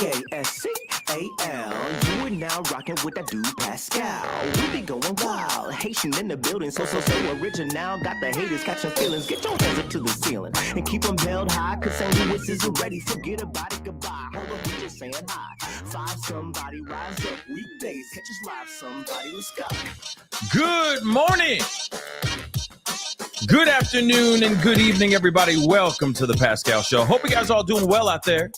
Pascal. You are now rocking with that dude Pascal. We be going wild, Haitian in the building, so original. Got the haters catching feelings. Get your hands up to the ceiling and keep them held high. Cause St. Louis isn't ready. Forget about it, goodbye. Hold on, we just saying hi. Five somebody, rise up weekdays. Catch us live, somebody. Let's go. Good morning. Good afternoon and good evening, everybody. Welcome to the Pascal Show. Hope you guys are all doing well out there.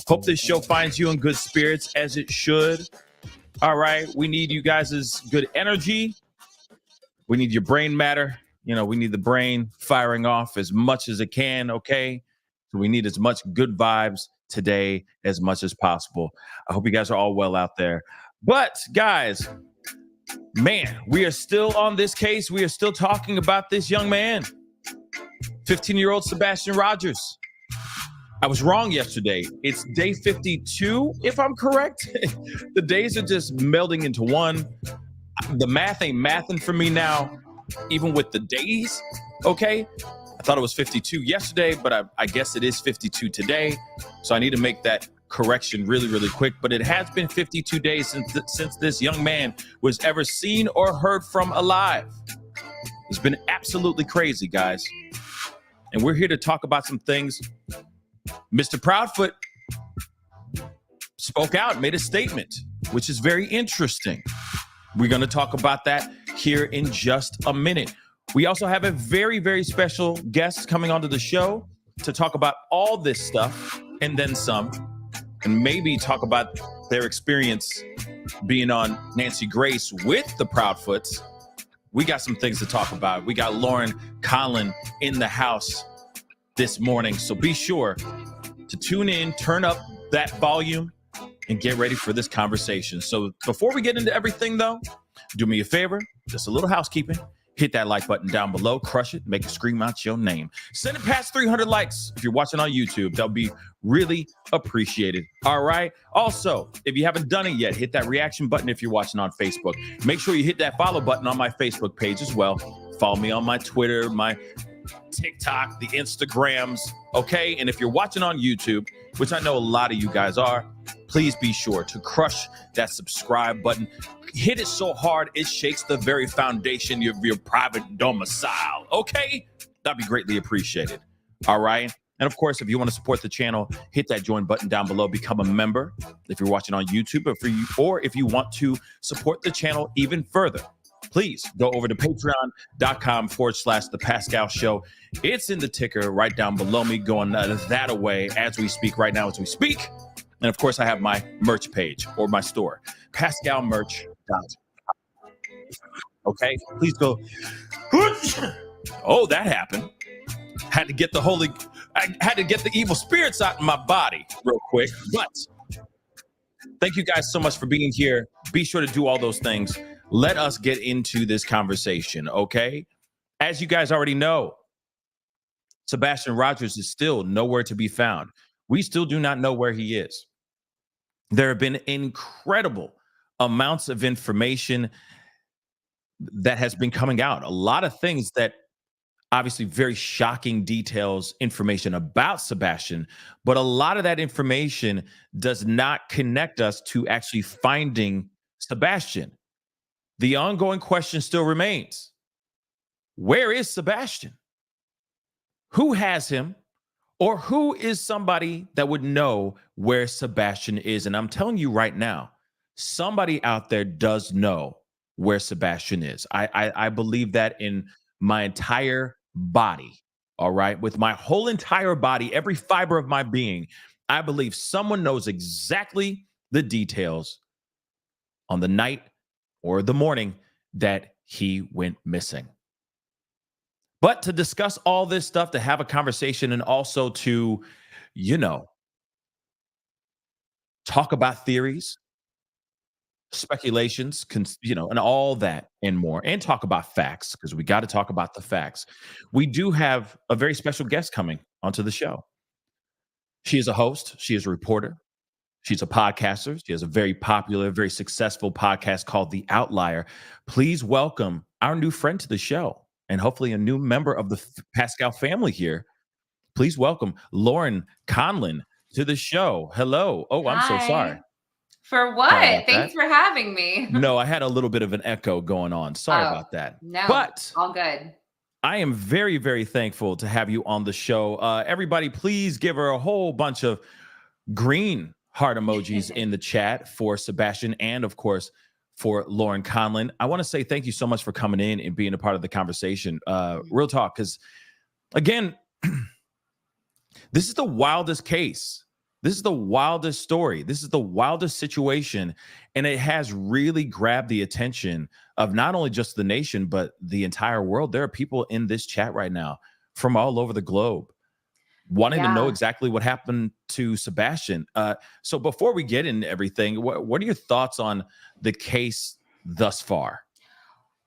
Hope this show finds you in good spirits, as it should. All right. We need you guys' good energy. We need your brain matter. You know, we need the brain firing off as much as it can, okay? So we need as much good vibes today as much as possible. I hope you guys are all well out there. But, guys, man, we are still on this case. We are still talking about this young man, 15-year-old Sebastian Rogers. I was wrong yesterday. It's day 52, if I'm correct. The days are just melding into one. The math ain't mathing for me now, even with the days, okay? I thought it was 52 yesterday, but I guess it is 52 today. So I need to make that correction really, really quick. But it has been 52 days since this young man was ever seen or heard from alive. It's been absolutely crazy, guys. And we're here to talk about some things. Mr. Proudfoot spoke out, made a statement, which is very interesting. We're going to talk about that here in just a minute. We also have a very, very special guest coming onto the show to talk about all this stuff and then some, and maybe talk about their experience being on Nancy Grace with the Proudfoots. We got some things to talk about. We got Lauren Conlon in the house this morning, so be sure to tune in, turn up that volume, and get ready for this conversation. So before we get into everything, though, do me a favor, just a little housekeeping. Hit that like button down below, crush it, make it scream out your name. Send it past 300 likes if you're watching on YouTube. That'll be really appreciated. All right. Also, if you haven't done it yet, hit that reaction button if you're watching on Facebook. Make sure you hit that follow button on my Facebook page as well. Follow me on my Twitter, my TikTok, the Instagrams, okay? And if you're watching on YouTube, which I know a lot of you guys are, please be sure to crush that subscribe button. Hit it so hard it shakes the very foundation of your private domicile, okay? That'd be greatly appreciated, all right? And of course, if you want to support the channel, hit that join button down below, become a member if you're watching on YouTube, or if you want to support the channel even further. Please go over to patreon.com/the Pascal Show. It's in the ticker right down below me, going that away as we speak right now as we speak. And of course, I have my merch page or my store, pascalmerch.com. Okay, please go. Oh, that happened. I had to get the evil spirits out in my body real quick. But thank you guys so much for being here. Be sure to do all those things. Let us get into this conversation, okay? As you guys already know, Sebastian Rogers is still nowhere to be found. We still do not know where he is. There have been incredible amounts of information that has been coming out. A lot of things that obviously very shocking details, information about Sebastian, but a lot of that information does not connect us to actually finding Sebastian. The ongoing question still remains. Where is Sebastian? Who has him? Or who is somebody that would know where Sebastian is? And I'm telling you right now, somebody out there does know where Sebastian is. I believe that in my entire body, all right? With my whole entire body, every fiber of my being, I believe someone knows exactly the details on the night or the morning that he went missing. But to discuss all this stuff, to have a conversation, and also to, talk about theories, speculations, and all that and more, and talk about facts, because we got to talk about the facts. We do have a very special guest coming onto the show. She is a host. She is a reporter. She's a podcaster. She has a very popular, very successful podcast called The Outlier. Please welcome our new friend to the show, and hopefully a new member of the Pascal family here. Please welcome Lauren Conlon to the show. Hello. Oh, I'm so sorry. Hi. For Sorry what? about Thanks that. for having me. No, I had a little bit of an echo going on. Sorry Oh, about that. no, But all good. I am very, very thankful to have you on the show. Everybody, please give her a whole bunch of green heart emojis in the chat for Sebastian and, of course, for Lauren Conlon. I want to say thank you so much for coming in and being a part of the conversation. Real talk, because again, this is the wildest case. This is the wildest story. This is the wildest situation. And it has really grabbed the attention of not only just the nation, but the entire world. There are people in this chat right now from all over the globe wanting to know exactly what happened to Sebastian. So before we get into everything, what are your thoughts on the case thus far?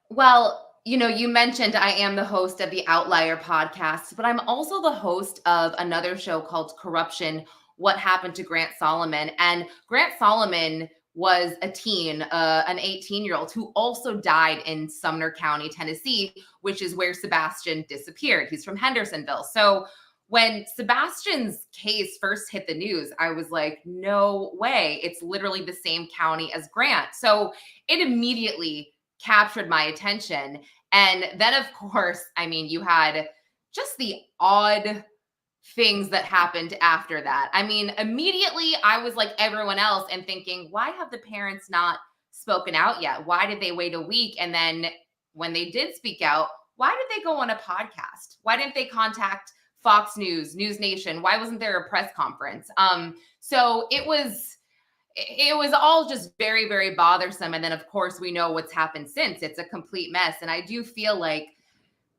Well, you mentioned I am the host of the Outlier podcast, but I'm also the host of another show called Corruption: What Happened to Grant Solomon. And Grant Solomon was a teen, an 18-year-old who also died in Sumner County, Tennessee, which is where Sebastian disappeared. He's from Hendersonville. So when Sebastian's case first hit the news, I was like, no way. It's literally the same county as Grant. So it immediately captured my attention. And then, of course, I mean, you had just the odd things that happened after that. I mean, immediately I was like everyone else and thinking, why have the parents not spoken out yet? Why did they wait a week? And then when they did speak out, why did they go on a podcast? Why didn't they contact Fox News, News Nation? Why wasn't there a press conference? So it was all just very, very bothersome. And then, of course, we know what's happened since. It's a complete mess. And I do feel like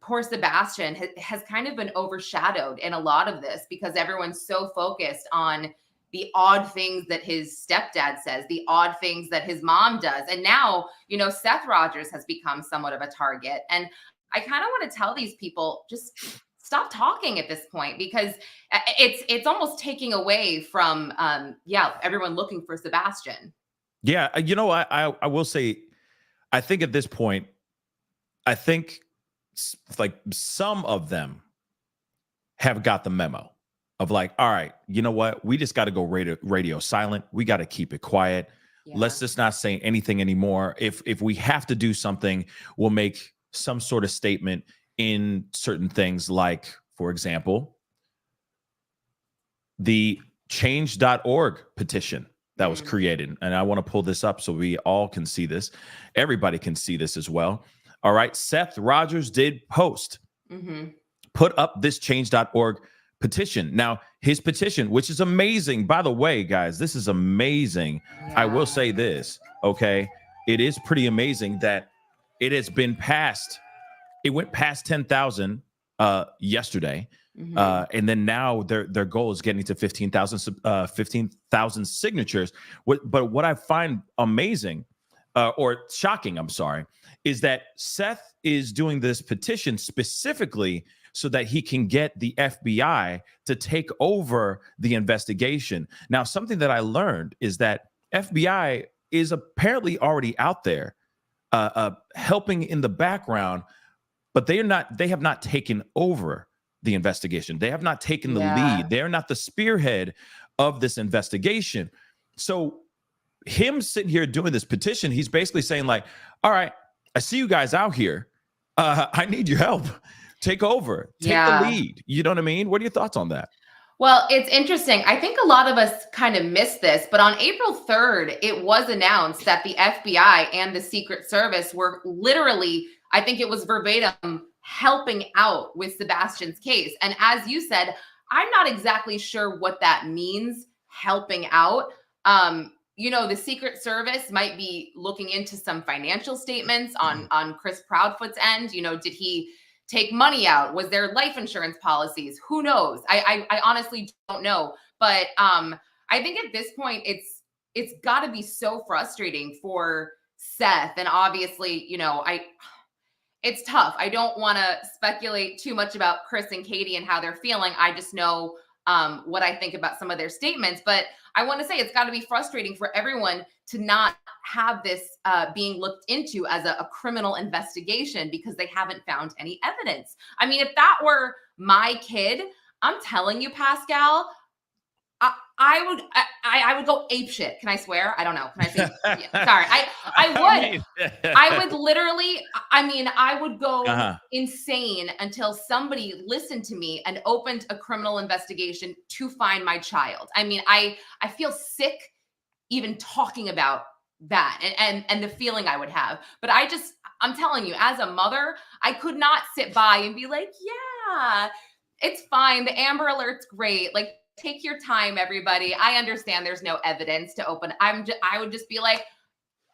poor Sebastian has kind of been overshadowed in a lot of this because everyone's so focused on the odd things that his stepdad says, the odd things that his mom does. And now, Seth Rogers has become somewhat of a target. And I kind of want to tell these people, just stop talking at this point, because it's almost taking away from everyone looking for Sebastian. Yeah, I will say, I think at this point, I think like some of them have got the memo of like, all right, you know what? We just got to go radio silent. We got to keep it quiet. Yeah. Let's just not say anything anymore. If we have to do something, we'll make some sort of statement in certain things, like, for example, the change.org petition that was created. And I want to pull this up so we all can see this. Everybody can see this as well. All right. Seth Rogers did put up this change.org petition. Now, his petition, which is amazing, by the way, guys, this is amazing. Yeah. I will say this. Okay. It is pretty amazing that it has been passed. It went past 10,000 yesterday. And then now their goal is getting to 15,000 signatures. But what I find amazing or shocking, I'm sorry, is that Seth is doing this petition specifically so that he can get the FBI to take over the investigation. Now, something that I learned is that FBI is apparently already out there helping in the background, but they have not taken over the investigation. They have not taken the lead. They're not the spearhead of this investigation. So him sitting here doing this petition, he's basically saying like, all right, I see you guys out here. I need your help. Take over. Take the lead. You know what I mean? What are your thoughts on that? Well, it's interesting. I think a lot of us kind of missed this, but on April 3rd, it was announced that the FBI and the Secret Service were literally, I think it was verbatim, helping out with Sebastian's case. And as you said, I'm not exactly sure what that means, helping out. The Secret Service might be looking into some financial statements on Chris Proudfoot's end. Did he take money out? Was there life insurance policies? Who knows? I honestly don't know. But I think at this point, it's got to be so frustrating for Seth. And obviously, it's tough. I don't want to speculate too much about Chris and Katie and how they're feeling. I just know what I think about some of their statements. But I want to say it's got to be frustrating for everyone to not have this being looked into as a criminal investigation because they haven't found any evidence. I mean, if that were my kid, I'm telling you, Pascal, I would go ape shit. Can I swear? I don't know. Can I say? Yeah, sorry. I would literally, I mean, I would go insane until somebody listened to me and opened a criminal investigation to find my child. I mean, I feel sick even talking about that and the feeling I would have. But I'm telling you, as a mother, I could not sit by and be like, yeah, it's fine. The Amber Alert's great. Like, take your time, everybody. I understand there's no evidence to open. I would just be like,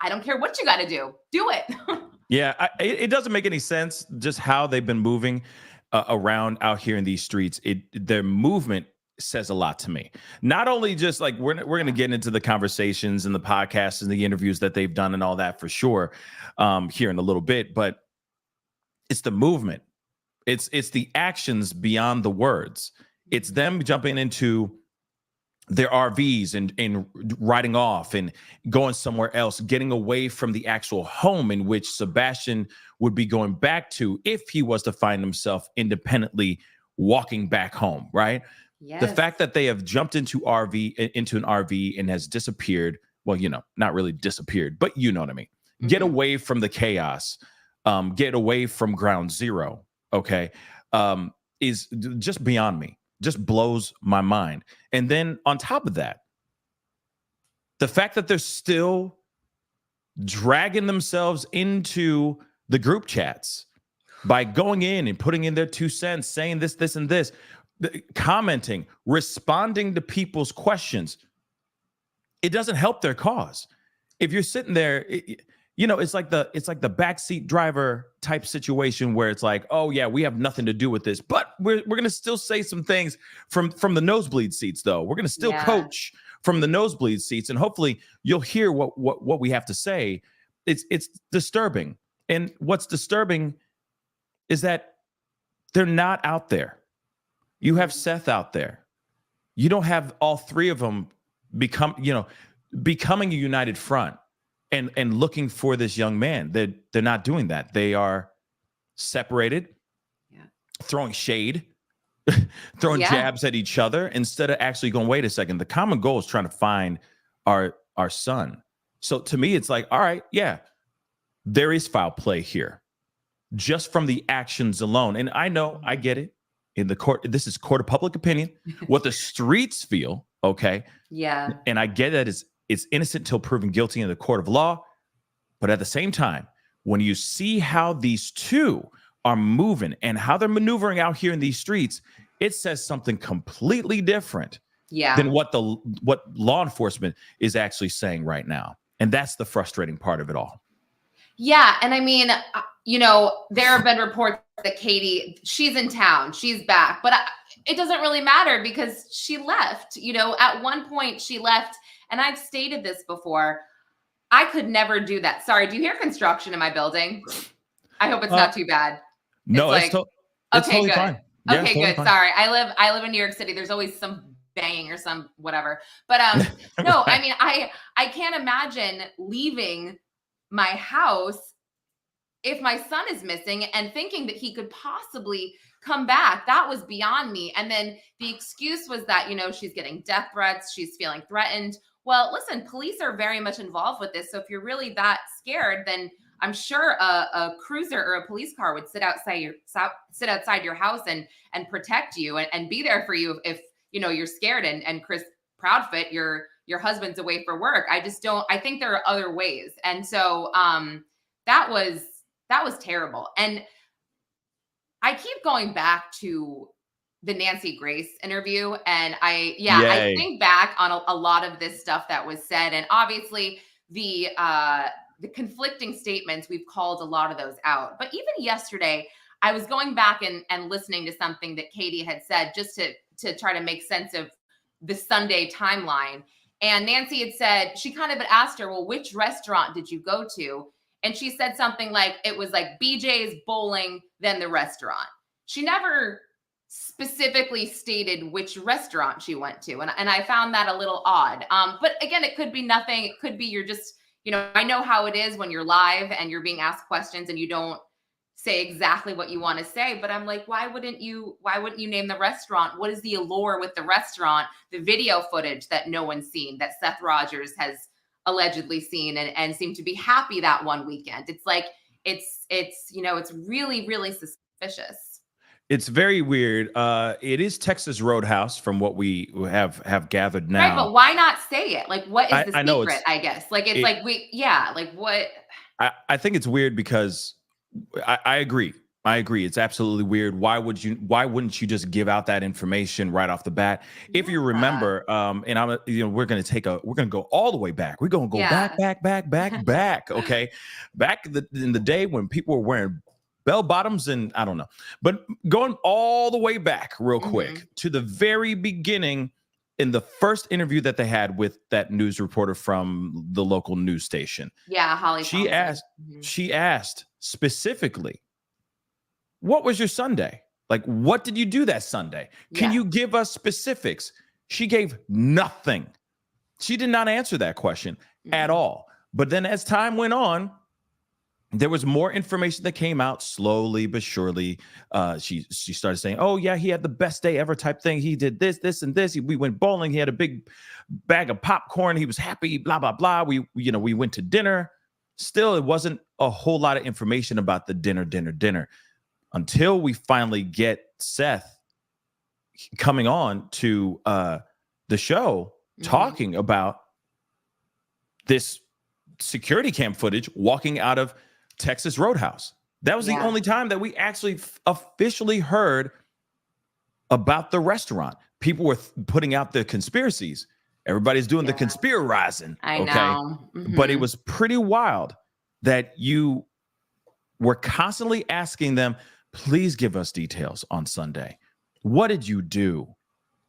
I don't care what you got to do. Do it. Yeah, it doesn't make any sense just how they've been moving around out here in these streets. Their movement says a lot to me. Not only just like we're going to get into the conversations and the podcasts and the interviews that they've done and all that for sure here in a little bit, but it's the movement. It's the actions beyond the words. It's them jumping into their RVs and riding off and going somewhere else, getting away from the actual home in which Sebastian would be going back to if he was to find himself independently walking back home, right? Yes. The fact that they have jumped into an RV and has disappeared, well, not really disappeared, but you know what I mean. Mm-hmm. Get away from the chaos, get away from ground zero, okay, is just beyond me. Just blows my mind. And then on top of that, the fact that they're still dragging themselves into the group chats by going in and putting in their 2 cents, saying this, this, and this, commenting, responding to people's questions. It doesn't help their cause. If you're sitting there, it's like the backseat driver type situation where it's like, oh yeah, we have nothing to do with this, but we're going to still say some things from the nosebleed seats though. We're going to still coach from the nosebleed seats, and hopefully you'll hear what we have to say. It's disturbing. And what's disturbing is that they're not out there. You have Seth out there. You don't have all three of them becoming a united front. And looking for this young man. They're not doing that. They are separated, throwing shade, throwing jabs at each other instead of actually going, wait a second, the common goal is trying to find our son. So to me, it's like, all right, yeah, there is foul play here just from the actions alone. And I know, I get it. In the court, this is court of public opinion, what the streets feel, okay? Yeah. And I get that it's innocent till proven guilty in the court of law. But at the same time, when you see how these two are moving and how they're maneuvering out here in these streets, it says something completely different than what law enforcement is actually saying right now. And that's the frustrating part of it all. Yeah. And I mean, there have been reports that Katie, she's in town, she's back, but it doesn't really matter because she left. At one point she left. And I've stated this before. I could never do that. Sorry, do you hear construction in my building? I hope it's not too bad. No, it's totally good. Fine. Yeah, okay, totally good. Fine. Sorry. I live in New York City. There's always some banging or some whatever. But no, I mean, I can't imagine leaving my house if my son is missing and thinking that he could possibly come back. That was beyond me. And then the excuse was that, she's getting death threats. She's feeling threatened. Well, listen, police are very much involved with this. So if you're really that scared, then I'm sure a cruiser or a police car would sit outside your house and protect you and be there for you if you're scared. And Chris Proudfoot, your husband's away for work. I think there are other ways. And so that was terrible. And I keep going back to the Nancy Grace interview. And I think back on a lot of this stuff that was said. And obviously the conflicting statements, we've called a lot of those out. But even yesterday, I was going back and listening to something that Katie had said just to try to make sense of the Sunday timeline. And Nancy had said, she kind of had asked her, well, which restaurant did you go to? And she said something like, it was like BJ's, bowling, then the restaurant. She never specifically stated which restaurant she went to. And I found that a little odd. But again, it could be nothing. It could be you're just, I know how it is when you're live and you're being asked questions and you don't say exactly what you want to say. But I'm like, why wouldn't you name the restaurant? What is the allure with the restaurant? The video footage that no one's seen, that Seth Rogers has allegedly seen and seemed to be happy that one weekend. It's like, it's really, really suspicious. It's very weird. It is Texas Roadhouse from what we have gathered now. Right, but why not say it? Like, what is the I know secret, I guess? Like, it's like what? I think it's weird because I agree. I agree. It's absolutely weird. Why wouldn't you just give out that information right off the bat? If you remember, and we're going to go all the way back. We're going to go back. Okay. Back in the day when people were wearing bell bottoms and I don't know, but going all the way back real quick to the very beginning in the first interview that they had with that news reporter from the local news station. Yeah. Holly. She asked specifically, what was your Sunday? Like, what did you do that Sunday? Can you give us specifics? She gave nothing. She did not answer that question at all. But then as time went on, there was more information that came out slowly but surely. She started saying, oh, yeah, he had the best day ever type thing. He did this, this, and this. We went bowling. He had a big bag of popcorn. He was happy, blah, blah, blah. We went to dinner. Still, it wasn't a whole lot of information about the dinner until we finally get Seth coming on to the show talking about this security cam footage walking out of Texas Roadhouse. That was the only time that we actually officially heard about the restaurant. People were putting out the conspiracies. Everybody's doing the conspirizing. I know. But it was pretty wild that you were constantly asking them, please give us details on Sunday. What did you do?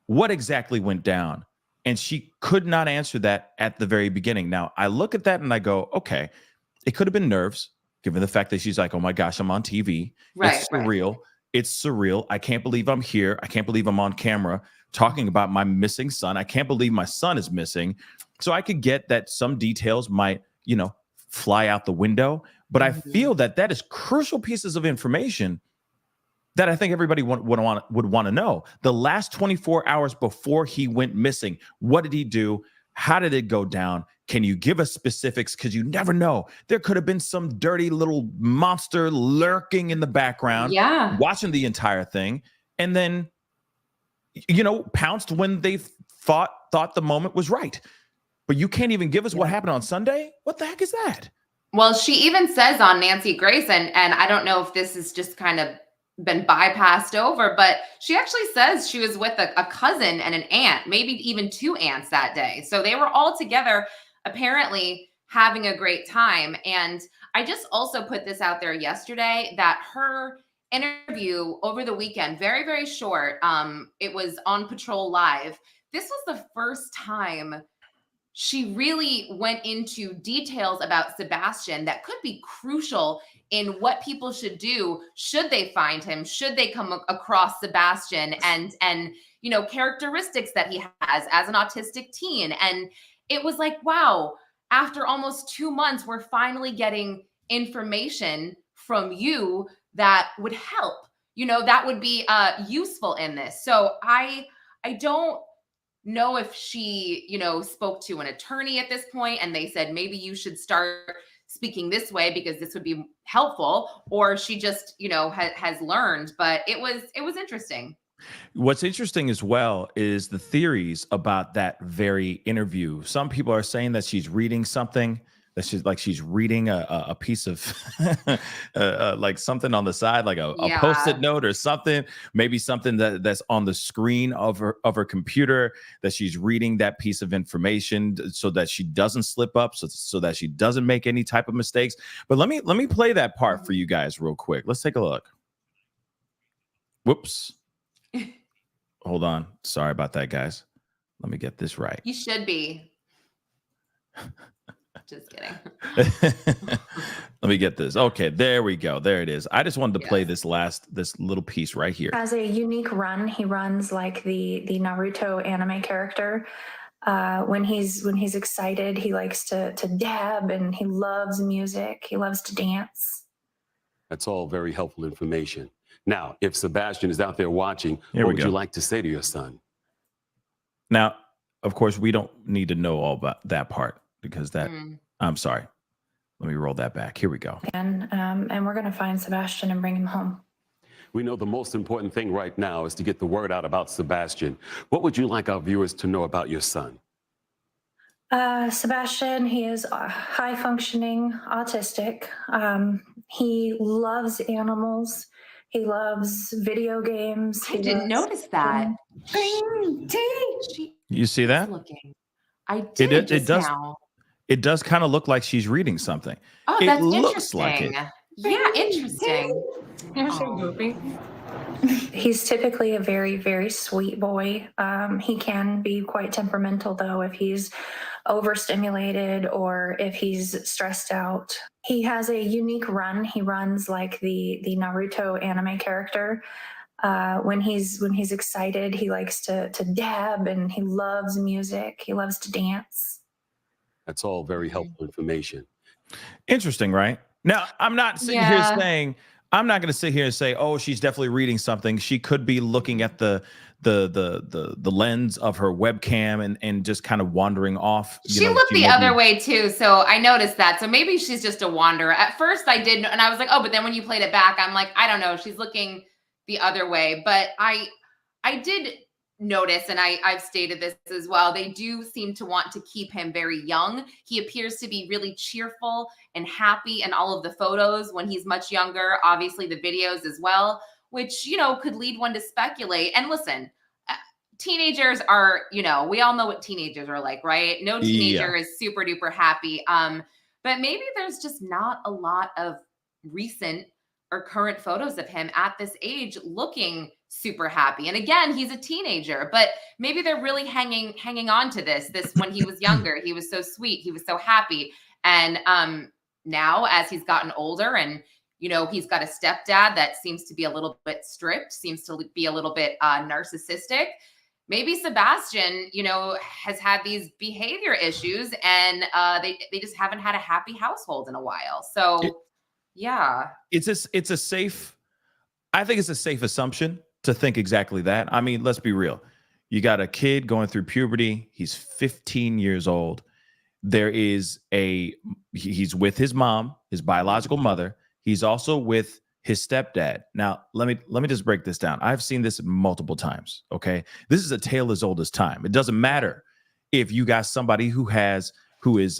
What exactly went down? And she could not answer that at the very beginning. Now, I look at that and I go, okay, it could have been nerves, given the fact that she's like, oh my gosh, I'm on TV. It's surreal. It's surreal. I can't believe I'm here. I can't believe I'm on camera talking about my missing son. I can't believe my son is missing. So I could get that some details might, fly out the window. But I feel that is crucial pieces of information that I think everybody would want to know. The last 24 hours before he went missing, what did he do? How did it go down? Can you give us specifics? Because you never know. There could have been some dirty little monster lurking in the background, watching the entire thing, and then, pounced when they thought the moment was right. But you can't even give us what happened on Sunday? What the heck is that? Well, she even says on Nancy Grace, and I don't know if this is just kind of been bypassed over, but she actually says she was with a cousin and an aunt, maybe even two aunts that day. So they were all together, apparently having a great time. And I just also put this out there yesterday that her interview over the weekend, very, very short. It was on Patrol Live. This was the first time she really went into details about Sebastian that could be crucial in what people should do should they find him, should they come across Sebastian, and characteristics that he has as an autistic teen. And it was like, wow, after almost 2 months, we're finally getting information from you that would help, that would be useful in this. So I don't know if she, spoke to an attorney at this point and they said, maybe you should start speaking this way because this would be helpful, or she just, has learned. But it was interesting. What's interesting as well is the theories about that very interview. Some people are saying that she's reading something, that she's reading a piece of like something on the side, like a Post-it note or something, maybe something that's on the screen of her computer, that she's reading that piece of information so that she doesn't slip up, so that she doesn't make any type of mistakes. But let me play that part for you guys real quick. Let's take a look. Whoops. Hold on. Sorry about that, guys. Let me get this right. You should be. Just kidding. Let me get this. Okay, there we go. There it is. I just wanted to play this little piece right here. As a unique run, he runs like the Naruto anime character. When he's excited, he likes to dab, and he loves music. He loves to dance. That's all very helpful information. Now, if Sebastian is out there watching, Here what we would go. you like to say to your son? Now, of course, we don't need to know all about that part because that, I'm sorry. Let me roll that back. Here we go. And we're going to find Sebastian and bring him home. We know the most important thing right now is to get the word out about Sebastian. What would you like our viewers to know about your son? Sebastian, he is high functioning autistic. He loves animals. He loves video games. I didn't notice that. You see that? Looking. I did. It does. Now. It does kind of look like she's reading something. Oh, it that's looks interesting. like it. Yeah, interesting. He's typically a very, very sweet boy. He can be quite temperamental, though, if he's overstimulated or if he's stressed out. He has a unique run. He runs like the Naruto anime character. When he's excited, he likes to dab, and he loves music. He loves to dance. That's all very helpful information. Interesting, right? Now, I'm not sitting here saying, I'm not going to sit here and say, oh, she's definitely reading something. She could be looking at the lens of her webcam and just kind of wandering off. She looked the other way too, so I noticed that. So maybe she's just a wanderer. At first I did, and I was like, oh, but then when you played it back, I'm like, I don't know, she's looking the other way. But I did notice, and I've stated this as well, they do seem to want to keep him very young. He appears to be really cheerful and happy in all of the photos when he's much younger, obviously the videos as well, which, could lead one to speculate. And listen, teenagers are, we all know what teenagers are like, right? No teenager is super duper happy. But maybe there's just not a lot of recent or current photos of him at this age looking super happy. And again, he's a teenager, but maybe they're really hanging on to this when he was younger. He was so sweet. He was so happy. And now as he's gotten older and, he's got a stepdad that seems to be a little bit strict, seems to be a little bit narcissistic. Maybe Sebastian, has had these behavior issues and they just haven't had a happy household in a while. So yeah. I think it's a safe assumption to think exactly that. I mean, let's be real. You got a kid going through puberty. He's 15 years old. He's with his mom, his biological mother. He's also with his stepdad. Now, let me just break this down. I've seen this multiple times. Okay. This is a tale as old as time. It doesn't matter if you got somebody who is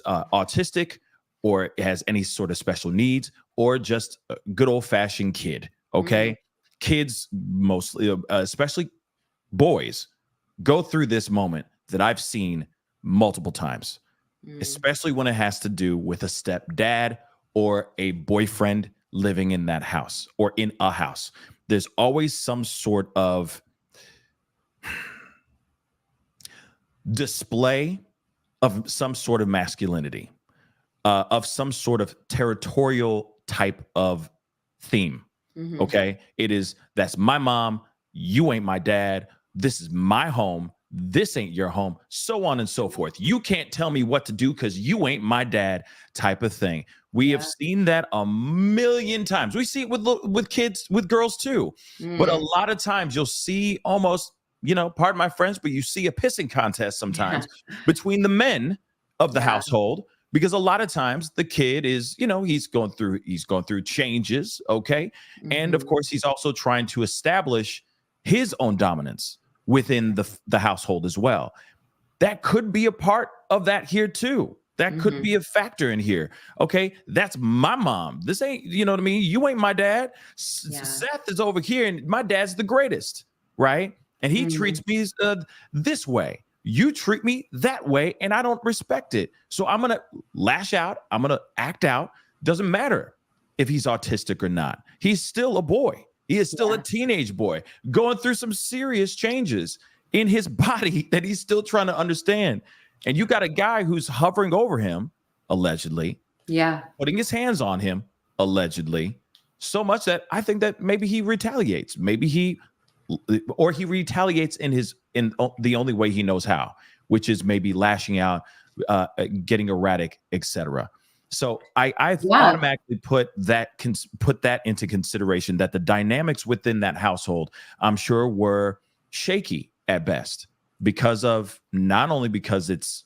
autistic or has any sort of special needs or just a good old fashioned kid. Okay. Mm-hmm. Kids, mostly, especially boys, go through this moment that I've seen multiple times, especially when it has to do with a stepdad or a boyfriend living in that house or in a house. There's always some sort of display of some sort of masculinity, of some sort of territorial type of theme. Mm-hmm. Okay. That's my mom. You ain't my dad. This is my home. This ain't your home, so on and so forth. You can't tell me what to do because you ain't my dad type of thing. We have seen that a million times. We see it with kids, with girls too. But a lot of times you'll see almost, pardon my French, but you see a pissing contest sometimes between the men of the household. Because a lot of times the kid is, he's going through changes, okay? Mm-hmm. And of course, he's also trying to establish his own dominance within the household as well. That could be a part of that here too. That could be a factor in here. Okay, that's my mom. This ain't, you know what I mean? You ain't my dad. Seth is over here and my dad's the greatest, right? And he treats me this way. You treat me that way and I don't respect it. So I'm going to lash out. I'm going to act out. Doesn't matter if he's autistic or not. He's still a boy. He is still a teenage boy going through some serious changes in his body that he's still trying to understand. And you got a guy who's hovering over him, allegedly. Yeah. Putting his hands on him, allegedly. So much that I think that maybe he retaliates. Maybe he retaliates in the only way he knows how, which is maybe lashing out, getting erratic, etc. So I Yeah. automatically put that into consideration, that the dynamics within that household, I'm sure, were shaky at best, because of, not only because it's,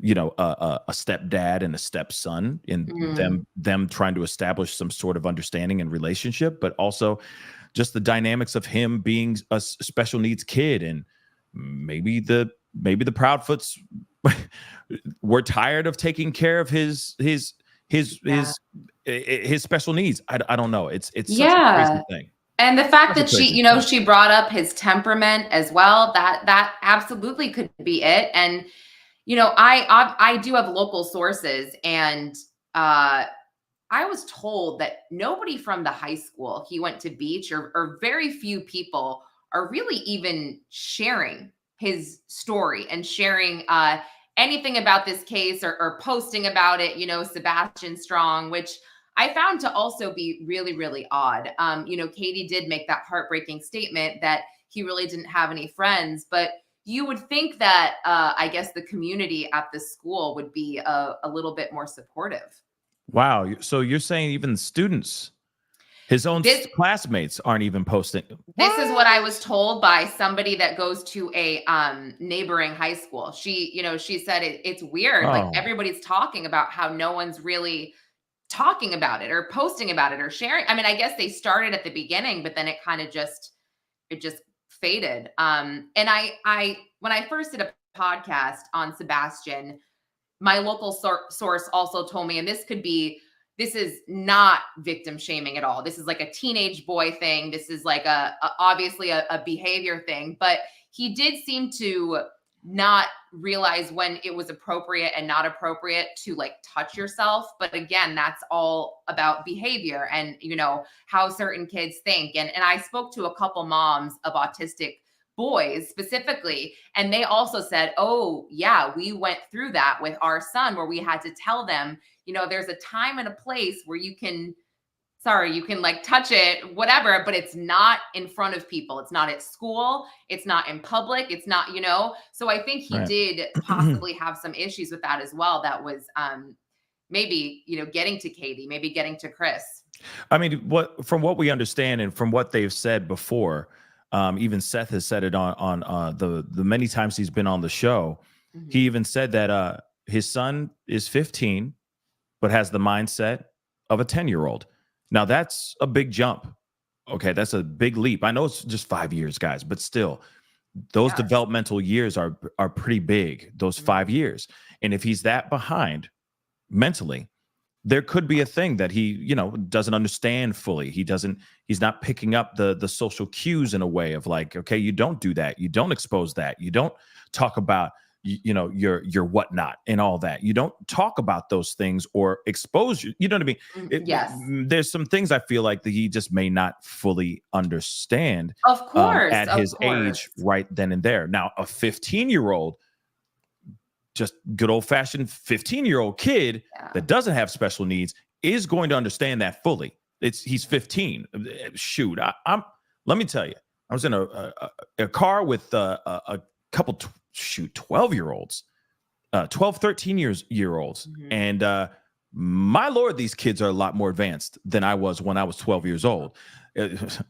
a stepdad and a stepson, and them trying to establish some sort of understanding and relationship, but also just the dynamics of him being a special needs kid, and maybe the Proudfoots were tired of taking care of his special needs. I don't know. It's such a crazy thing. And the fact Such a that she, crazy thing. she brought up his temperament as well, that absolutely could be it. And I do have local sources, and I was told that nobody from the high school he went to Beach, or very few people, are really even sharing his story and sharing anything about this case, or posting about it, Sebastian Strong, which I found to also be really, really odd. Katie did make that heartbreaking statement that he really didn't have any friends, but you would think that I guess the community at the school would be a little bit more supportive. Wow. So you're saying even students, his own classmates, aren't even posting? This is what I was told by somebody that goes to a neighboring high school. She said it's weird. Like, everybody's talking about how no one's really talking about it or posting about it or sharing. I mean, I guess they started at the beginning, but then it kind of just faded. And I when I first did a podcast on Sebastian, my local source also told me, and this is not victim shaming at all. This is like a teenage boy thing. This is like obviously a behavior thing, but he did seem to not realize when it was appropriate and not appropriate to like touch yourself. But again, that's all about behavior and, how certain kids think. And I spoke to a couple moms of autistic boys specifically, and they also said, oh yeah, we went through that with our son, where we had to tell them, there's a time and a place where you can like touch it, whatever, but it's not in front of people. It's not at school. It's not in public. It's not, so I think he did possibly have some issues with that as well. That was maybe, getting to Katie, maybe getting to Chris. I mean, from what we understand and from what they've said before, even Seth has said it on the many times he's been on the show. Mm-hmm. He even said that his son is 15, but has the mindset of a 10-year-old. Now that's a big jump. Okay, that's a big leap. I know it's just 5 years, guys, but still, those developmental years are pretty big. Those 5 years, and if he's that behind mentally, there could be a thing that he, doesn't understand fully. He's not picking up the social cues in a way of like, okay, you don't do that. You don't expose that. You don't talk about, your whatnot and all that. You don't talk about those things or expose you know what I mean? Yes. There's some things I feel like that he just may not fully understand. Of course. At his age right then and there. Now, a 15-year-old, just good old fashioned 15-year-old kid that doesn't have special needs is going to understand that fully. He's 15. Shoot, let me tell you, I was in a car with a couple 12-year-olds, 12, 13-year-olds. Mm-hmm. And my Lord, these kids are a lot more advanced than I was when I was 12 years old,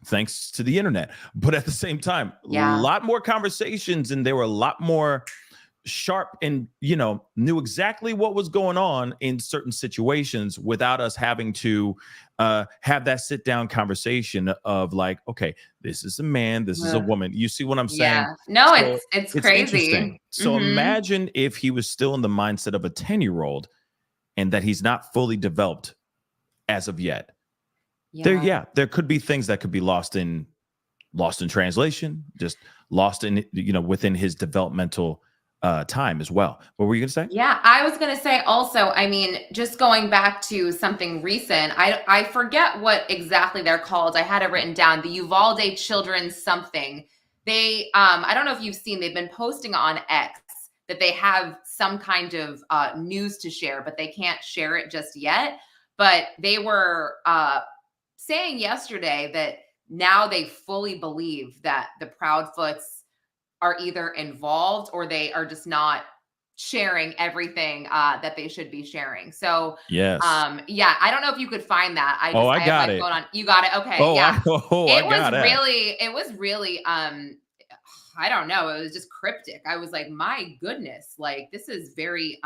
thanks to the internet. But at the same time, a lot more conversations, and they were a lot more sharp and, knew exactly what was going on in certain situations without us having to have that sit down conversation of like, okay, this is a man, this is a woman. You see what I'm saying? Yeah. No, so it's crazy. So imagine if he was still in the mindset of a 10-year-old and that he's not fully developed as of yet. There could be things that could be lost in translation, just lost in, within his developmental time as well. What were you going to say? Yeah, I was going to say also, I mean, just going back to something recent, I forget what exactly they're called. I had it written down, the Uvalde Children's something. They, I don't know if you've seen, they've been posting on X that they have some kind of news to share, but they can't share it just yet. But they were saying yesterday that now they fully believe that the Proudfoots are either involved or they are just not sharing everything that they should be sharing. So Yes. yeah, I don't know if you could find that. I I got have my it. phone on. You got it. Okay. Oh, Yeah. I got it. It was really I don't know. It was just cryptic. I was like, my goodness, like this is very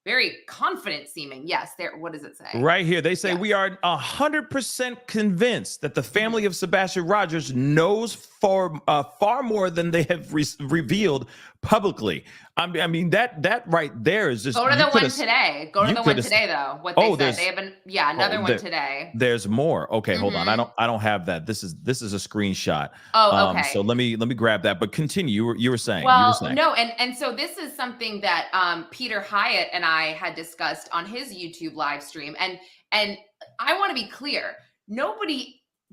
very confident seeming. Yes, there. What does it say? Right here, they say Yes. we are 100% convinced that the family of Sebastian Rogers knows far more than they have revealed publicly. I mean that right there is just. Go to the one today. Go to the one today, though. What they said. They have another one today. There's more. Okay, hold on. I don't have that. This is a screenshot. Oh, okay. So let me grab that. But continue. You were saying. Well, no, and so this is something that Peter Hyatt and I had discussed on his YouTube live stream, and I want to be clear.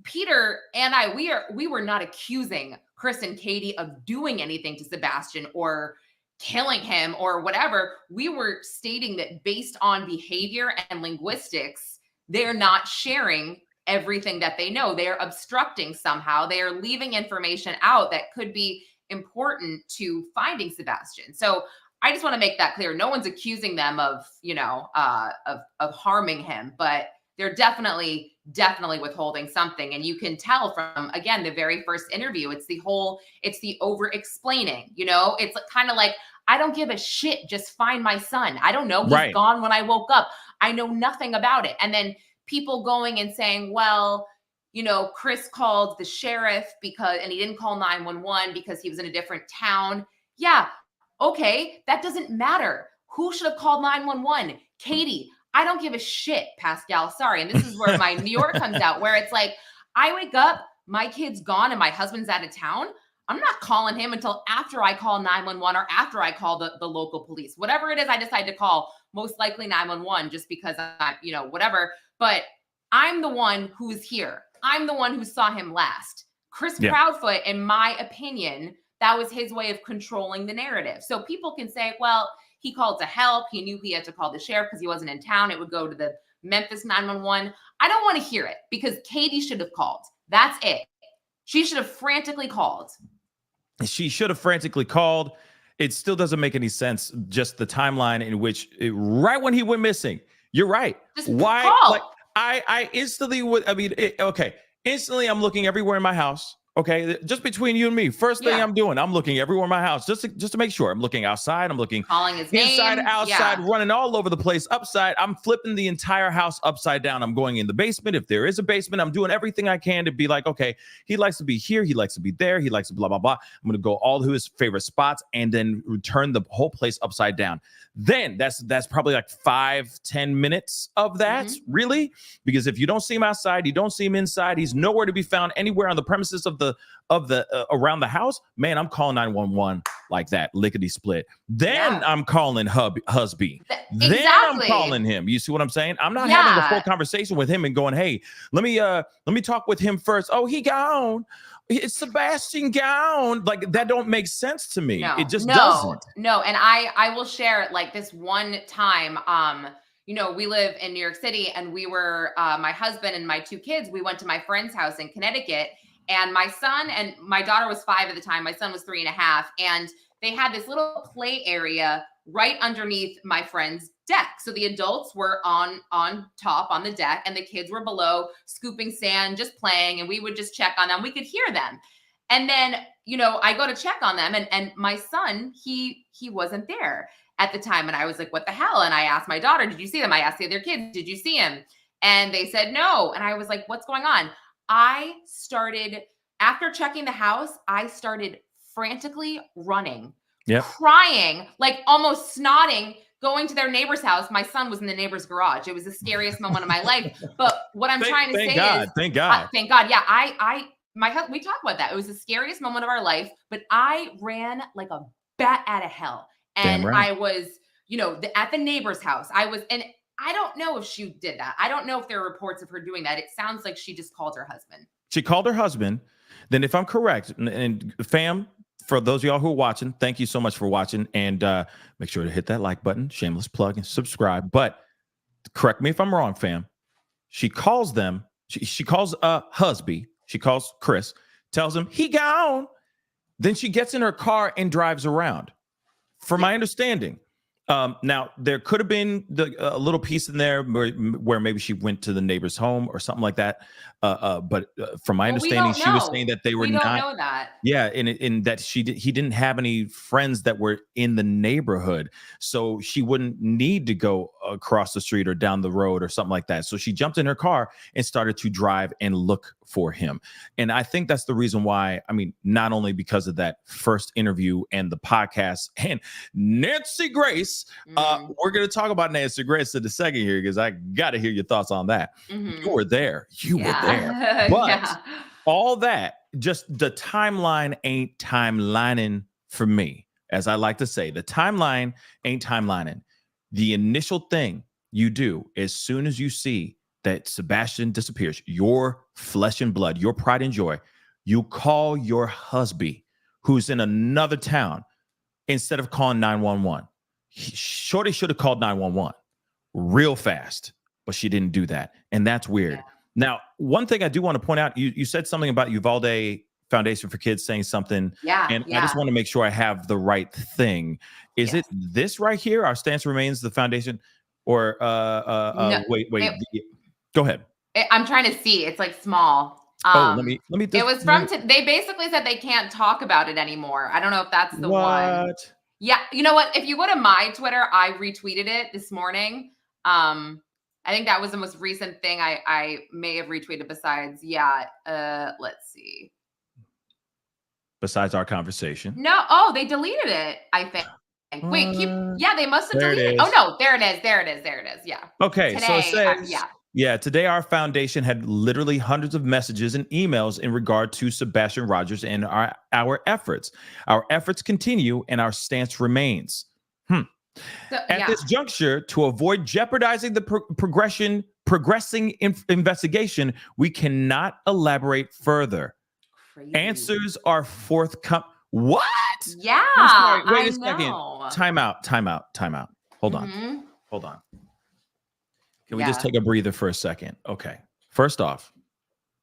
Peter and I, we were not accusing Chris and Katie of doing anything to Sebastian or killing him or whatever. We were stating that based on behavior and linguistics, they're not sharing everything that they know. They're obstructing somehow. They are leaving information out that could be important to finding Sebastian. So I just want to make that clear. No one's accusing them of, of harming him, but they're definitely withholding something. And you can tell from, again, the very first interview, it's the over explaining, it's kind of like, I don't give a shit. Just find my son. I don't know. He's gone when I woke up. I know nothing about it. And then people going and saying, well, Chris called the sheriff and he didn't call 911 because he was in a different town. Yeah. Okay. That doesn't matter. Who should have called 911? Katie. I don't give a shit, Pascal. Sorry. And this is where my New York comes out, where it's like, I wake up, my kid's gone and my husband's out of town. I'm not calling him until after I call 911 or after I call the local police. Whatever it is I decide to call, most likely 911, just because I'm, whatever. But I'm the one who's here. I'm the one who saw him last. Chris Proudfoot, in my opinion, that was his way of controlling the narrative. So people can say, well, he called to help. He knew he had to call the sheriff because he wasn't in town. It would go to the Memphis 911. I don't want to hear it because Katie should have called. That's it. She should have frantically called. She should have frantically called. It still doesn't make any sense. Just the timeline in which, right when he went missing, you're right. Just why? Call. Like I instantly would. I mean, okay. Instantly, I'm looking everywhere in my house. Okay, just between you and me. First thing I'm doing, I'm looking everywhere in my house just to make sure. I'm looking outside. I'm looking calling his inside, name. outside, running all over the place, upside. I'm flipping the entire house upside down. I'm going in the basement. If there is a basement, I'm doing everything I can to be like, okay, he likes to be here. He likes to be there. He likes to blah, blah, blah. I'm going to go all to his favorite spots and then turn the whole place upside down. Then that's probably like 5-10 minutes of that, really, because if you don't see him outside, you don't see him inside. He's nowhere to be found anywhere on the premises of the around the house. Man, I'm calling 911 like that, lickety split. Then I'm calling husby. Then I'm calling him. You see what I'm saying? I'm not having a full conversation with him and going, hey, let me talk with him first. Oh, he gone. It's Sebastian gone. Like that don't make sense to me. It just doesn't. No, and I will share like this one time. We live in New York City, and we were my husband and my 2 kids. We went to my friend's house in Connecticut, and my son and my daughter was 5 at the time. My son was 3.5, and they had this little play area right underneath my friend's deck. So the adults were on top on the deck, and the kids were below scooping sand, just playing, and we would just check on them. We could hear them. And then, I go to check on them, and my son, he wasn't there at the time. And I was like, what the hell? And I asked my daughter, did you see them? I asked the other kids, did you see him? And they said no. And I was like, what's going on? After checking the house, I started frantically running, crying, like almost snotting, going to their neighbor's house. My son was in the neighbor's garage. It was the scariest moment of my life. But what I'm trying to say is, thank God. Thank God. Yeah. We talked about that. It was the scariest moment of our life, but I ran like a bat out of hell. And I was, at the neighbor's house. And I don't know if she did that. I don't know if there are reports of her doing that. It sounds like she just called her husband. She called her husband. Then if I'm correct, and fam, for those of y'all who are watching, thank you so much for watching. And make sure to hit that like button, shameless plug, and subscribe. But correct me if I'm wrong, fam. She calls them. She calls husby. She calls Chris, tells him he gone. Then she gets in her car and drives around. from my understanding. Now, there could have been a little piece in there where maybe she went to the neighbor's home or something like that. But from my understanding, she was saying that they were we not. don't know that. Yeah, in that he didn't have any friends that were in the neighborhood, so she wouldn't need to go across the street or down the road or something like that. So she jumped in her car and started to drive and look for him. And I think that's the reason why. I mean, not only because of that first interview and the podcast and Nancy Grace. We're going to talk about Nancy Grace in a second here because I got to hear your thoughts on that. You were there. You were there. But all that, just the timeline ain't timelining for me. As I like to say, the timeline ain't timelining. The initial thing you do as soon as you see that Sebastian disappears, your flesh and blood, your pride and joy, you call your husband who's in another town instead of calling 911. Shorty should have called 911 real fast, but she didn't do that. And that's weird. Now, one thing I do want to point out, you said something about Uvalde Foundation for Kids saying something. I just want to make sure I have the right thing. Is it this right here? Our stance remains the foundation or no, wait. Go ahead. I'm trying to see. It's like small. Let me. It was from. They basically said they can't talk about it anymore. I don't know if that's the one. Yeah, you know what? If you go to my Twitter, I retweeted it this morning. I think that was the most recent thing I may have retweeted. Besides, let's see. Besides our conversation. No, they deleted it. I think. Wait, they must have deleted it. Oh no, there it is. Yeah. Okay, today, so it says, today our foundation had literally hundreds of messages and emails in regard to Sebastian Rogers and our efforts. Our efforts continue and our stance remains. At this juncture, to avoid jeopardizing the progressing investigation, we cannot elaborate further. Crazy. Answers are forthcoming. What? Yeah. Wait a second. Time out. Hold on. Can we just take a breather for a second? Okay. First off,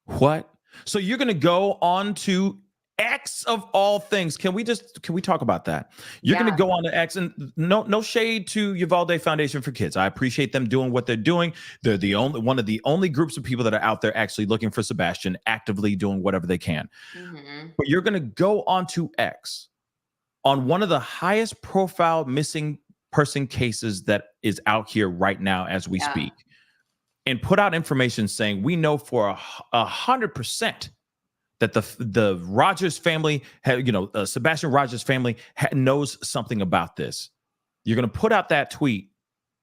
what? So you're going to go on to X of all things. Can we talk about that? You're going to go on to X, and no shade to Uvalde Foundation for Kids. I appreciate them doing what they're doing. They're one of the only groups of people that are out there actually looking for Sebastian, actively doing whatever they can. But you're going to go on to X on one of the highest profile missing person cases that is out here right now as we speak, and put out information saying we know for 100% that the Rogers family, Sebastian Rogers family knows something about this. You're going to put out that tweet.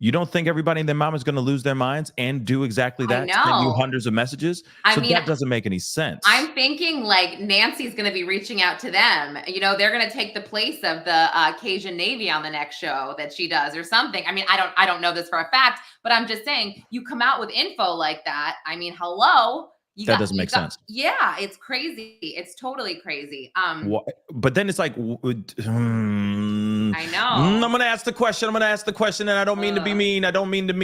You don't think everybody and their mom is going to lose their minds and do exactly that? Send you hundreds of messages? That doesn't make any sense. I'm thinking like Nancy's going to be reaching out to them. They're going to take the place of the Cajun Navy on the next show that she does or something. I mean, I don't know this for a fact, but I'm just saying you come out with info like that. I mean, hello. That doesn't make sense. Yeah, it's crazy. It's totally crazy. But then it's like, I know. I'm going to ask the question. And I don't mean to be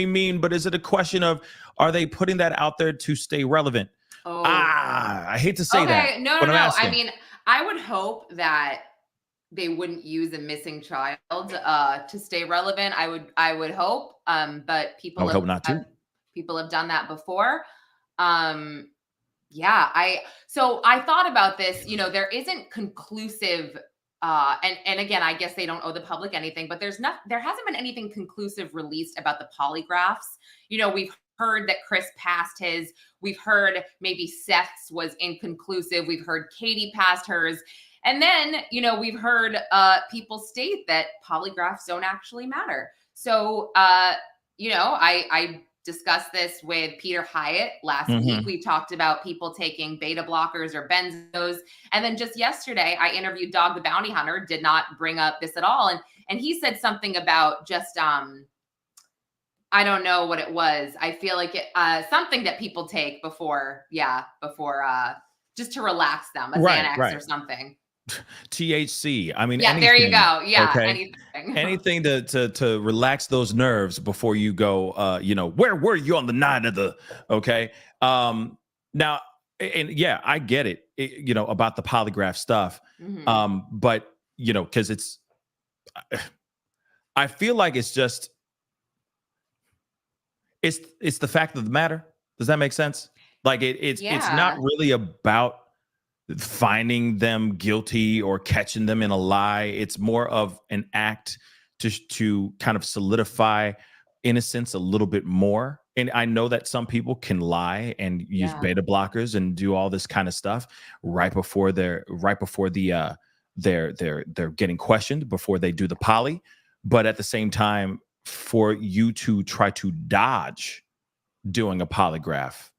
mean. But is it a question of, are they putting that out there to stay relevant? I hate to say that. No. I mean, I would hope that they wouldn't use a missing child to stay relevant. I would hope. But people hope not to. People have done that before. So I thought about this, there isn't conclusive, and again, I guess they don't owe the public anything, but there hasn't been anything conclusive released about the polygraphs. We've heard that Chris passed his, we've heard maybe Seth's was inconclusive. We've heard Katie passed hers. And then, we've heard, people state that polygraphs don't actually matter. So, I discussed this with Peter Hyatt last week. We talked about people taking beta blockers or benzos. And then just yesterday, I interviewed Dog the Bounty Hunter, did not bring up this at all. And he said something about just, I don't know what it was. I feel like it, something that people take before just to relax them, a Xanax or something. THC. I mean, anything. There you go. Yeah, okay. anything to relax those nerves before you go. Where were you on the night of the? Okay. Now, and I get it. About the polygraph stuff. But because it's I feel like it's just it's the fact of the matter. Does that make sense? Like it's not Yeah. really about finding them guilty or catching them in a lie. It's more of an act to kind of solidify innocence a little bit more. And I know that some people can lie and use Yeah. beta blockers and do all this kind of stuff right before they're getting questioned, before they do the poly. But at the same time, for you to try to dodge doing a polygraph,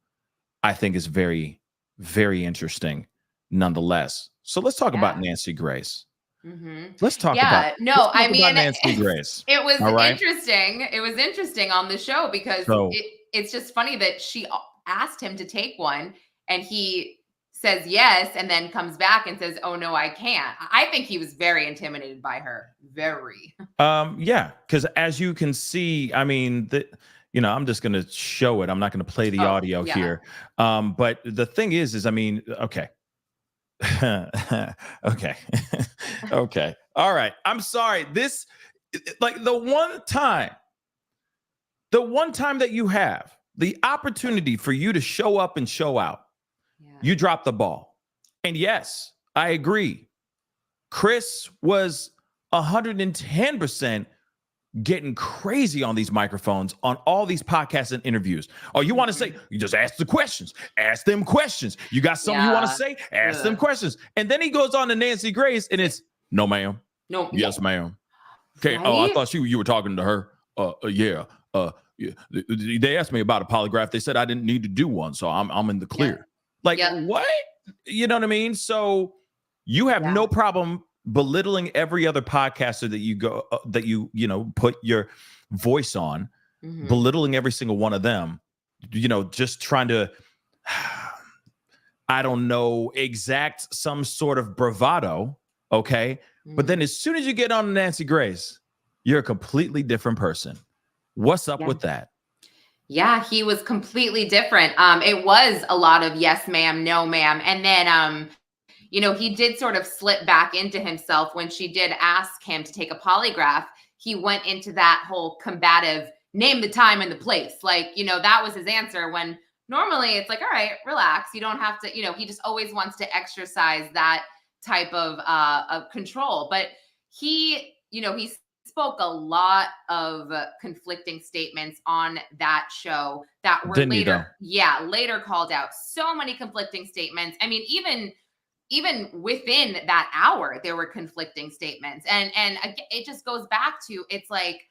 I think is very, very interesting nonetheless. So let's talk about Yeah. Nancy Grace. Mm-hmm. Let's talk about Yeah. No, I mean, Nancy Grace. it was All right. interesting. It was interesting on the show because So it's just funny that she asked him to take one and he says yes and then comes back and says, oh no, I can't. I think he was very intimidated by her. Very. yeah, because as you can see, I mean, I'm just gonna show it. I'm not gonna play the audio here. But the thing is I mean, okay. Okay. Okay. All right. I'm sorry. This, like, the one time that you have the opportunity for you to show up and show out, you drop the ball. And yes, I agree. Chris was 110% getting crazy on these microphones, on all these podcasts and interviews. Oh, you want to say, you just ask the questions, ask them questions. You got something you want to say, ask them questions. And then he goes on to Nancy Grace and it's, no, ma'am. No. Yes, ma'am. Okay. Right? Oh, I thought you were talking to her. Yeah. Yeah. They asked me about a polygraph. They said I didn't need to do one. So I'm in the clear. Like, what? You know what I mean? So you have no problem belittling every other podcaster that you go that you put your voice on, belittling every single one of them, just trying to I don't know, exact some sort of bravado, okay? But then as soon as you get on Nancy Grace, you're a completely different person. What's up with that? Yeah, he was completely different. It was a lot of yes, ma'am, no, ma'am. And then he did sort of slip back into himself when she did ask him to take a polygraph. He went into that whole combative, name the time and the place. Like, that was his answer when normally it's like, all right, relax. You don't have to, he just always wants to exercise that type of control. But he spoke a lot of conflicting statements on that show that were later called out. So many conflicting statements. I mean, even within that hour, there were conflicting statements. And it just goes back to, it's like,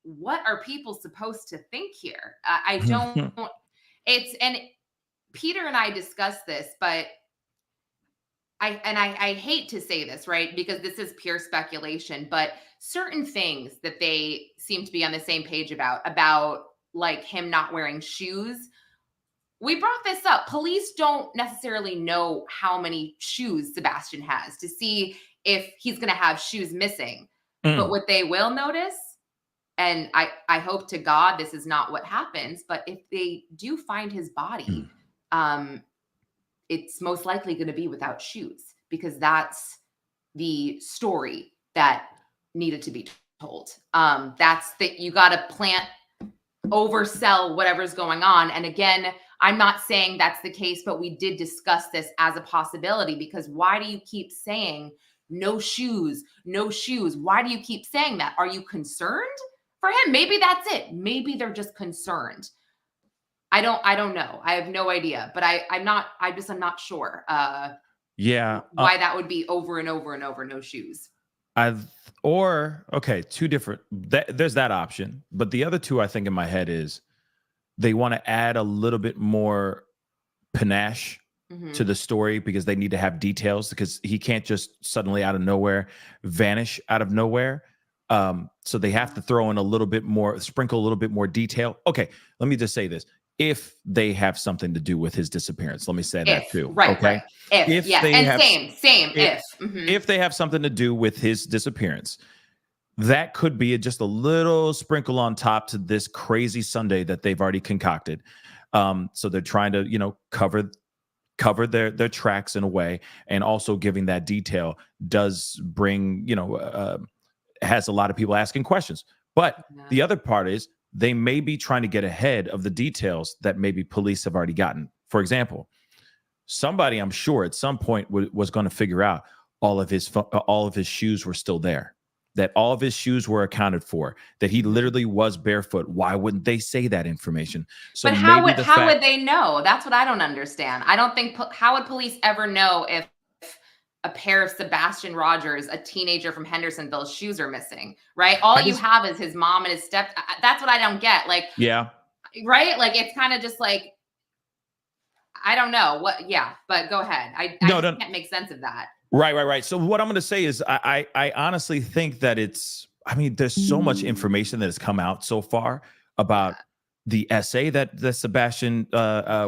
what are people supposed to think here? I don't, and Peter and I discussed this, but I hate to say this, right? Because this is pure speculation, but certain things that they seem to be on the same page about like him not wearing shoes. We brought this up. Police don't necessarily know how many shoes Sebastian has to see if he's going to have shoes missing. But what they will notice, and I hope to God this is not what happens, but if they do find his body, it's most likely going to be without shoes because that's the story that needed to be told. That's that you got to oversell whatever's going on. And again, I'm not saying that's the case, but we did discuss this as a possibility because why do you keep saying no shoes, no shoes? Why do you keep saying that? Are you concerned for him? Maybe that's it. Maybe they're just concerned. I don't know. I have no idea, but I'm not sure. Why that would be over and over and over, no shoes. Two different, there's that option. But the other two I think in my head is they want to add a little bit more panache to the story because they need to have details because he can't just suddenly out of nowhere vanish out of nowhere. So they have to throw in sprinkle a little bit more detail. Okay, let me just say this. If they have something to do with his disappearance, let me say that too. Right. Okay. Right. If they have something to do with his disappearance, that could be just a little sprinkle on top to this crazy Sunday that they've already concocted. So they're trying to, cover their tracks in a way, and also giving that detail does bring, has a lot of people asking questions. But the other part is they may be trying to get ahead of the details that maybe police have already gotten. For example, somebody, I'm sure, at some point was going to figure out all of his shoes were still there, that all of his shoes were accounted for, that he literally was barefoot. Why wouldn't they say that information? So but how would they know? That's what I don't understand. I don't think how would police ever know if a pair of Sebastian Rogers, a teenager from Hendersonville's shoes are missing, right? All you have is his mom and his that's what I don't get. Like, yeah, right? Like, it's kind of just like, I don't know what. Yeah, but go ahead. I can't make sense of that. Right. So what I'm going to say is I honestly think that there's so much information that has come out so far about the essay that Sebastian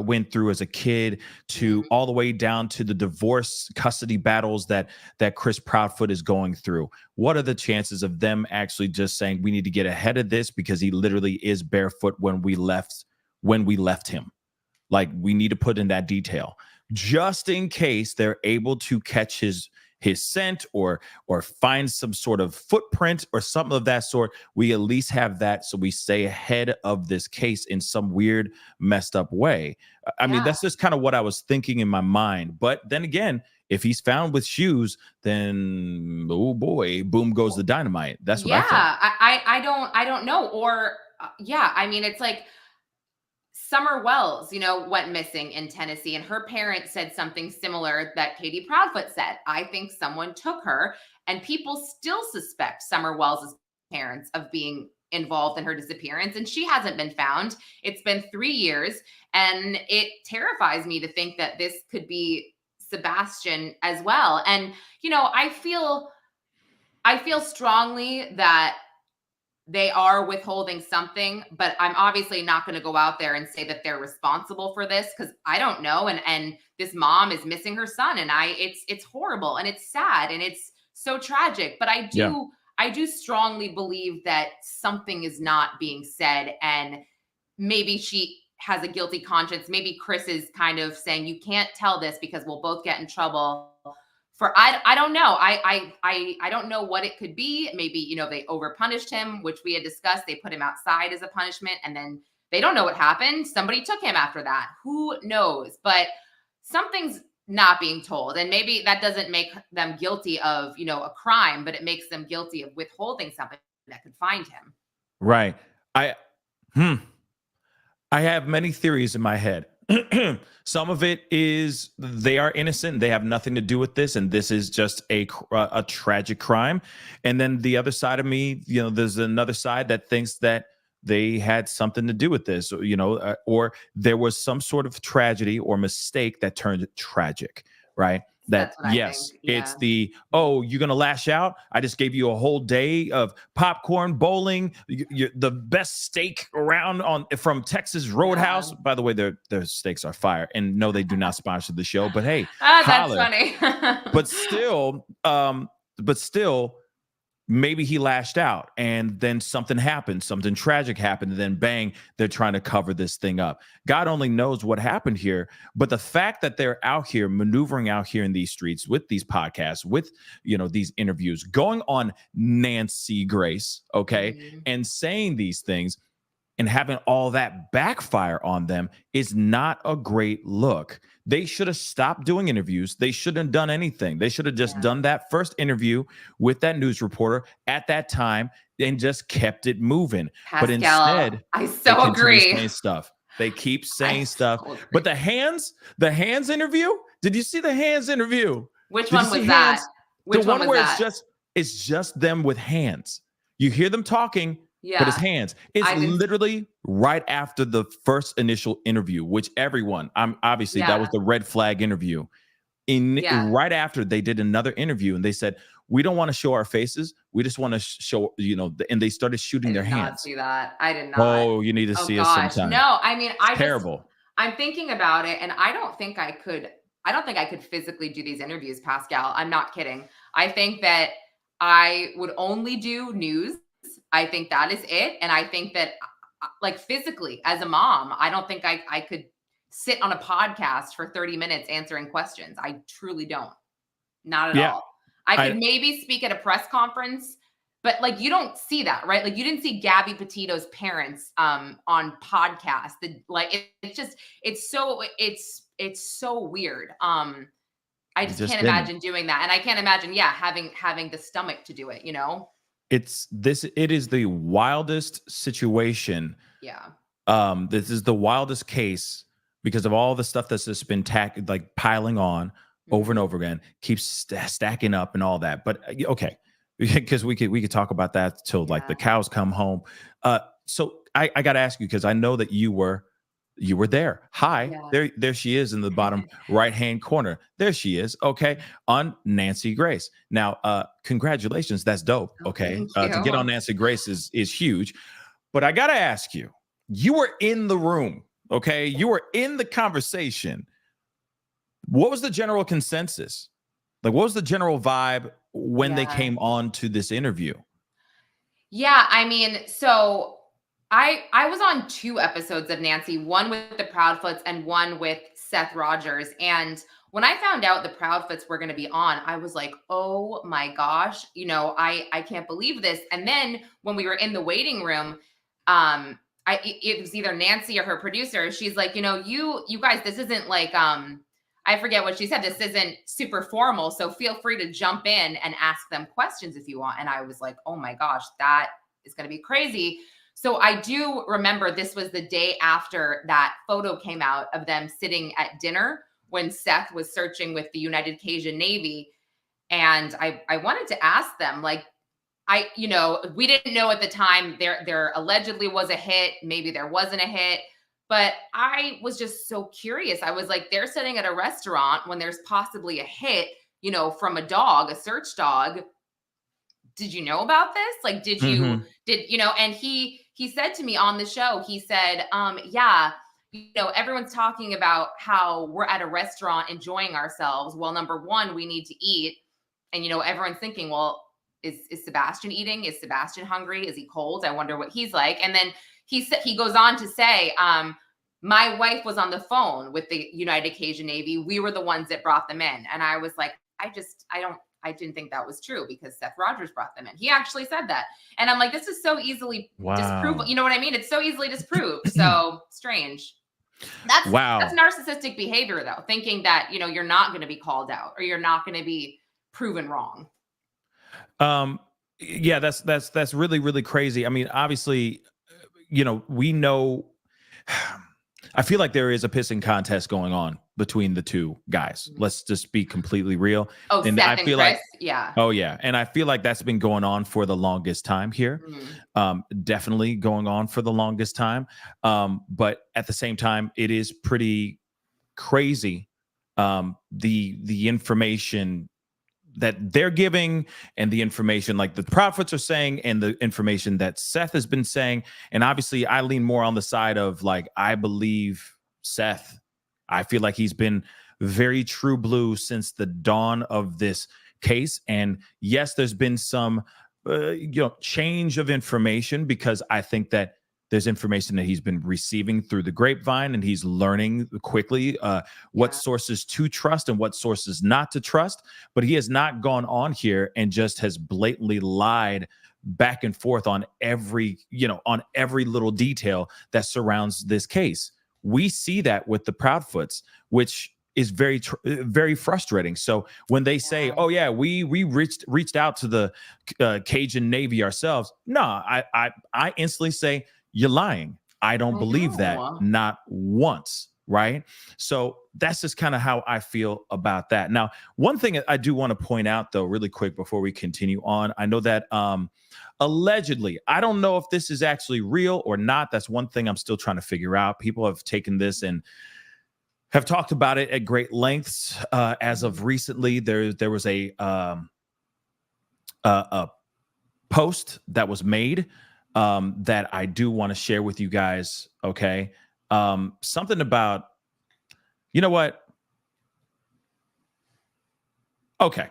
went through as a kid, to all the way down to the divorce custody battles that Chris Proudfoot is going through. What are the chances of them actually just saying, we need to get ahead of this because he literally is barefoot when we left him? Like, we need to put in that detail just in case they're able to catch his scent or find some sort of footprint or something of that sort. We at least have that, so we stay ahead of this case in some weird, messed up way. I mean, that's just kind of what I was thinking in my mind. But then again, if he's found with shoes, then oh boy, boom goes the dynamite. That's what I think. I don't know. Or I mean, it's like Summer Wells, went missing in Tennessee, and her parents said something similar that Katie Proudfoot said. I think someone took her, and people still suspect Summer Wells' parents of being involved in her disappearance, and she hasn't been found. It's been 3 years, and it terrifies me to think that this could be Sebastian as well. And, I feel strongly that they are withholding something, but I'm obviously not going to go out there and say that they're responsible for this, because I don't know. And this mom is missing her son, and it's horrible, and it's sad, and it's so tragic. But I do strongly believe that something is not being said, and maybe she has a guilty conscience. Maybe Chris is kind of saying, you can't tell this because we'll both get in trouble. I don't know. I don't know what it could be. Maybe, they overpunished him, which we had discussed. They put him outside as a punishment, and then they don't know what happened. Somebody took him after that. Who knows? But something's not being told. And maybe that doesn't make them guilty of, a crime, but it makes them guilty of withholding something that could find him. Right. I have many theories in my head. Some of it is they are innocent. They have nothing to do with this, and this is just a tragic crime. And then the other side of me, there's another side that thinks that they had something to do with this, or there was some sort of tragedy or mistake that turned tragic, right? That yes, it's the, oh, you're gonna lash out. I just gave you a whole day of popcorn, bowling, the best steak around from Texas Roadhouse. By the way, their steaks are fire, and no, they do not sponsor the show. But hey, that's funny. but still, maybe he lashed out, and then something happened, something tragic happened, and then bang, they're trying to cover this thing up. God only knows what happened here, but the fact that they're out here maneuvering out here in these streets with these podcasts, with these interviews, going on Nancy Grace, and saying these things and having all that backfire on them is not a great look. They should have stopped doing interviews. They shouldn't have done anything. They should have just done that first interview with that news reporter at that time and just kept it moving. Pascal, but instead, I so agree. Saying stuff. They keep saying stuff. But the hands interview. Did you see the hands interview? Which one was that? The one where it's just them with hands. You hear them talking. Yeah. But his hands. It's literally right after the first initial interview, which everyone, that was the red flag interview. Right after they did another interview, and they said, we don't want to show our faces. We just want to show, and they started shooting their hands. I did not see that. I did not. Oh, you need to see it sometime. No, I mean, terrible. I'm thinking about it, and I don't think I could physically do these interviews, Pascal. I'm not kidding. I think that I would only do news. I think that is it. And I think that, like, physically as a mom, I don't think I could sit on a podcast for 30 minutes answering questions. I truly don't. Not at all. I could maybe speak at a press conference But like, you don't see that, right? Like, you didn't see Gabby Petito's parents on podcast. It's so weird. I just can't imagine doing that. And I can't imagine, having the stomach to do it, It is the wildest situation. Yeah. This is the wildest case because of all the stuff that's just been piling on over and over again, keeps stacking up and all that. But okay, because we could talk about that till like the cows come home. So I got to ask you, because I know that you were there. Hi, there she is in the bottom right-hand corner. There she is. Okay. On Nancy Grace. Now, congratulations. That's dope. Okay. To get on Nancy Grace is huge, but I got to ask you, you were in the room. Okay. You were in the conversation. What was the general consensus? Like, what was the general vibe when they came on to this interview? Yeah. I mean, so I was on 2 episodes of Nancy, one with the Proudfoots and one with Seth Rogers. And when I found out the Proudfoots were going to be on, I was like, oh my gosh, I can't believe this. And then when we were in the waiting room, it was either Nancy or her producer. She's like, you guys, this isn't like, I forget what she said. This isn't super formal. So feel free to jump in and ask them questions if you want. And I was like, oh my gosh, that is going to be crazy. So I do remember this was the day after that photo came out of them sitting at dinner when Seth was searching with the United Cajun Navy. And I wanted to ask them, like, we didn't know at the time there allegedly was a hit. Maybe there wasn't a hit. But I was just so curious. I was like, they're sitting at a restaurant when there's possibly a hit, from a dog, a search dog. Did you know about this? Like, and he said to me on the show, he said, everyone's talking about how we're at a restaurant enjoying ourselves. Well, number one, we need to eat. And, everyone's thinking, well, is Sebastian eating? Is Sebastian hungry? Is he cold? I wonder what he's like. And then he goes on to say, my wife was on the phone with the United Cajun Navy. We were the ones that brought them in. And I was like, I didn't think that was true because Seth Rogers brought them in. He actually said that. And I'm like, this is so easily disprovable. You know what I mean? It's so easily disproved. So strange. That's narcissistic behavior though. Thinking that, you're not going to be called out or you're not going to be proven wrong. Yeah, that's really, really crazy. I mean, obviously, we know, I feel like there is a pissing contest going on between the two guys. Let's just be completely real. Oh, and Seth I feel and Chris? like, yeah. Oh yeah. And I feel like that's been going on for the longest time here. Definitely going on for the longest time. But at the same time, it is pretty crazy. The information that they're giving and the information like the Proudfoots are saying and the information that Seth has been saying. And obviously I lean more on the side of like, I believe Seth. I feel like he's been very true blue since the dawn of this case. And yes, there's been some, change of information because I think that there's information that he's been receiving through the grapevine and he's learning quickly what sources to trust and what sources not to trust. But he has not gone on here and just has blatantly lied back and forth on every little detail that surrounds this case. We see that with the Proudfoots, which is very, very frustrating. So when they say, "Oh yeah, we reached out to the Cajun Navy ourselves," no, I instantly say, you're lying. I don't believe that, not once, right? So that's just kind of how I feel about that. Now, one thing I do want to point out, though, really quick before we continue on, I know that allegedly, I don't know if this is actually real or not. That's one thing I'm still trying to figure out. People have taken this and have talked about it at great lengths. As of recently, there was a post that was made that I do want to share with you guys. Okay. Something about, you know what? Okay.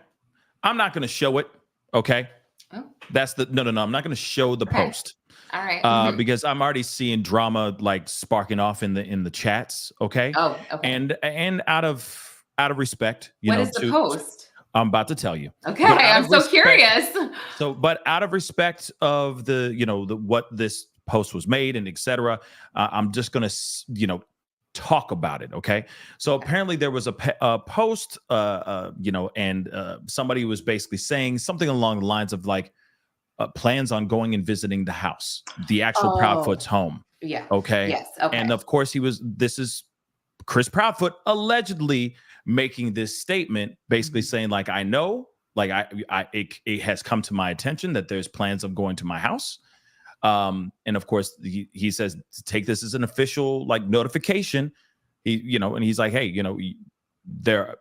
I'm not going to show it. Okay. Oh. That's no. I'm not going to show the post. All right. Because I'm already seeing drama like sparking off in the chats. Okay. Oh, okay. And out of respect, what is the post? I'm about to tell you. Okay, But out I'm of so respect- curious. But out of respect of what this post was made and etc., I'm just gonna talk about it. Okay. So apparently there was a post, and somebody was basically saying something along the lines of like plans on going and visiting the house, the actual Proudfoot's home. Yeah. Okay. Yes. Okay. And of course this is Chris Proudfoot allegedly making this statement, basically saying like, I know, like it has come to my attention that there's plans of going to my house. And of course he says to take this as an official like notification. And he's like, hey, there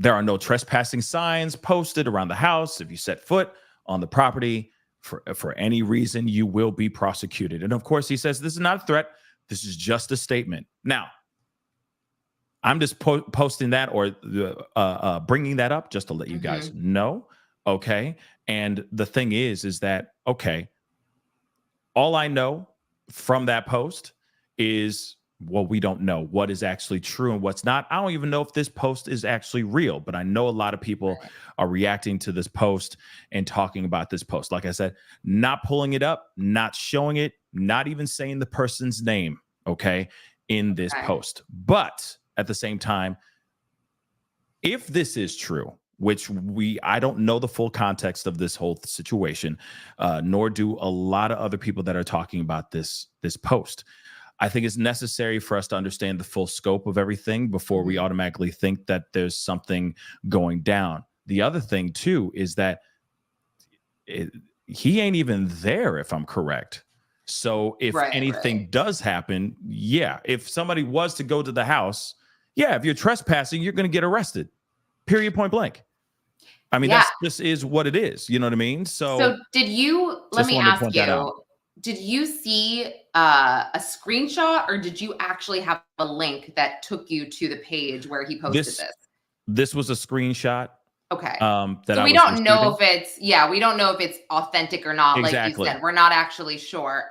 are no trespassing signs posted around the house. If you set foot on the property for any reason, you will be prosecuted. And of course he says this is not a threat. This is just a statement. Now, I'm just posting that or bringing that up just to let you guys know. Okay. And the thing is that, okay, all I know from that post is, well, we don't know what is actually true and what's not. I don't even know if this post is actually real, but I know a lot of people are reacting to this post and talking about this post. Like I said, not pulling it up, not showing it, not even saying the person's name, okay, in this post. But at the same time, if this is true, which I don't know the full context of this whole situation, nor do a lot of other people that are talking about this post. I think it's necessary for us to understand the full scope of everything before we automatically think that there's something going down. The other thing too is that he ain't even there, if I'm correct. So if anything does happen, if somebody was to go to the house, if you're trespassing, you're going to get arrested. Period, point blank. I mean, this is what it is. You know what I mean? So did you, let me ask you, did you see a screenshot or did you actually have a link that took you to the page where he posted this? This was a screenshot. Okay. So we don't know if it's, we don't know if it's authentic or not. Exactly. Like you said, we're not actually sure.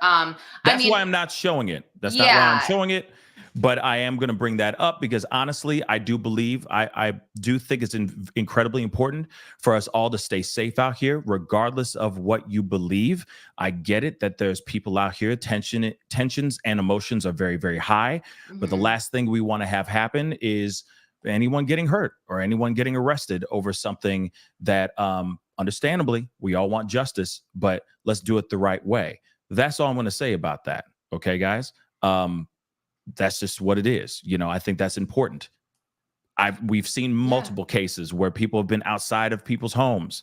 That's why I'm not showing it. That's not why I'm showing it. But I am going to bring that up because honestly, I do believe, I do think it's incredibly important for us all to stay safe out here, regardless of what you believe. I get it that there's people out here, tensions and emotions are very, very high. But the last thing we want to have happen is anyone getting hurt or anyone getting arrested over something that, understandably, we all want justice, but let's do it the right way. That's all I'm going to say about that. Okay, guys? That's just what it is. I think that's important. We've seen multiple cases where people have been outside of people's homes,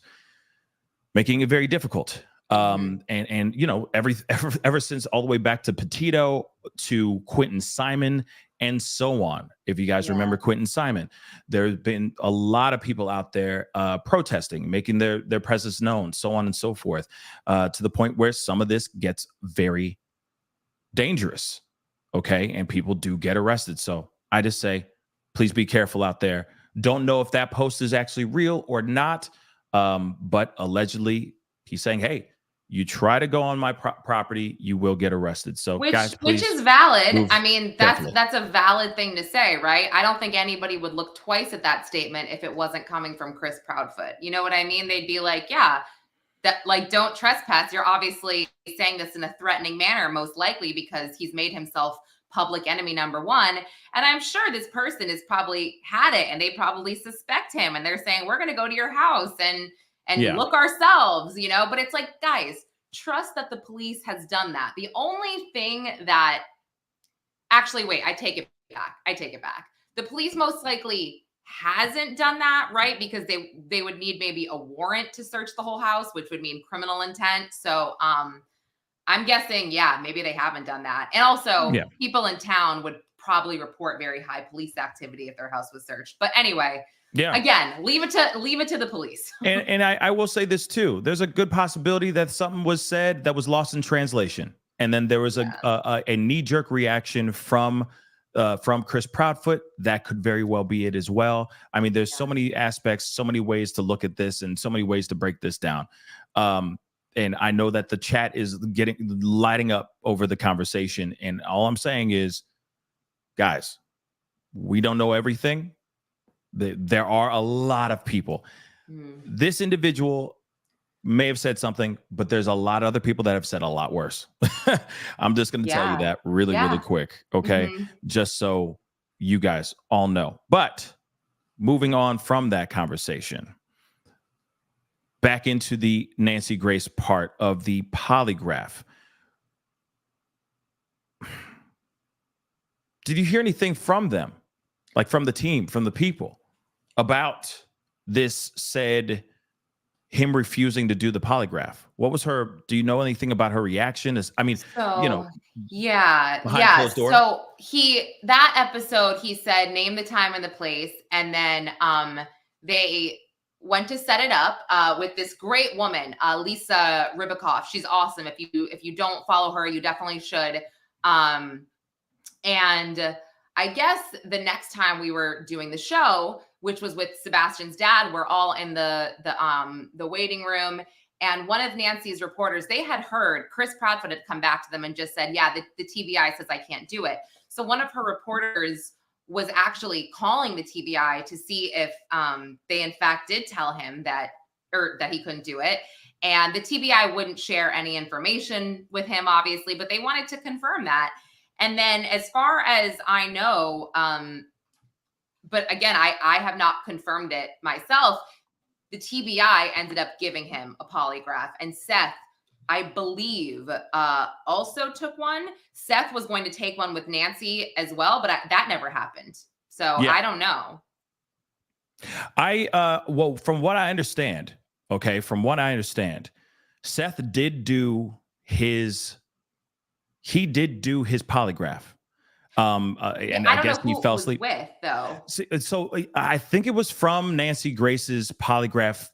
making it very difficult. And ever since all the way back to Petito to Quentin Simon and so on. If you guys remember Quentin Simon, there's been a lot of people out there protesting, making their presence known, so on and so forth, to the point where some of this gets very dangerous. Okay. And people do get arrested. So I just say, please be careful out there. Don't know if that post is actually real or not. But allegedly he's saying, hey, you try to go on my property, you will get arrested. So guys, please, which is valid. I mean, carefully. that's a valid thing to say, right? I don't think anybody would look twice at that statement if it wasn't coming from Chris Proudfoot. You know what I mean? They'd be like, that like, don't trespass. You're obviously saying this in a threatening manner, most likely because he's made himself public enemy number one. And I'm sure this person has probably had it and they probably suspect him. And they're saying, we're going to go to your house and look ourselves, but it's like, guys, trust that the police has done that. The only thing that actually, wait, I take it back. The police most likely hasn't done that, right? Because they would need maybe a warrant to search the whole house, which would mean criminal intent. So I'm guessing, maybe they haven't done that. And also people in town would probably report very high police activity if their house was searched. But anyway, again, leave it to the police. and I will say this too. There's a good possibility that something was said that was lost in translation. And then there was a knee-jerk reaction from Chris Proudfoot. That could very well be it as well. I mean, there's so many aspects, so many ways to look at this and so many ways to break this down. And I know that the chat is lighting up over the conversation. And all I'm saying is, guys, we don't know everything. There are a lot of people. This individual may have said something, but there's a lot of other people that have said a lot worse. I'm just going to tell you that really quick. Okay. Just so you guys all know. But moving on from that conversation, back into the Nancy Grace part of the polygraph. Did you hear anything from them? Like from the team, from the people about this said him refusing to do the polygraph? What was her, do you know anything about her reaction? Yeah. Closed door? So that episode, he said, name the time and the place. And then they went to set it up with this great woman, Lisa Ribikoff. She's awesome. If you don't follow her, you definitely should. And I guess the next time we were doing the show, which was with Sebastian's dad, we're all in the waiting room. And one of Nancy's reporters, they had heard Chris Proudfoot had come back to them and just said, yeah, the TBI says I can't do it. So one of her reporters was actually calling the TBI to see if they in fact did tell him that he couldn't do it. And the TBI wouldn't share any information with him, obviously, but they wanted to confirm that. And then as far as I know, but again, I have not confirmed it myself, the TBI ended up giving him a polygraph. And Seth, I believe, also took one. Seth was going to take one with Nancy as well, but that never happened. So yeah. I don't know. Well, from what I understand, Seth did do his polygraph. And I guess he fell asleep with, though. So I think it was from Nancy Grace's polygraph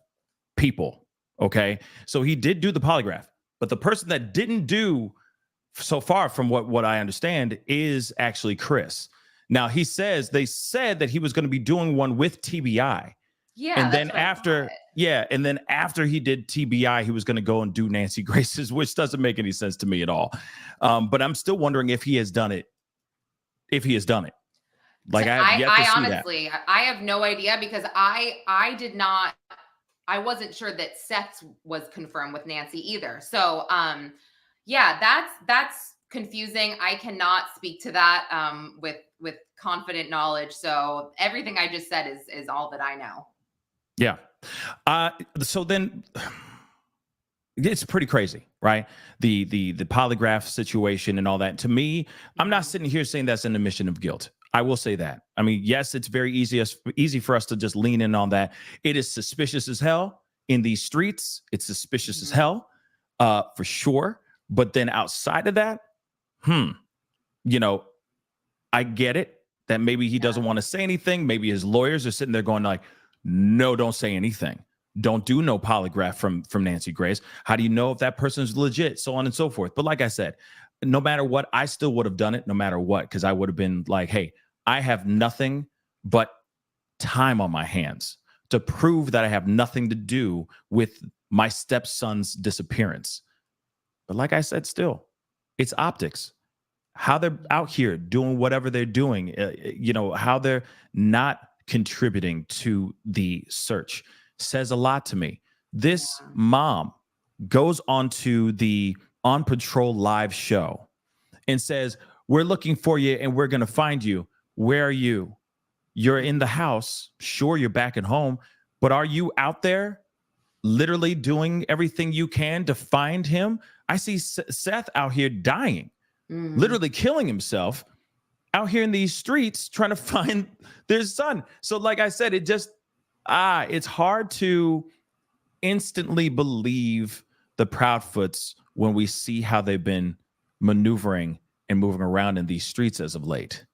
people. Okay. So he did do the polygraph, but the person that didn't do, so far from what I understand, is actually Chris. Now they said that he was going to be doing one with TBI. Yeah. And then after he did TBI, he was going to go and do Nancy Grace's, which doesn't make any sense to me at all. But I'm still wondering if he has done it. Like I honestly, I have no idea, because I wasn't sure that Seth's was confirmed with Nancy either. So that's confusing. I cannot speak to that with confident knowledge. So everything I just said is all that I know. Yeah. So then it's pretty crazy, right? The polygraph situation and all that. To me, I'm not sitting here saying that's an admission of guilt. I will say that. I mean, yes, it's very easy for us to just lean in on that. It is suspicious as hell in these streets. It's suspicious as hell, for sure. But then outside of that, I get it that maybe he doesn't want to say anything. Maybe his lawyers are sitting there going like, no, don't say anything. Don't do no polygraph from Nancy Grace. How do you know if that person is legit? So on and so forth. But like I said, no matter what, I still would have done it no matter what, because I would have been like, hey, I have nothing but time on my hands to prove that I have nothing to do with my stepson's disappearance. But like I said, still, it's optics. How they're out here doing whatever they're doing, how they're not contributing to the search says a lot to me. This mom goes onto the On Patrol live show and says, we're looking for you and we're going to find you. Where are you? You're in the house. Sure, you're back at home, but are you out there literally doing everything you can to find him? I see Seth out here dying, literally killing himself out here in these streets trying to find their son. So like I said, it's hard to instantly believe the Proudfoots when we see how they've been maneuvering and moving around in these streets as of late.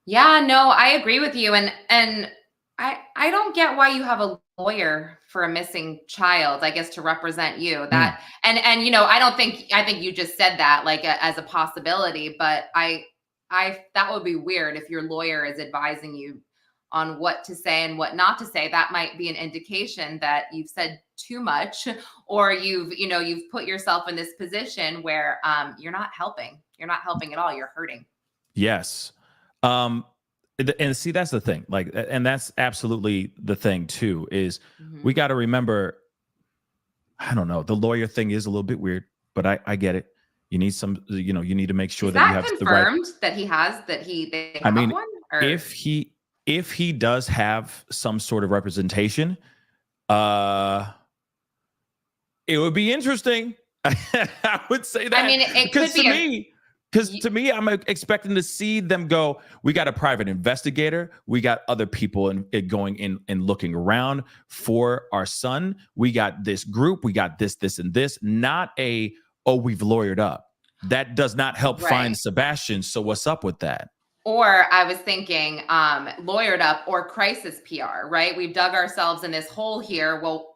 Yeah, no, I agree with you. And I don't get why you have a lawyer for a missing child, I guess, to represent you. That and I think you just said that like as a possibility, but that would be weird if your lawyer is advising you on what to say and what not to say. That might be an indication that you've said too much, or you've put yourself in this position where you're not helping. You're not helping at all. You're hurting. Yes. And see, that's the thing. Like, and that's absolutely the thing too, is Mhm. we got to remember, I don't know, the lawyer thing is a little bit weird, but I get it. You need some, you know, you need to make sure Is that you that have the right. confirmed that he has, that they I have mean, one? Or if he does have some sort of representation, uh, it would be interesting. I would say that. I mean, it because could to be me, because to me, I'm expecting to see them go. We got a private investigator. We got other people going in and looking around for our son. We got this group. We got this, and this. Not we've lawyered up. That does not help find right. Sebastian. So what's up with that? Or I was thinking, lawyered up or crisis PR, right? We've dug ourselves in this hole here. Well,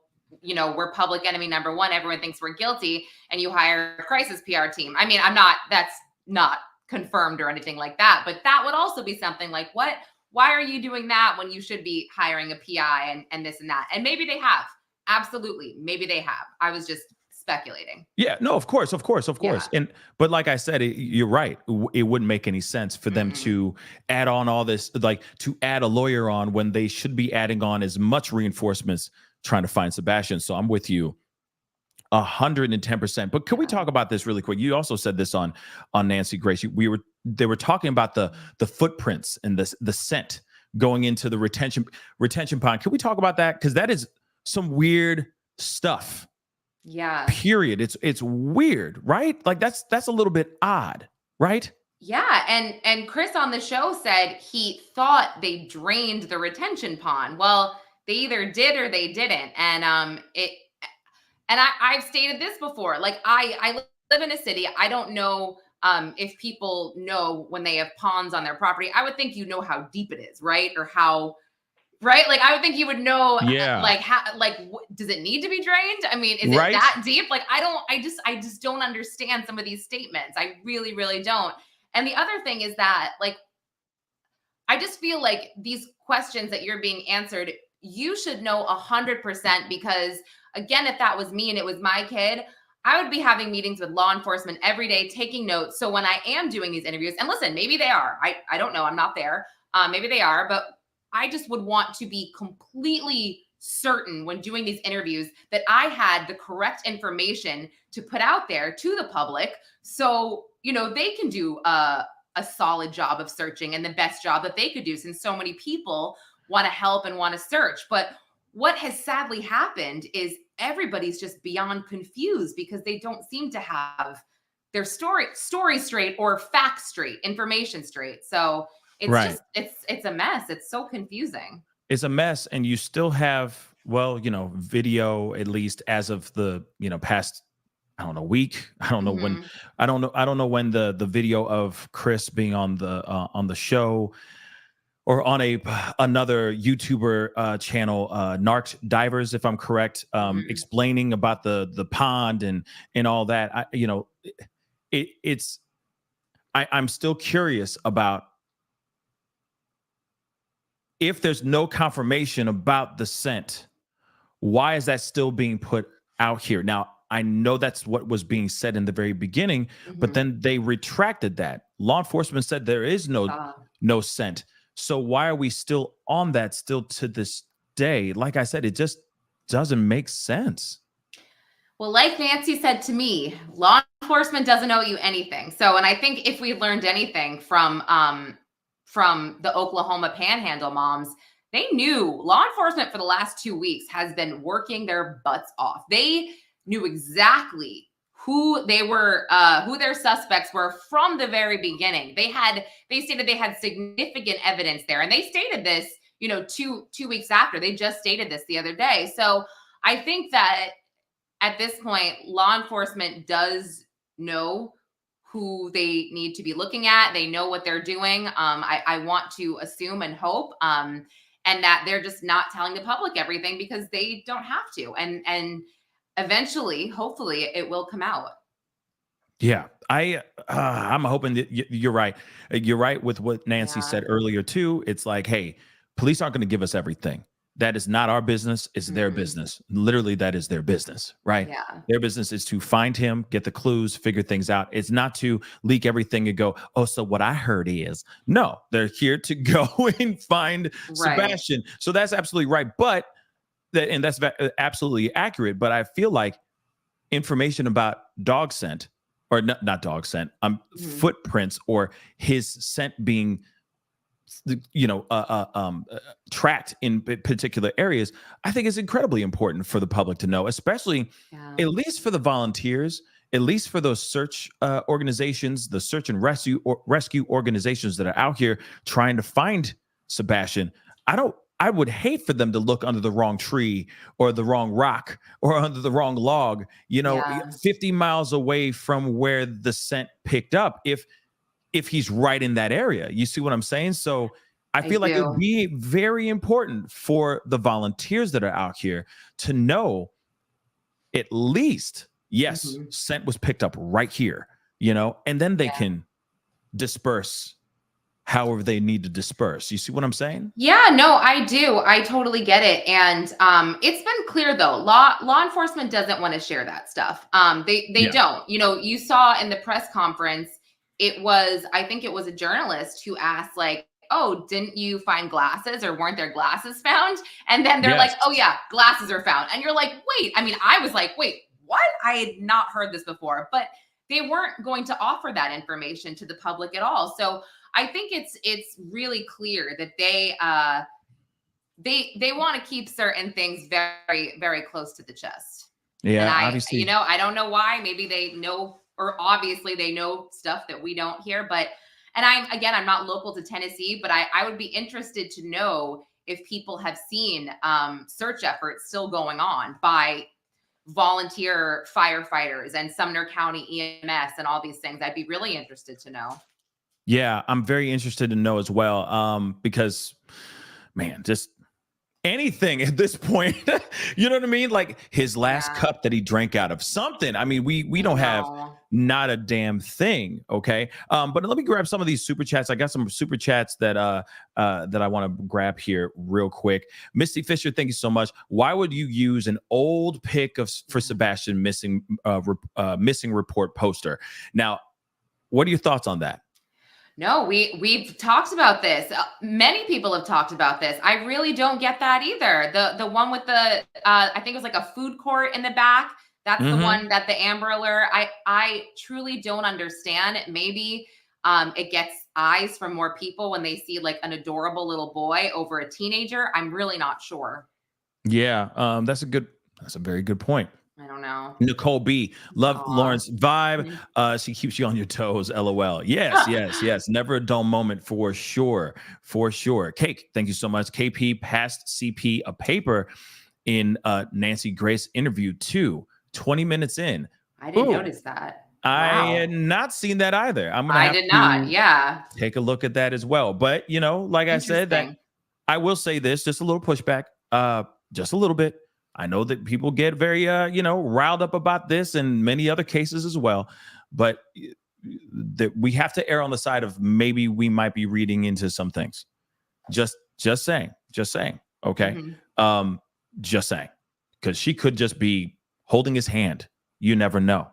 we're public enemy number one. Everyone thinks we're guilty, and you hire a crisis PR team. I mean, that's not confirmed or anything like that, but that would also be something like, why are you doing that when you should be hiring a PI and this and that? And maybe they have. Absolutely. Maybe they have. I was just speculating. Yeah, no, of course. Yeah. But like I said, you're right. It wouldn't make any sense for them to add on all this, like to add a lawyer on when they should be adding on as much reinforcements trying to find Sebastian. So I'm with you 110%. But can we talk about this really quick? You also said this on Nancy Grace. They were talking about the footprints and the scent going into the retention pond. Can we talk about that? Because that is some weird stuff. Yeah. Period. It's weird, right? Like that's a little bit odd, right? Yeah, and Chris on the show said he thought they drained the retention pond. Well, they either did or they didn't. And I've stated this before. Like I live in a city. I don't know if people know when they have ponds on their property. I would think you know how deep it is, right? Or how, right? Like I would think you would know. Yeah. Like how, does it need to be drained? I mean, is Right. it that deep? Like I just don't understand some of these statements. I really, really don't. And the other thing is that, like, I just feel like these questions that you're being answered, you should know 100%, because again, if that was me and it was my kid, I would be having meetings with law enforcement every day, taking notes. So when I am doing these interviews, and listen, maybe they are, I don't know, I'm not there. Maybe they are, but I just would want to be completely certain when doing these interviews that I had the correct information to put out there to the public. So, they can do a solid job of searching, and the best job that they could do, since so many people want to help and want to search. But what has sadly happened is everybody's just beyond confused because they don't seem to have their story straight, or facts straight, information straight. So it's Right. just, it's a mess. It's so confusing. It's a mess, and you still have, video, at least as of the past, I don't know, week. I don't know when. Mhm. I don't know when the video of Chris being on the show, or on another YouTuber channel, Narc Divers, if I'm correct, Mhm. explaining about the pond and all that. I'm still curious about, if there's no confirmation about the scent, why is that still being put out here? Now, I know that's what was being said in the very beginning, but Mhm. then they retracted that. Law enforcement said there is no scent. So why are we still on that still to this day? Like I said, it just doesn't make sense. Well, like Nancy said to me, law enforcement doesn't owe you anything. So, and I think if we learned anything from the Oklahoma Panhandle moms, they knew law enforcement for the last 2 weeks has been working their butts off. They knew exactly who they were, who their suspects were from the very beginning. They stated they had significant evidence there, and they stated this, 2 weeks after. They just stated this the other day. So I think that at this point, law enforcement does know who they need to be looking at. They know what they're doing. I want to assume and hope, and that they're just not telling the public everything because they don't have to. And eventually, hopefully, it will come out. Yeah, I'm hoping that you're right. You're right with what Nancy Yeah. said earlier too. It's like, hey, police aren't going to give us everything. that is not our business. It's their business. Literally, that is their business, right? Yeah. Their business is to find him, get the clues, figure things out. It's not to leak everything and go, oh, so what I heard is. No, they're here to go and find Sebastian. So that's absolutely right. But and that's absolutely accurate. But I feel like information about dog scent, or not dog scent, footprints, or his scent being tracked in particular areas, I think is incredibly important for the public to know, especially at least for the volunteers, at least for those search organizations, the search and rescue organizations that are out here trying to find Sebastian. I would hate for them to look under the wrong tree or the wrong rock or under the wrong log, 50 miles away from where the scent picked up. If he's right in that area. You see what I'm saying? So I feel like it would be very important for the volunteers that are out here to know at least, yes, scent was picked up right here, and then they can disperse however they need to disperse. You see what I'm saying? Yeah, no, I do. I totally get it. And it's been clear though, law enforcement doesn't want to share that stuff. They don't. You saw in the press conference, I think it was a journalist who asked, like, oh, didn't you find glasses, or weren't there glasses found? And then they're like, oh yeah, glasses are found. And you're like, wait, I was like, wait, what? I had not heard this before, but they weren't going to offer that information to the public at all. So I think it's really clear that they want to keep certain things very, very close to the chest. Yeah, and obviously. I don't know why. Maybe they know, or obviously they know stuff that we don't hear. But, and I'm not local to Tennessee, but I would be interested to know if people have seen search efforts still going on by volunteer firefighters and Sumner County EMS and all these things. I'd be really interested to know. Yeah, I'm very interested to know as well, because, man, just anything at this point, you know what I mean? Like his last cup that he drank out of, something. I mean, we don't have not a damn thing, okay? But let me grab some of these super chats. I got some super chats that I want to grab here real quick. Misty Fisher, thank you so much. Why would you use an old pic for Sebastian missing report poster? Now, what are your thoughts on that? No, we've talked about this. Many people have talked about this. I really don't get that either. The one with the I think it was like a food court in the back. That's the one that the Amber Alert. I truly don't understand. Maybe it gets eyes from more people when they see like an adorable little boy over a teenager. I'm really not sure. Yeah, that's a very good point. I don't know. Nicole B. Love Lauren's vibe. She keeps you on your toes. LOL. Yes. Never a dull moment for sure. For sure. Cake, thank you so much. KP passed CP a paper in Nancy Grace interview too. 20 minutes in. I didn't notice that. I had not seen that either. I did not. Yeah. Take a look at that as well. But like I said, that I will say this, just a little pushback, just a little bit. I know that people get very, riled up about this and many other cases as well, but that we have to err on the side of maybe we might be reading into some things. Just saying. Okay. Just saying, because she could just be holding his hand. You never know,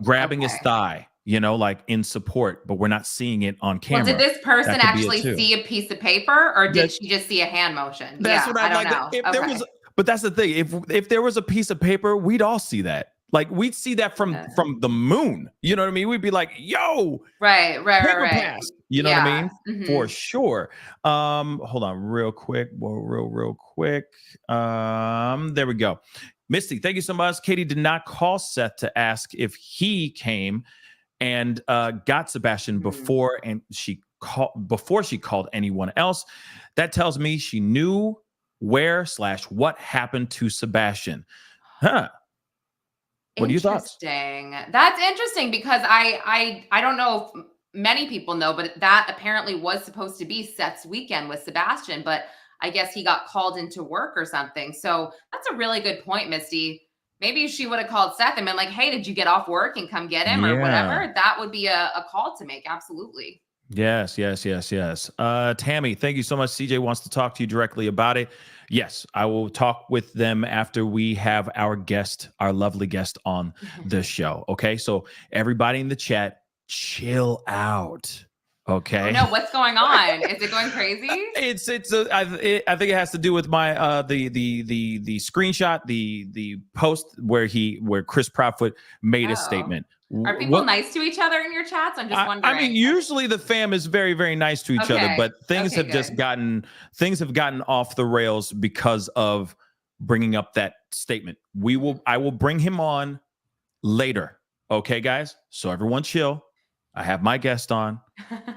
grabbing his thigh, like in support, but we're not seeing it on camera. Well, did this person actually see a piece of paper, or did she just see a hand motion? That's what I don't know. If there was. But that's the thing. If there was a piece of paper, we'd all see that. Like we'd see that from the moon. You know what I mean? We'd be like, "Yo, right." Pass. You know what I mean? For sure. Hold on, real quick. Real quick. There we go. Misty, thank you so much. Katie did not call Seth to ask if he came and got Sebastian before she called anyone else. That tells me she knew what happened to Sebastian. What are your thoughts? Interesting. That's interesting because I don't know if many people know, but that apparently was supposed to be Seth's weekend with Sebastian, but I guess he got called into work or something. So that's a really good point, Misty. Maybe she would have called Seth and been like, hey, did you get off work and come get him or whatever? That would be a call to make. Absolutely. Yes. Tammy, thank you so much. CJ wants to talk to you directly about it. Yes, I will talk with them after we have our guest, our lovely guest on the show. Okay. So everybody in the chat, chill out. Oh Okay. no, what's going on? Is it going crazy? I think it has to do with my the screenshot, the post where Chris Proudfoot made a statement. Are people nice to each other in your chats? I'm just wondering. I mean, usually the fam is very, very nice to each other, but things have just gotten off the rails because of bringing up that statement. I will bring him on later. Okay, guys. So everyone chill. I have my guest on.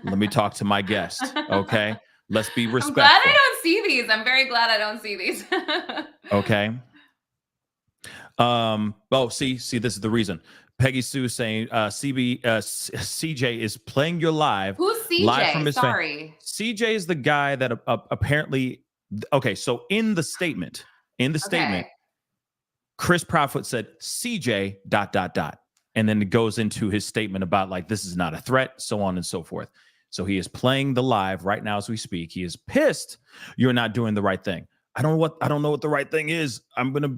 Let me talk to my guest. Okay. Let's be respectful. I'm glad I don't see these. I'm very glad I don't see these. Okay. See, this is the reason. Peggy Sue saying CJ is playing your live. Who's CJ? Live from his Sorry. CJ is the guy that apparently. Okay, so in the statement, Chris Proudfoot said CJ ... And then it goes into his statement about like this is not a threat, so on and so forth. So he is playing the live right now as we speak. He is pissed. You're not doing the right thing. I don't know what the right thing is. I'm gonna,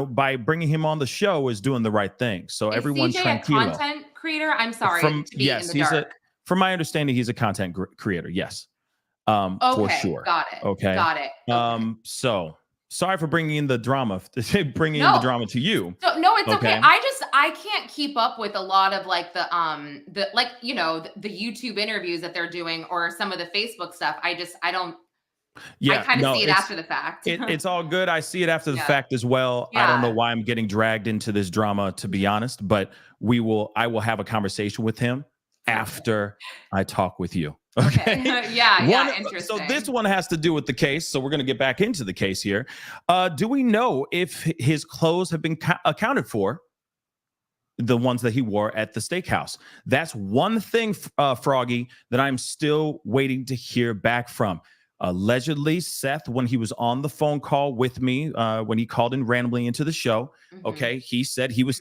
by bringing him on the show is doing the right thing. So everyone, CJ a content creator? I'm sorry. From my understanding, he's a content creator. Yes, for sure. Got it. Okay, got it. Okay. So sorry for bringing in the drama. In the drama to you. No, it's okay. I can't keep up with a lot of like the YouTube interviews that they're doing or some of the Facebook stuff. I don't. Yeah, I kind of see it after the fact. It's all good. I see it after the fact as well. Yeah. I don't know why I'm getting dragged into this drama, to be honest, but I will have a conversation with him after I talk with you. Okay. Interesting. So this one has to do with the case. So we're going to get back into the case here. Do we know if his clothes have been accounted for? The ones that he wore at the steakhouse. That's one thing, Froggy, that I'm still waiting to hear back from. Allegedly, Seth, when he was on the phone call with me, when he called in randomly into the show, okay, he said he was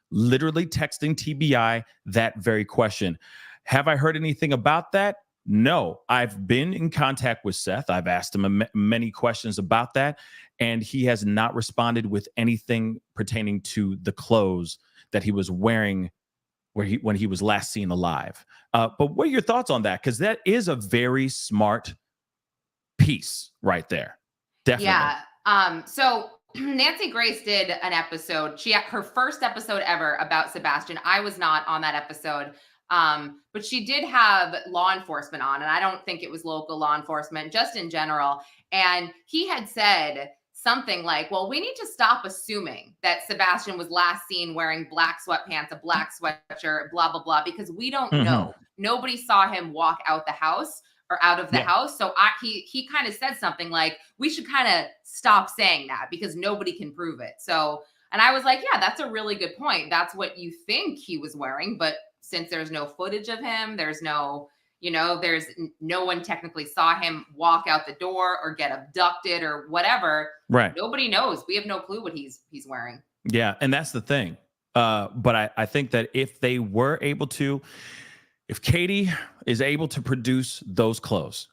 literally texting TBI that very question. Have I heard anything about that? No, I've been in contact with Seth. I've asked him many questions about that, and he has not responded with anything pertaining to the clothes that he was wearing when he was last seen alive. But what are your thoughts on that? Because that is a very smart piece right there. Definitely. Yeah. So Nancy Grace did an episode. She had her first episode ever about Sebastian. I was not on that episode. But she did have law enforcement on, and I don't think it was local law enforcement, just in general. And he had said something like, well, we need to stop assuming that Sebastian was last seen wearing black sweatpants, a black sweatshirt, blah, blah, blah, because we don't know. Nobody saw him walk out the house or out of the house. So he kind of said something like, we should kind of stop saying that because nobody can prove it. So, and I was like, yeah, that's a really good point. That's what you think he was wearing. But since there's no footage of him, there's no one technically saw him walk out the door or get abducted or whatever. Right. Nobody knows. We have no clue what he's wearing. Yeah. And that's the thing. But I think that if they were able to, if Katie is able to produce those clothes,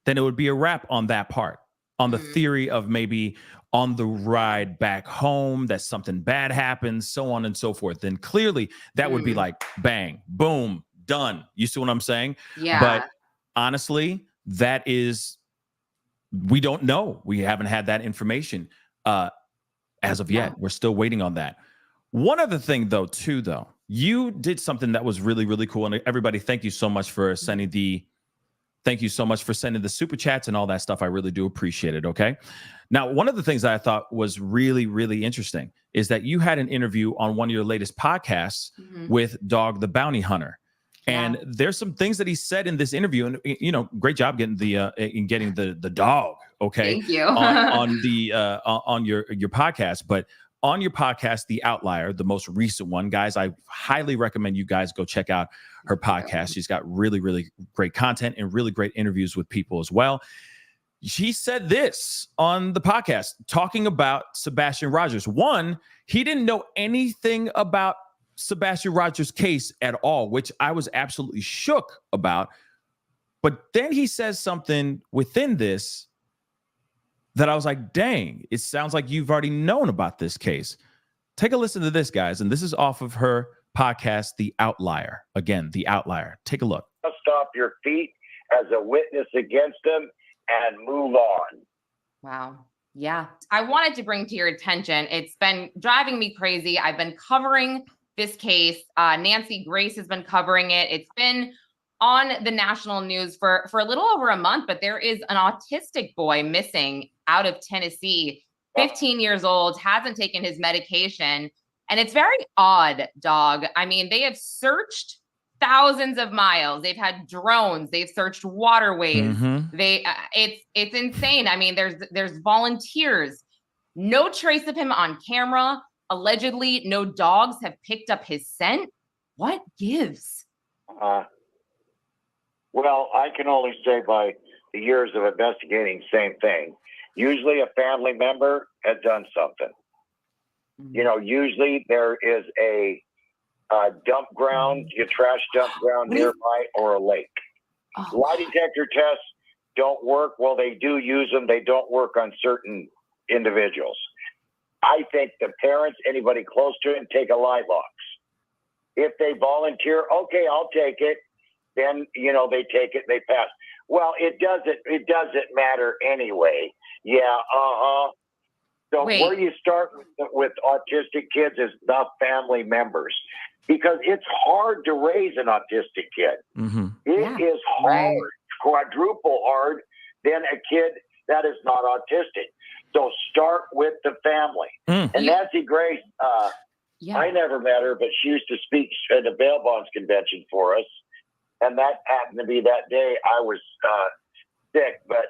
then it would be a wrap on that part, on the theory of maybe on the ride back home that something bad happens, so on and so forth. Then clearly that would be like, bang, boom, done. You see what I'm saying? Yeah. But honestly, we don't know. We haven't had that information as of yet. We're still waiting on that. One other thing though, you did something that was really, really cool. And everybody, thank you so much for sending the super chats and all that stuff. I really do appreciate it. Okay. Now, one of the things that I thought was really, really interesting is that you had an interview on one of your latest podcasts with Dog the Bounty Hunter. And there's some things that he said in this interview, and great job getting the dog. Okay. Thank you. on your podcast, but on your podcast, The Outlier, the most recent one, guys, I highly recommend you guys go check out her podcast. She's got really, really great content and really great interviews with people as well. She said this on the podcast, talking about Sebastian Rogers. One, he didn't know anything about Sebastian Rogers' case at all, which I was absolutely shook about. But then he says something within this that I was like, dang, it sounds like you've already known about this case. Take a listen to this, guys. And this is off of her podcast, The Outlier. Again, The Outlier. Take a look. Stop your feet as a witness against them and move on. Wow. Yeah. I wanted to bring to your attention, it's been driving me crazy. I've been covering this case. Nancy Grace has been covering it. It's been on the national news for a little over a month, but there is an autistic boy missing out of Tennessee, 15 years old, hasn't taken his medication. And it's very odd, dog. I mean, they have searched thousands of miles. They've had drones. They've searched waterways. It's insane. I mean, there's volunteers. No trace of him on camera. Allegedly, no dogs have picked up his scent. What gives? Well, I can only say by the years of investigating, same thing. Usually a family member has done something. You know, usually there is a dump ground, a trash dump ground nearby, or a lake. Lie detector tests don't work. Well, they do use them. They don't work on certain individuals. I think the parents, anybody close to him, take a lie box. If they volunteer, okay, I'll take it. Then, you know, they take it, they pass. Well, it doesn't matter anyway. Yeah, So where you start with autistic kids is the family members, because it's hard to raise an autistic kid. It is hard, quadruple hard than a kid that is not autistic. So start with the family. And Nancy Grace, I never met her, but she used to speak at the bail bonds convention for us. And that happened to be that day I was sick, but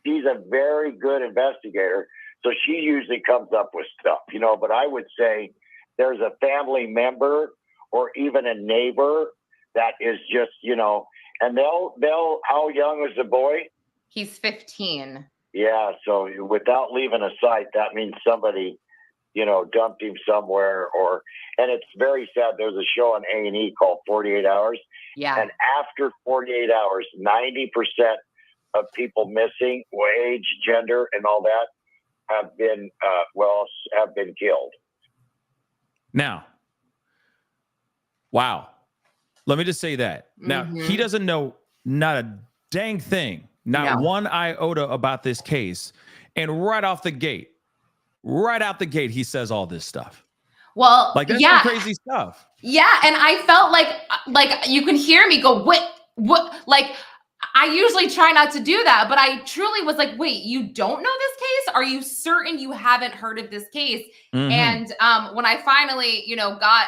she's a very good investigator. So she usually comes up with stuff, you know, but I would say there's a family member or even a neighbor that is just, you know, and they'll, how young is the boy? He's 15. Yeah. So without leaving a site, that means somebody, you know, dumped him somewhere and it's very sad. There's a show on A&E called 48 Hours. Yeah. And after 48 hours, 90% of people missing, age, gender, and all that, have been killed. Now, wow. Let me just say that. Now, he doesn't know not a dang thing, not one iota about this case. And right out the gate, he says all this stuff. Well, like that's some crazy stuff. Yeah, and I felt like you can hear me go, what? Like, I usually try not to do that, but I truly was like, wait, you don't know this case? Are you certain you haven't heard of this case? And when I finally, you know, got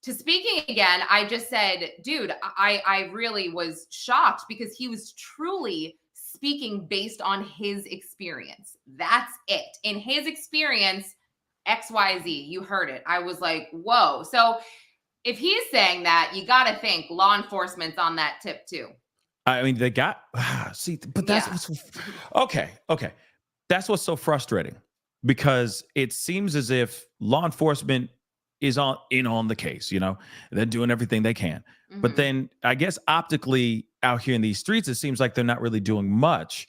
to speaking again, I just said, dude, I really was shocked because he was truly speaking based on his experience. That's it. In his experience, XYZ, you heard it. I was like, whoa. So if he's saying that, you got to think law enforcement's on that tip too. I mean, they got, but that's what's, okay. That's what's so frustrating, because it seems as if law enforcement is in on the case, you know, they're doing everything they can. But then I guess optically out here in these streets, it seems like they're not really doing much.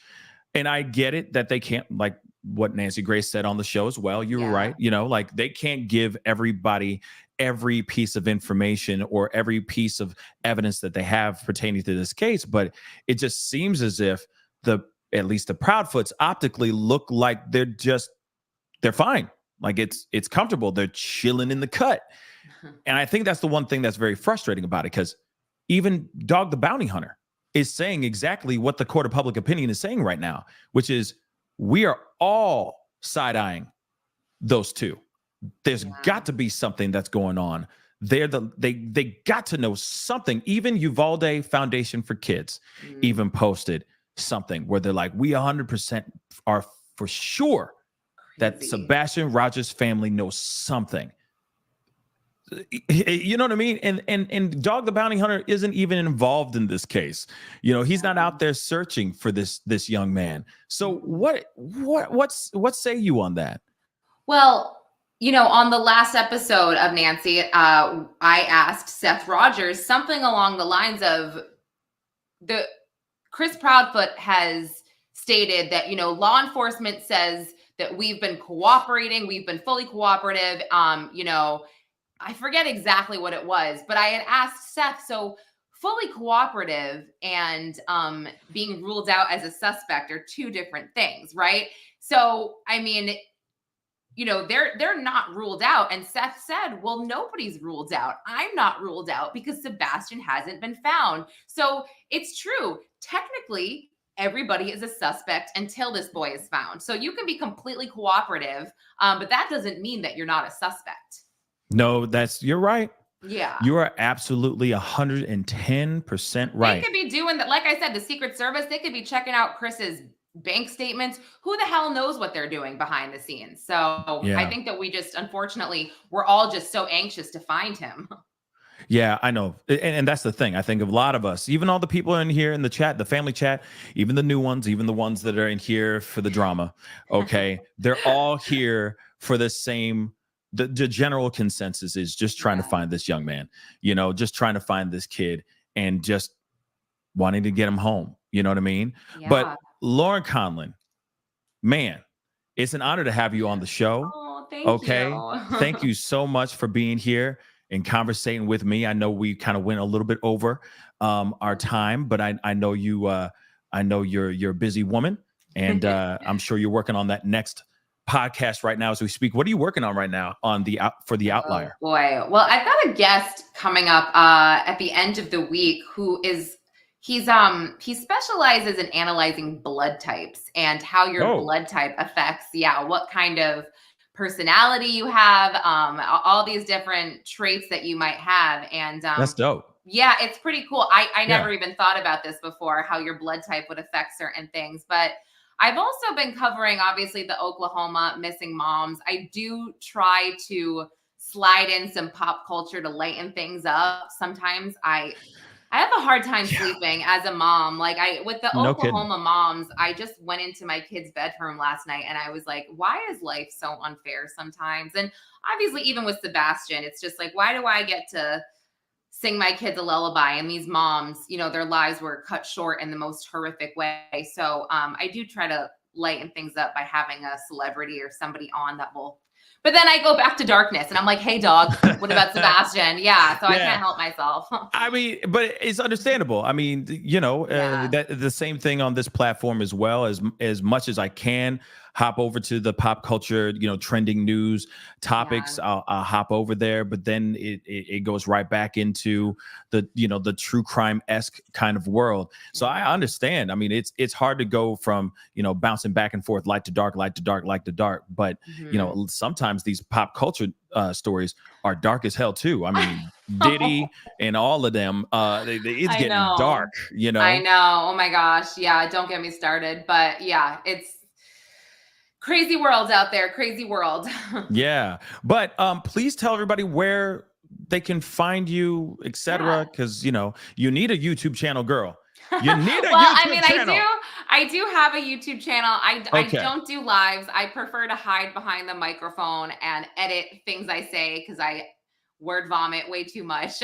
And I get it that they can't, like what Nancy Grace said on the show as well. You were right. You know, like they can't give everybody every piece of information or every piece of evidence that they have pertaining to this case. But it just seems as if at least the Proudfoots optically look like they're fine. Like it's comfortable. They're chilling in the cut. And I think that's the one thing that's very frustrating about it, because even Dog the Bounty Hunter is saying exactly what the court of public opinion is saying right now, which is we are all side-eyeing those two. There's got to be something that's going on. They got to know something. Even Uvalde Foundation for Kids even posted something where they're like, we 100% are for sure that Sebastian Rogers' family knows something. You know what I mean? And Dog the Bounty Hunter isn't even involved in this case. You know, he's not out there searching for this young man. So what say you on that? Well, on the last episode of Nancy, I asked Seth Rogers something along the lines of Chris Proudfoot has stated that, law enforcement says that we've been cooperating. We've been fully cooperative. I forget exactly what it was, but I had asked Seth, so fully cooperative and being ruled out as a suspect are two different things, right? So, I mean, they're not ruled out. And Seth said, well, nobody's ruled out. I'm not ruled out because Sebastian hasn't been found. So it's true. Technically, everybody is a suspect until this boy is found. So you can be completely cooperative, but that doesn't mean that you're not a suspect. No, you're right. Yeah. You are absolutely 110% right. They could be doing that. Like I said, the Secret Service, they could be checking out Chris's bank statements. Who the hell knows what they're doing behind the scenes? So Yeah. I think that we just, unfortunately, we're all just so anxious to find him. Yeah, I know. And that's the thing. I think of a lot of us, even all the people in here in the chat, the family chat, even the new ones, even the ones that are in here for the drama. Okay. They're all here for the same, the general consensus is just trying to find this young man, just trying to find this kid and just wanting to get him home. You know what I mean? Yeah. But Lauren Conlon, man, it's an honor to have you on the show. Oh, thank you. Thank you so much for being here and conversating with me. I know we kind of went a little bit over our time, but I know you. I know you're a busy woman, and I'm sure you're working on that next podcast right now as we speak. What are you working on right now for the Outlier? Oh, boy, well, I've got a guest coming up at the end of the week who is. He specializes in analyzing blood types and how your blood type affects, what kind of personality you have, all these different traits that you might have. And that's dope. Yeah, it's pretty cool. I never even thought about this before, how your blood type would affect certain things. But I've also been covering, obviously, the Oklahoma missing moms. I do try to slide in some pop culture to lighten things up. Sometimes I have a hard time sleeping as a mom. Like with the Oklahoma moms, I just went into my kid's bedroom last night and I was like, why is life so unfair sometimes? And obviously even with Sebastian, it's just like, why do I get to sing my kids a lullaby? And these moms, their lives were cut short in the most horrific way. So I do try to lighten things up by having a celebrity or somebody on that will. But then I go back to darkness and I'm like, hey, dog, what about Sebastian? Yeah. So I can't help myself. I mean, but it's understandable. I mean, that the same thing on this platform as well. As much as I can hop over to the pop culture, trending news topics, I'll hop over there. But then it goes right back into the true crime-esque kind of world. So I understand. I mean, it's hard to go from, bouncing back and forth, light to dark, light to dark, light to dark. But, sometimes these pop culture stories are dark as hell too. I mean, Diddy and all of them, it's getting dark, I know. Oh my gosh. Yeah. Don't get me started. But yeah, it's crazy world out there. Crazy world. Yeah. But please tell everybody where they can find you, etc. Because, you need a YouTube channel, girl. You need a YouTube channel. I do have a YouTube channel. I don't do lives. I prefer to hide behind the microphone and edit things I say because I word vomit way too much.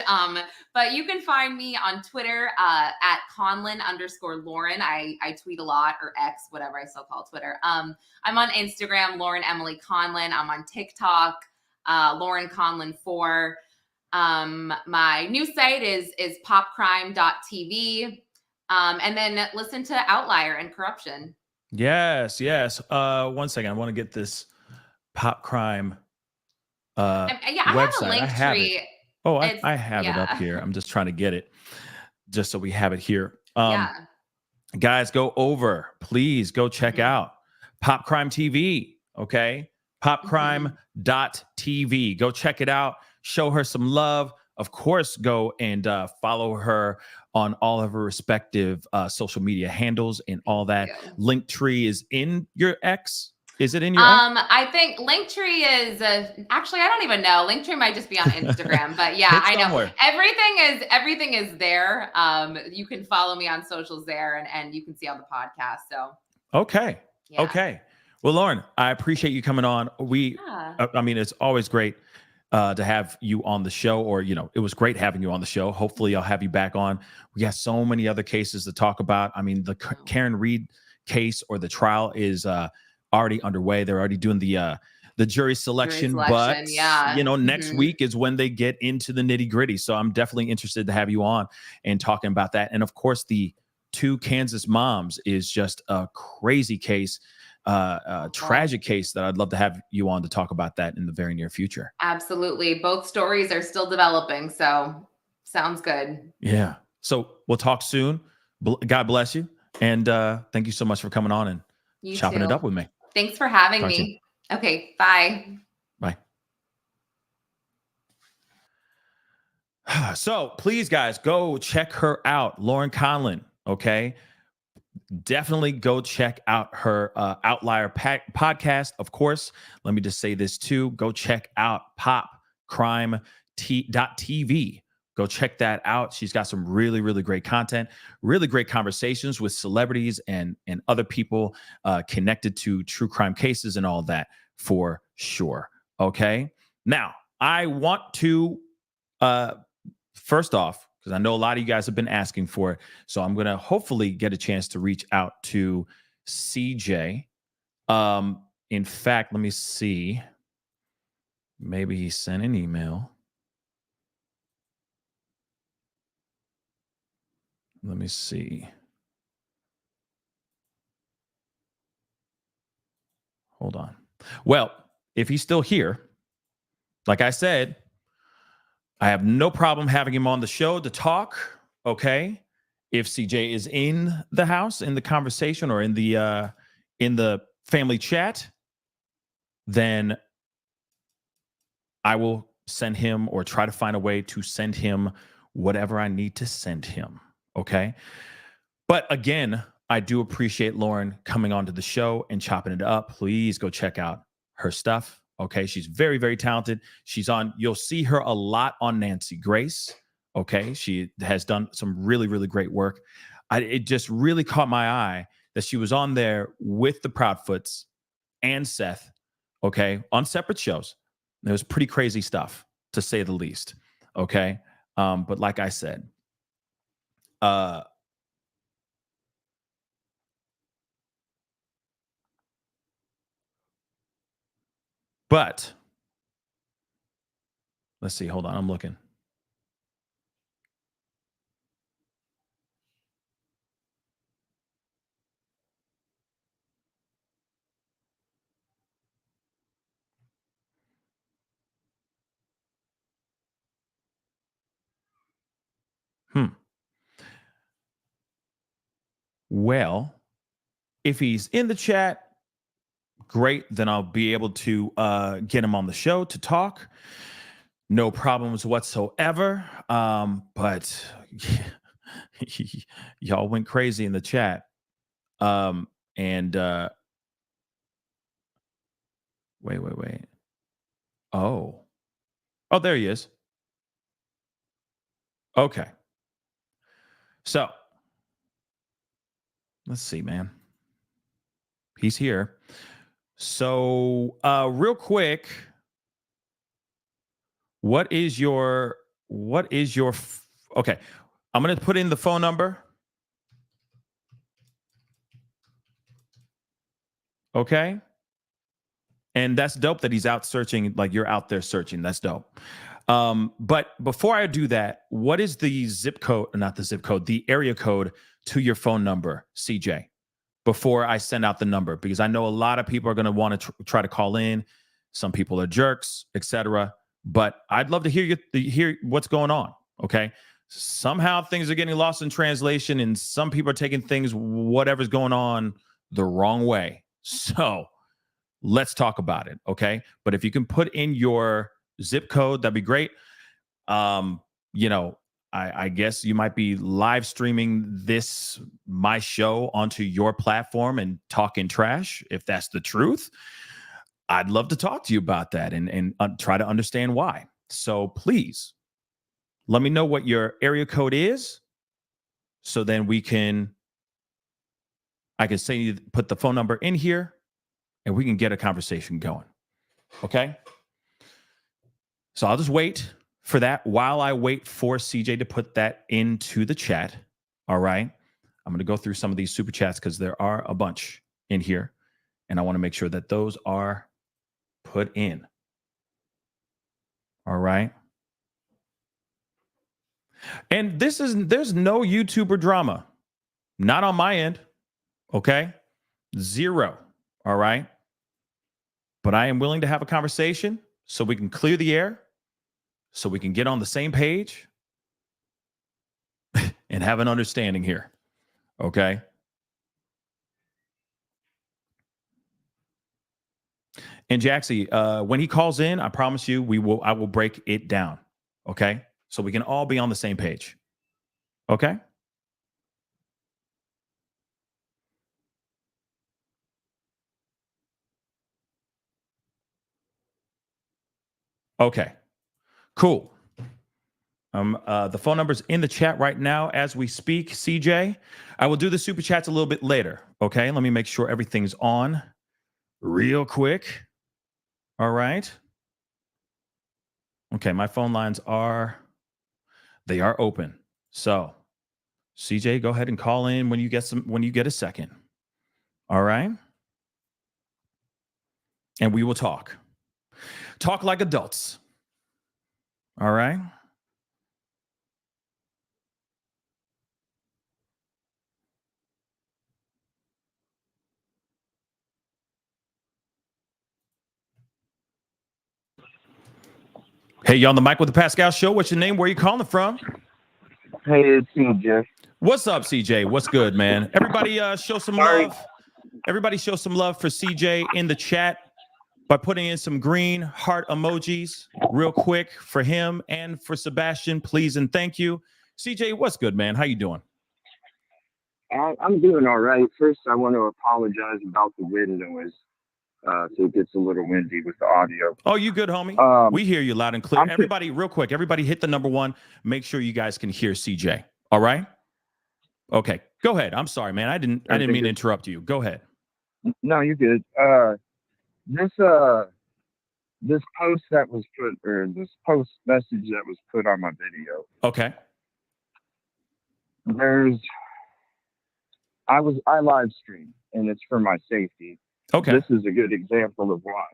But you can find me on Twitter at Conlon_Lauren. I tweet a lot, or X, whatever I still call Twitter. I'm on Instagram, Lauren Emily Conlon. I'm on TikTok, Lauren Conlon 4. My new site is popcrime.tv. And then listen to Outlier and Corruption. Yes. 1 second. I want to get this Pop Crime I have website. a link tree. I have it up here. I'm just trying to get it just so we have it here. Guys, go over. Please go check out Pop Crime TV. Okay. Popcrime.tv. Go check it out. Show her some love. Of course, go and follow her on all of her respective social media handles and all that. Linktree is in your X. Is it in your X? I think Linktree is actually, I don't even know. Linktree might just be on Instagram, but yeah, I know everything is there. You can follow me on socials there and you can see all the podcasts. So okay. Well, Lauren, I appreciate you coming on. I mean, it's always great to have you on the show, or, it was great having you on the show. Hopefully I'll have you back on. We got so many other cases to talk about. I mean, the Karen Reed case, or the trial, is already underway. They're already doing the jury selection, but next week is when they get into the nitty gritty. So I'm definitely interested to have you on and talking about that. And of course, the 2 Kansas moms is just a crazy case. Tragic case that I'd love to have you on to talk about that in the very near future. Absolutely. Both stories are still developing. So sounds good. Yeah. So we'll talk soon. God bless you. And thank you so much for coming on and chopping it up with me. Thanks for having me. Okay. Bye. Bye. So please, guys, go check her out. Lauren Conlin. Okay. Definitely go check out her Outlier podcast. Of course, let me just say this too. Go check out popcrime.tv. Go check that out. She's got some really, really great content, really great conversations with celebrities and other people connected to true crime cases and all that, for sure. Okay. Now, I want to, first off, because I know a lot of you guys have been asking for it. So I'm going to hopefully get a chance to reach out to CJ. In fact, let me see. Maybe he sent an email. Let me see. Hold on. Well, if he's still here, like I said, I have no problem having him on the show to talk. Okay. If CJ is in the house, in the conversation, or in the family chat, then I will send him, or try to find a way to send him whatever I need to send him. Okay. But again, I do appreciate Lauren coming onto the show and chopping it up. Please go check out her stuff. Okay. She's very, very talented. You'll see her a lot on Nancy Grace. Okay. She has done some really, really great work. It just really caught my eye that she was on there with the Proudfoots and Seth. Okay. On separate shows. It was pretty crazy stuff, to say the least. Okay. But like I said, but let's see. Hold on. I'm looking. Well, if he's in the chat, great. Then I'll be able to get him on the show to talk. No problems whatsoever. But y'all went crazy in the chat. Wait. Oh, there he is. Okay. So let's see, man. He's here. So real quick, what is your okay, I'm going to put in the phone number. Okay. And that's dope that he's out searching, like you're out there searching. That's dope. But before I do that, what is the the area code to your phone number, CJ, before I send out the number? Because I know a lot of people are going to want to try to call in. Some people are jerks, etc. But I'd love to hear what's going on. Okay. Somehow things are getting lost in translation, and some people are taking things, whatever's going on, the wrong way. So let's talk about it. Okay. But if you can put in your zip code, that'd be great. I guess you might be live streaming my show onto your platform and talking trash. If that's the truth, I'd love to talk to you about that and try to understand why. So please let me know what your area code is, so then I can say, put the phone number in here, and we can get a conversation going. Okay? So I'll just wait for that while I wait for CJ to put that into the chat. All right? I'm going to go through some of these super chats because there are a bunch in here, and I want to make sure that those are put in. All right? And there's no YouTuber drama. Not on my end. Okay? Zero. All right? But I am willing to have a conversation so we can clear the air, so we can get on the same page and have an understanding here. Okay? And Jaxie, when he calls in, I promise you I will break it down. Okay? So we can all be on the same page. Okay? Okay. Cool. The phone number's in the chat right now as we speak, CJ. I will do the super chats a little bit later. Okay, let me make sure everything's on real quick. All right. Okay, my phone lines are open. So, CJ, go ahead and call in when you get a second. All right. And we will talk. Talk like adults. All right. Hey, you on the mic with the Pascal Show? What's your name? Where are you calling from? Hey, it's CJ. What's up, CJ? What's good, man? Everybody show some love. Everybody show some love for CJ in the chat by putting in some green heart emojis real quick for him and for Sebastian, please and thank you. CJ, what's good, man? How you doing? I'm doing all right. First, I want to apologize about the wind noise. So it gets a little windy with the audio. Oh, you good, homie? We hear you loud and clear. Everybody, real quick, everybody hit the number one. Make sure you guys can hear CJ. All right? Okay, go ahead. I'm sorry, man. I didn't mean to interrupt you. Go ahead. No, you're good. This post that was put, or this post message that was put on my video. Okay. I live stream, and it's for my safety. Okay. This is a good example of why.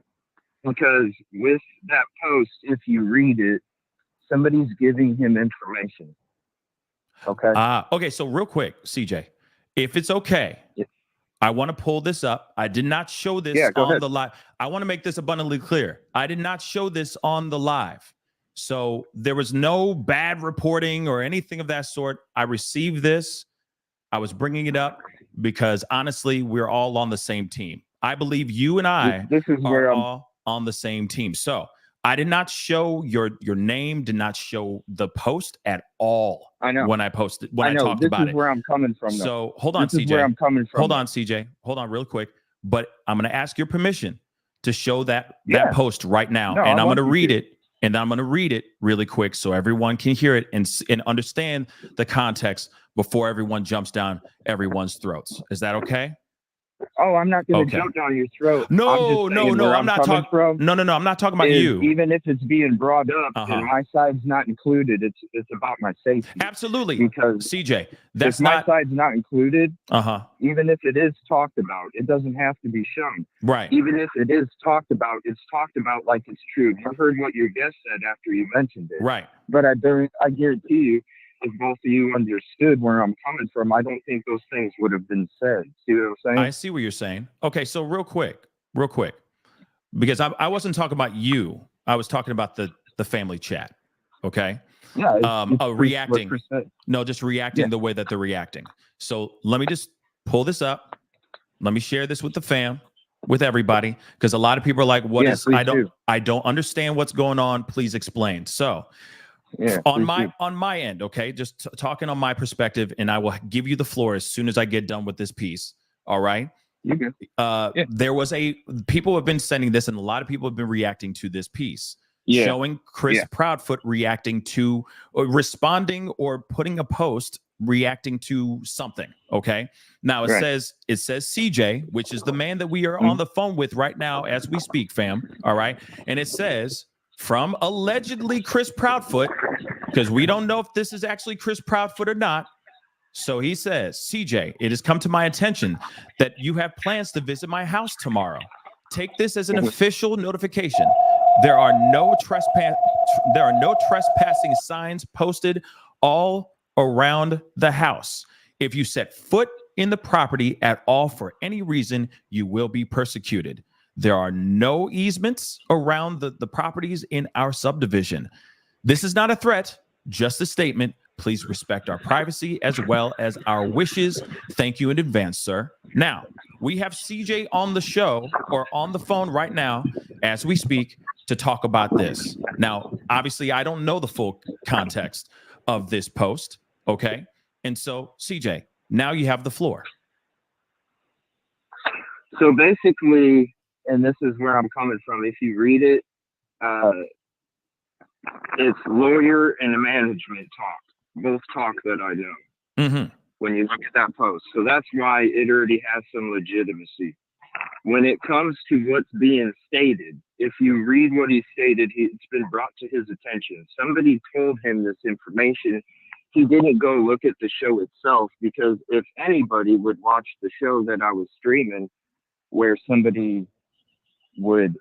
Because with that post, if you read it, somebody's giving him information. Okay. Okay. So real quick, CJ, if it's okay, I want to pull this up. I did not show this on the live. I want to make this abundantly clear. I did not show this on the live. So there was no bad reporting or anything of that sort. I received this. I was bringing it up because honestly, we're all on the same team. I believe you and I are all on the same team. So I did not show your name, did not show the post at all. I know. When I posted, when I talked about it. This is where I'm coming from. Though. So hold on, CJ. This is where I'm coming from. Hold on, CJ. Hold on real quick. But I'm going to ask your permission to show that post right now. And I'm going to read it. And I'm going to read it really quick so everyone can hear it and understand the context before everyone jumps down everyone's throats. Is that okay? Oh, I'm not going to jump down your throat. No. I'm not talking. No. I'm not talking about you. Even if it's being brought up and my side's not included, it's about my safety. Absolutely. Because CJ, that's if my side's not included. Even if it is talked about, it doesn't have to be shown. Right. Even if it is talked about, it's talked about like it's true. I heard what your guest said after you mentioned it. Right. But I guarantee you, if both of you understood where I'm coming from, I don't think those things would have been said. See what I'm saying? I see what you're saying. Okay, so real quick, because I wasn't talking about you. I was talking about the family chat. Okay. Yeah. Reacting. No, just reacting the way that they're reacting. So let me just pull this up. Let me share this with the fam, with everybody, because a lot of people are like, I don't understand what's going on. Please explain. So on my end, okay, just talking on my perspective, and I will give you the floor as soon as I get done with this piece. All right. There was people have been sending this, and a lot of people have been reacting to this piece, showing Chris Proudfoot reacting to, responding or putting a post reacting to something. Okay. Now it Right. says CJ, which is the man that we are on the phone with right now as we speak, fam. All right. And it says from allegedly Chris Proudfoot, because we don't know if this is actually Chris Proudfoot or not. So he says, CJ, it has come to my attention that you have plans to visit my house tomorrow. Take this as an official notification. There are no trespassing signs posted all around the house. If you set foot in the property at all for any reason, you will be persecuted. There are no easements around the properties in our subdivision. This is not a threat, just a statement. Please respect our privacy as well as our wishes. Thank you in advance, sir. Now, we have CJ on the show or on the phone right now as we speak to talk about this. Now, obviously, I don't know the full context of this post, okay? And so, CJ, now you have the floor. So basically, and this is where I'm coming from, if you read it, it's lawyer and management talk, both talk that I know. Mm-hmm. When you look at that post. So that's why it already has some legitimacy. When it comes to what's being stated, if you read what he stated, it's been brought to his attention. Somebody told him this information. He didn't go look at the show itself, because if anybody would watch the show that I was streaming, where somebody would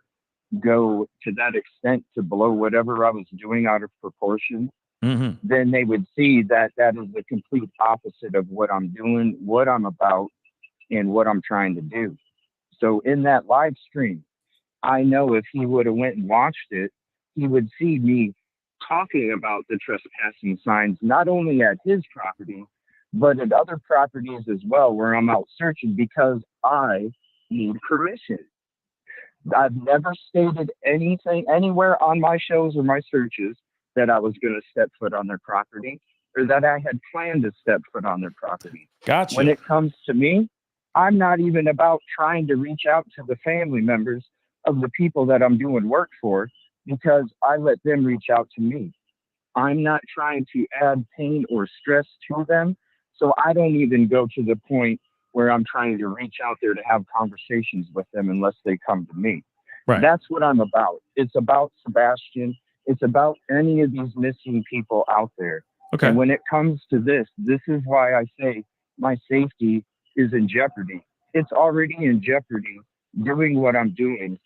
go to that extent to blow whatever I was doing out of proportion, then they would see that that is the complete opposite of what I'm doing, what I'm about, and what I'm trying to do. So in that live stream, I know if he would have went and watched it, he would see me talking about the trespassing signs, not only at his property, but at other properties as well, where I'm out searching because I need permission. I've never stated anything anywhere on my shows or my searches that I was going to step foot on their property or that I had planned to step foot on their property. Gotcha. When it comes to me, I'm not even about trying to reach out to the family members of the people that I'm doing work for, because I let them reach out to me. I'm not trying to add pain or stress to them. So I don't even go to the point where I'm trying to reach out there to have conversations with them unless they come to me. Right. That's what I'm about. It's about Sebastian. It's about any of these missing people out there. Okay. And when it comes to this is why I say my safety is in jeopardy. It's already in jeopardy doing what I'm doing,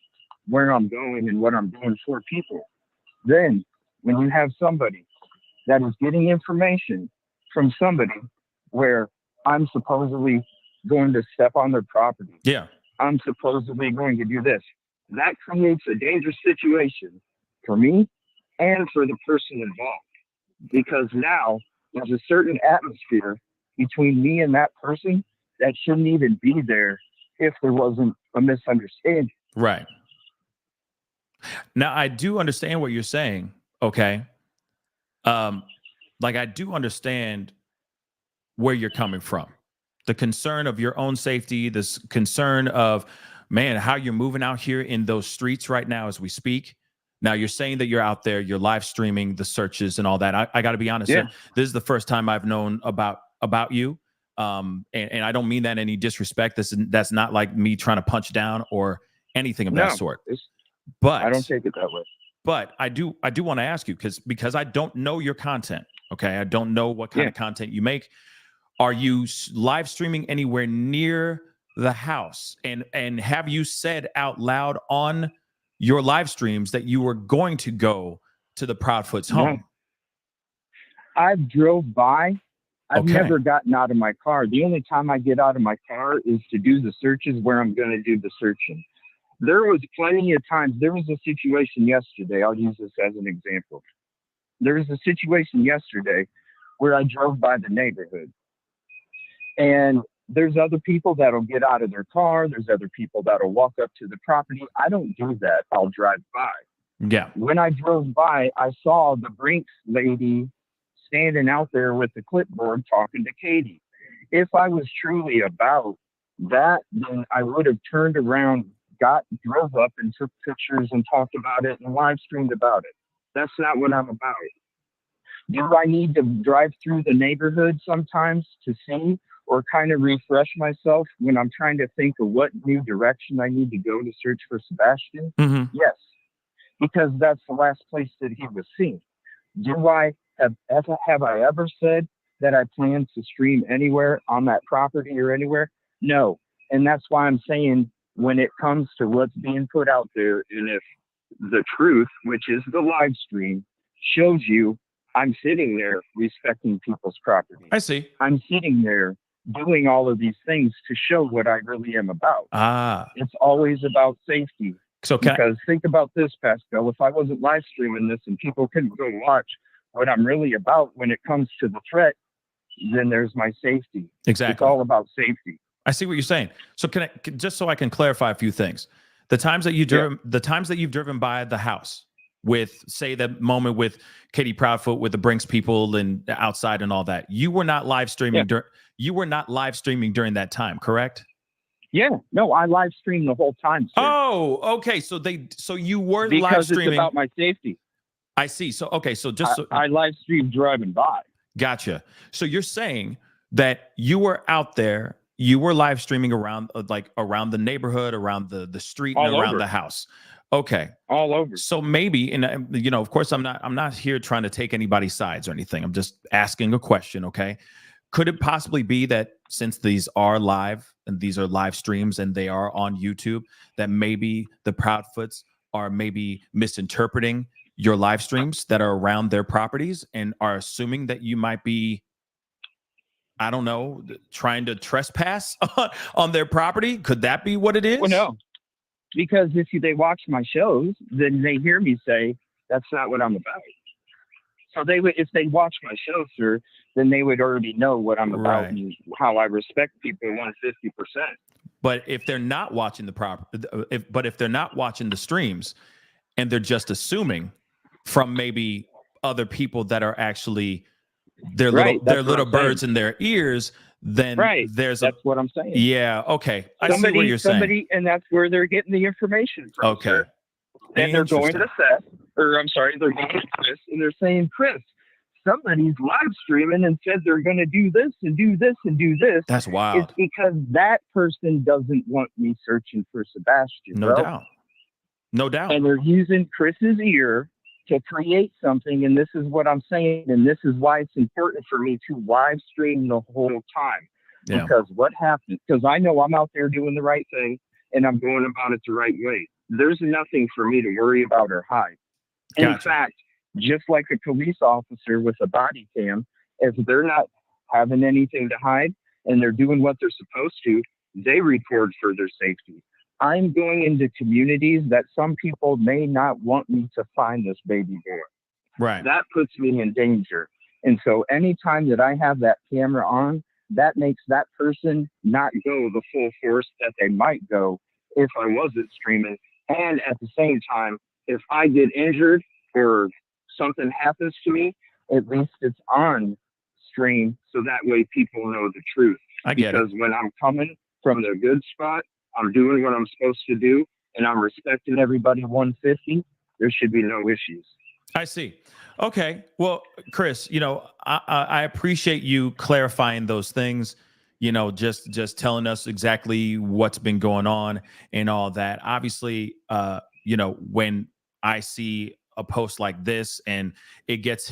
where I'm going, and what I'm doing for people. Then when you have somebody that is getting information from somebody where I'm supposedly going to step on their property. Yeah. I'm supposedly going to do this. That creates a dangerous situation for me and for the person involved, because now there's a certain atmosphere between me and that person that shouldn't even be there if there wasn't a misunderstanding. Right. Now, I do understand what you're saying. Okay. Like, I do understand where you're coming from. The concern of your own safety, this concern of, man, how you're moving out here in those streets right now as we speak. Now, you're saying that you're out there, you're live streaming the searches and all that. I got to be honest. Yeah. This is the first time I've known about you. And I don't mean that in any disrespect. That's not like me trying to punch down or anything of that sort. But I don't take it that way. But I do want to ask you, because I don't know your content. Okay. I don't know what kind of content you make. Are you live streaming anywhere near the house? And have you said out loud on your live streams that you were going to go to the Proudfoot's home? No. I've drove by. I've never gotten out of my car. The only time I get out of my car is to do the searches where I'm going to do the searching. There was plenty of times. There was a situation yesterday. I'll use this as an example. There was a situation yesterday where I drove by the neighborhood. And there's other people that'll get out of their car. There's other people that'll walk up to the property. I don't do that. I'll drive by. Yeah. When I drove by, I saw the Brinks lady standing out there with the clipboard talking to Katie. If I was truly about that, then I would have turned around, drove up and took pictures and talked about it and live streamed about it. That's not what I'm about. Do I need to drive through the neighborhood sometimes to see or kind of refresh myself when I'm trying to think of what new direction I need to go to search for Sebastian? Mm-hmm. Yes, because that's the last place that he was seen. Do I have I ever said that I plan to stream anywhere on that property or anywhere? No. And that's why I'm saying when it comes to what's being put out there, and if the truth, which is the live stream, shows you I'm sitting there respecting people's property. I see. I'm sitting there doing all of these things to show what I really am about. It's always about safety. So because think about this, Pascal, if I wasn't live streaming this and people couldn't go watch what I'm really about when it comes to the threat, then there's my safety. Exactly. It's all about safety. I see what you're saying. So just so I can clarify a few things. The times that you've driven by the house with, say, the moment with Katie Proudfoot with the Brinks people and outside and all that, you were not live streaming during that time, correct? Yeah, no, I live streamed the whole time, sir. Oh, okay. So you were because live streaming. It's about my safety. I see. So I live streamed driving by. Gotcha. So you're saying that you were out there, you were live streaming around around the neighborhood, around the street, and around the house. Okay. All over. So maybe, and of course, I'm not here trying to take anybody's sides or anything. I'm just asking a question. Okay. Could it possibly be that since these are live and these are live streams and they are on YouTube, that maybe the Proudfoots are maybe misinterpreting your live streams that are around their properties and are assuming that you might be, I don't know, trying to trespass on their property? Could that be what it is? Well, no, because if they watch my shows, then they hear me say, that's not what I'm about. So if they watch my show, sir, then they would already know what I'm about and how I respect people 150%. But if they're not watching if they're not watching the streams and they're just assuming from maybe other people that are actually their little birds in their ears, then that's what I'm saying. Yeah, okay. I see what you're saying. And that's where they're getting the information from. Okay. Sir. And they're going to Seth, they're going to Chris, and they're saying, Chris, somebody's live streaming and said they're going to do this and do this and do this. That's wild. It's because that person doesn't want me searching for Sebastian. No doubt. And they're using Chris's ear to create something. And this is what I'm saying. And this is why it's important for me to live stream the whole time. Yeah. Because what happens, because I know I'm out there doing the right thing and I'm going about it the right way. There's nothing for me to worry about or hide. Gotcha. In fact, just like a police officer with a body cam, if they're not having anything to hide and they're doing what they're supposed to, they report for their safety. I'm going into communities that some people may not want me to find this baby boy. Right. That puts me in danger. And so anytime that I have that camera on, that makes that person not go the full force that they might go if I wasn't streaming. And at the same time, if I get injured or something happens to me, at least it's on stream so that way people know the truth. I get it. Because when I'm coming from the good spot, I'm doing what I'm supposed to do, and I'm respecting everybody 150, there should be no issues. I see. Okay. Well, Chris, I appreciate you clarifying those things, just telling us exactly what's been going on and all that. Obviously, when I see a post like this and it gets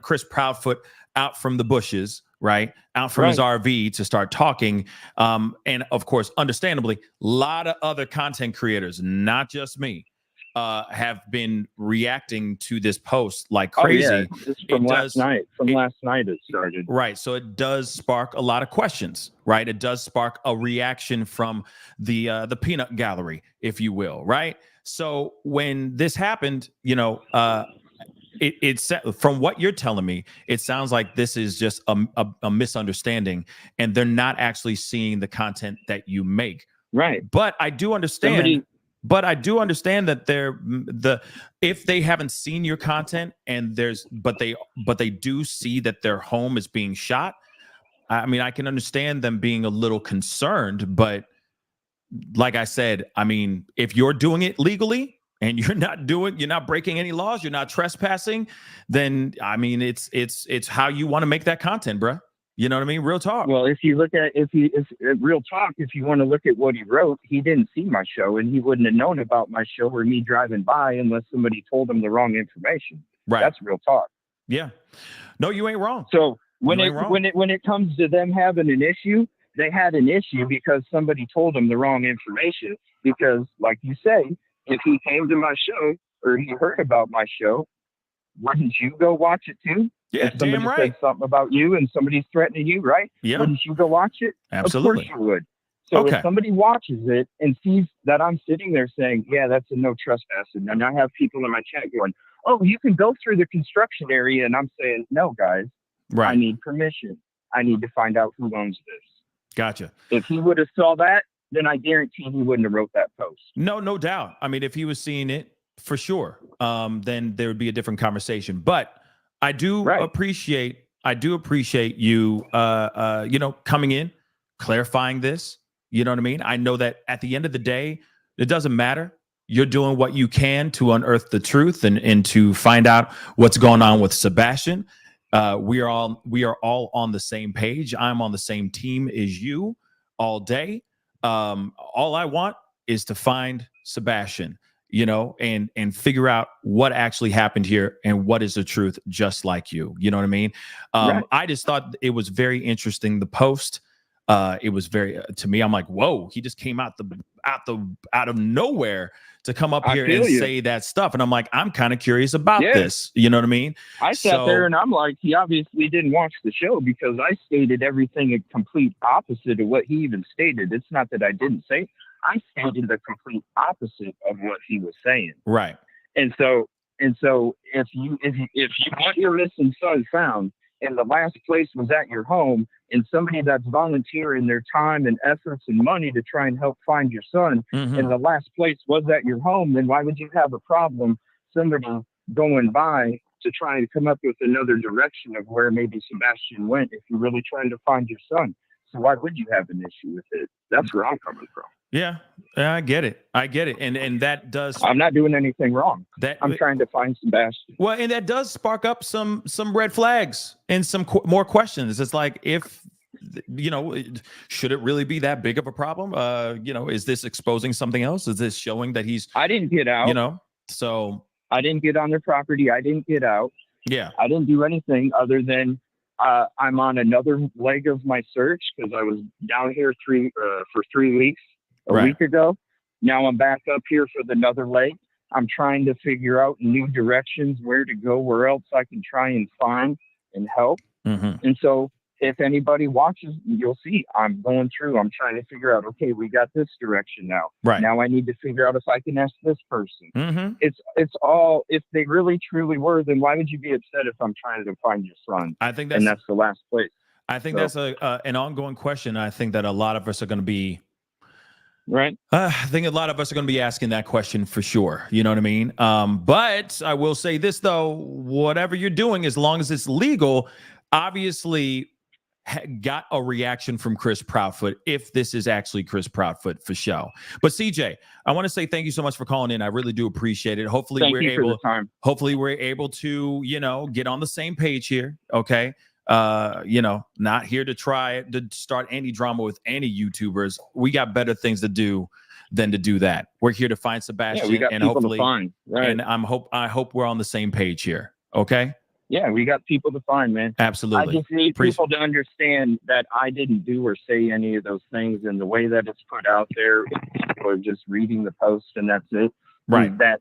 Chris Proudfoot out from the bushes, right? Out from his RV to start talking. And of course, understandably, a lot of other content creators, not just me, have been reacting to this post like crazy. Oh, yeah. This is from last night. Last night it started. Right. So it does spark a lot of questions, right? It does spark a reaction from the peanut gallery, if you will, right? So when this happened, it's from what you're telling me, it sounds like this is just a misunderstanding and they're not actually seeing the content that you make. Right. But I do understand. That if they haven't seen your content and but they do see that their home is being shot. I mean, I can understand them being a little concerned, but like I said, I mean, if you're doing it legally, and you're not breaking any laws, you're not trespassing, then I mean, it's how you want to make that content, bruh. You know what I mean? Real talk. Well, if you look at if real talk, if you want to look at what he wrote, he didn't see my show, and he wouldn't have known about my show or me driving by unless somebody told him the wrong information. Right. That's real talk. Yeah. No, you ain't wrong. So when it comes to them having an issue, they had an issue because somebody told them the wrong information. Because, like you say, if he came to my show or he heard about my show, wouldn't you go watch it too? Yeah, if somebody damn right. said something about you and somebody's threatening you, right? Yeah. Wouldn't you go watch it? Absolutely. Of course you would. So Okay. if somebody watches it and sees that I'm sitting there saying, yeah, that's a no trespassing, and I have people in my chat going, oh, you can go through the construction area, and I'm saying, no, guys, Right. I need permission. I need to find out who owns this. Gotcha. If he would have saw that, then I guarantee he wouldn't have wrote that post. No doubt. I mean, if he was seeing it, for sure, then there would be a different conversation. But I do appreciate you, coming in, clarifying this. You know what I mean? I know that at the end of the day, it doesn't matter. You're doing what you can to unearth the truth and to find out what's going on with Sebastian. We are all on the same page. I'm on the same team as you all day. All I want is to find Sebastian, and figure out what actually happened here and what is the truth, just like you. You know what I mean? Right. I just thought it was very interesting, the post. It was very, to me, I'm like, whoa, he just came out of nowhere to come up here and say that stuff. And I'm like, I'm kind of curious about this. You know what I mean? I sat there and I'm like, he obviously didn't watch the show because I stated everything a complete opposite of what he even stated. It's not that I didn't say, I stated the complete opposite of what he was saying. Right. And so if you want your missing son found and the last place was at your home, and somebody that's volunteering their time and efforts and money to try and help find your son, and the last place was at your home, then why would you have a problem somebody going by to try and come up with another direction of where maybe Sebastian went if you're really trying to find your son? So why would you have an issue with it? That's where I'm coming from. Yeah, I get it. And that does. I'm not doing anything wrong. I'm trying to find Sebastian. Well, and that does spark up some red flags and some more questions. It's like, if, should it really be that big of a problem? Is this exposing something else? Is this showing that I didn't get out, so I didn't get on their property. I didn't get out. Yeah. I didn't do anything other than I'm on another leg of my search because I was down here for 3 weeks. A week ago. Now I'm back up here for another leg. I'm trying to figure out new directions, where to go, where else I can try and find and help. And so if anybody watches, you'll see I'm going through. I'm trying to figure out, okay, we got this direction now. Right. Now I need to figure out if I can ask this person. It's all, if they really truly were, then why would you be upset if I'm trying to find your son? I think that's the last place. I think that's an ongoing question. I think that a lot of us are going to be. Right. I think a lot of us are going to be asking that question for sure. You know what I mean? But I will say this, though, whatever you're doing, as long as it's legal, obviously got a reaction from Chris Proudfoot, if this is actually Chris Proudfoot for show. But CJ, I want to say thank you so much for calling in. I really do appreciate it. Hopefully we're able to, get on the same page here. Okay. Not here to try to start any drama with any YouTubers. We got better things to do than to do that. We're here to find Sebastian, we got and people hopefully, to find. Right. And I hope we're on the same page here. Okay. Yeah, we got people to find, man. Absolutely. I just need people to understand that I didn't do or say any of those things, and the way that it's put out there, people are just reading the post and that's it. Right. That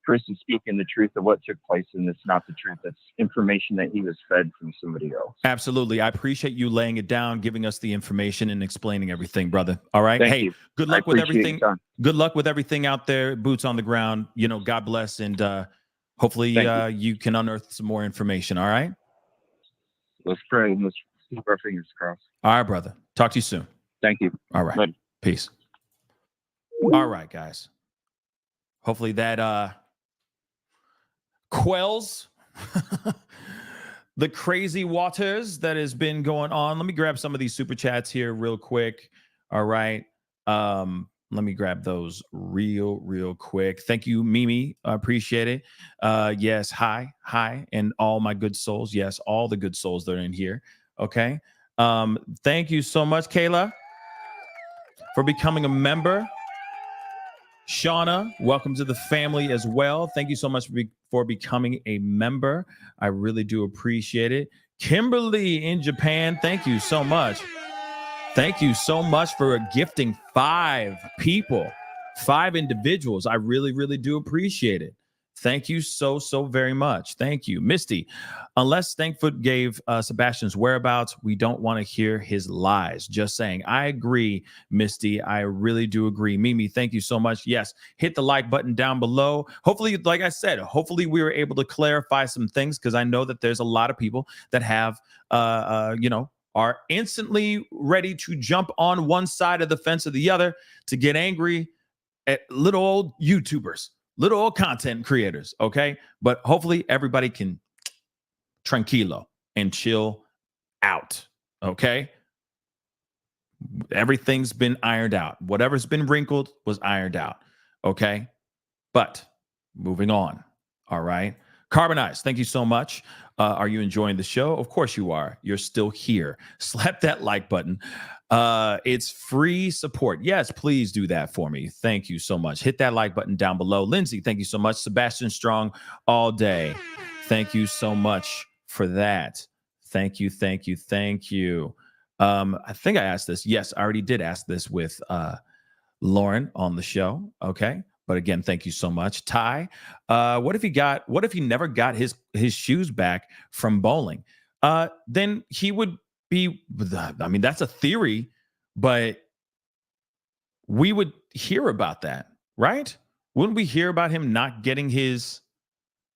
Chris is speaking the truth of what took place, and it's not the truth. That's information that he was fed from somebody else. Absolutely. I appreciate you laying it down, giving us the information and explaining everything, brother. All right. Thank you. Good luck with everything. Good luck with everything out there. Boots on the ground. God bless. And hopefully you can unearth some more information. All right. Let's pray. Let's keep our fingers crossed. All right, brother. Talk to you soon. Thank you. All right. Later. Peace. All right, guys. Hopefully that quells the crazy waters that has been going on. Let me grab some of these super chats here real quick. All right. Let me grab those real quick. Thank you, Mimi. I appreciate it. Yes, hi, and all my good souls. Yes, all the good souls that are in here. Okay. Thank you so much, Kayla, for becoming a member. Shauna, welcome to the family as well. Thank you so much for becoming a member. I really do appreciate it. Kimberly in Japan, thank you so much. Thank you so much for gifting 5 people, 5 individuals. I really do appreciate it. Thank you so very much. Thank you. Misty, unless Stankfoot gave Sebastian's whereabouts, we don't want to hear his lies. Just saying. I agree, Misty. I really do agree. Mimi, thank you so much. Yes, hit the like button down below. Hopefully, like I said, hopefully we were able to clarify some things, because I know that there's a lot of people that have, are instantly ready to jump on one side of the fence or the other to get angry at little old YouTubers, little old content creators, okay? But hopefully everybody can tranquilo and chill out, okay? Everything's been ironed out. Whatever's been wrinkled was ironed out, okay? But moving on, all right? Carbonize, thank you so much. Are you enjoying the show? Of course you are. You're still here. Slap that like button. It's free support. Yes, please do that for me. Thank you so much. Hit that like button down below. Lindsay, thank you so much. Sebastian Strong all day. Thank you so much for that. Thank you. I think I asked this. Yes, I already did ask this with Lauren on the show. Okay. But again, thank you so much. Ty, what if he never got his shoes back from bowling? Then he would be, I mean, that's a theory, but we would hear about that, right? Wouldn't we hear about him not getting his,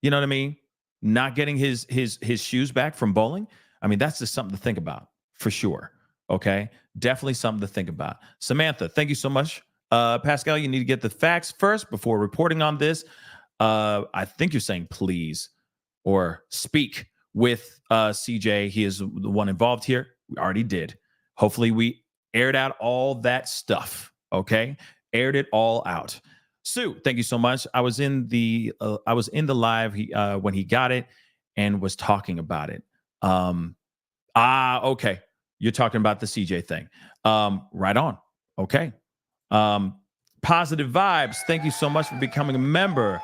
you know what I mean? Not getting his shoes back from bowling? I mean, that's just something to think about for sure. Okay. Definitely something to think about. Samantha, thank you so much. Pascal, you need to get the facts first before reporting on this. I think you're saying please or speak with CJ. He is the one involved here. We already did. Hopefully we aired out all that stuff. Okay. Aired it all out. Sue, thank you so much. I was in the live when he got it and was talking about it. Okay. You're talking about the CJ thing. Right on. Okay. Positive vibes. Thank you so much for becoming a member.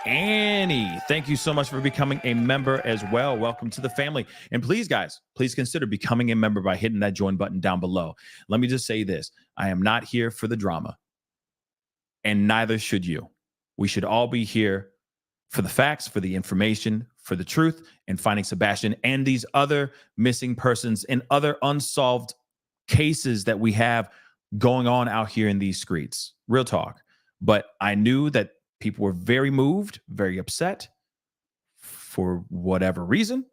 Annie, thank you so much for becoming a member as well. Welcome to the family. And please, guys, please consider becoming a member by hitting that join button down below. Let me just say this. I am not here for the drama, and neither should you. We should all be here for the facts, for the information, for the truth, and finding Sebastian and these other missing persons and other unsolved cases that we have going on out here in these streets. Real talk. But I knew that people were very moved, very upset for whatever reason.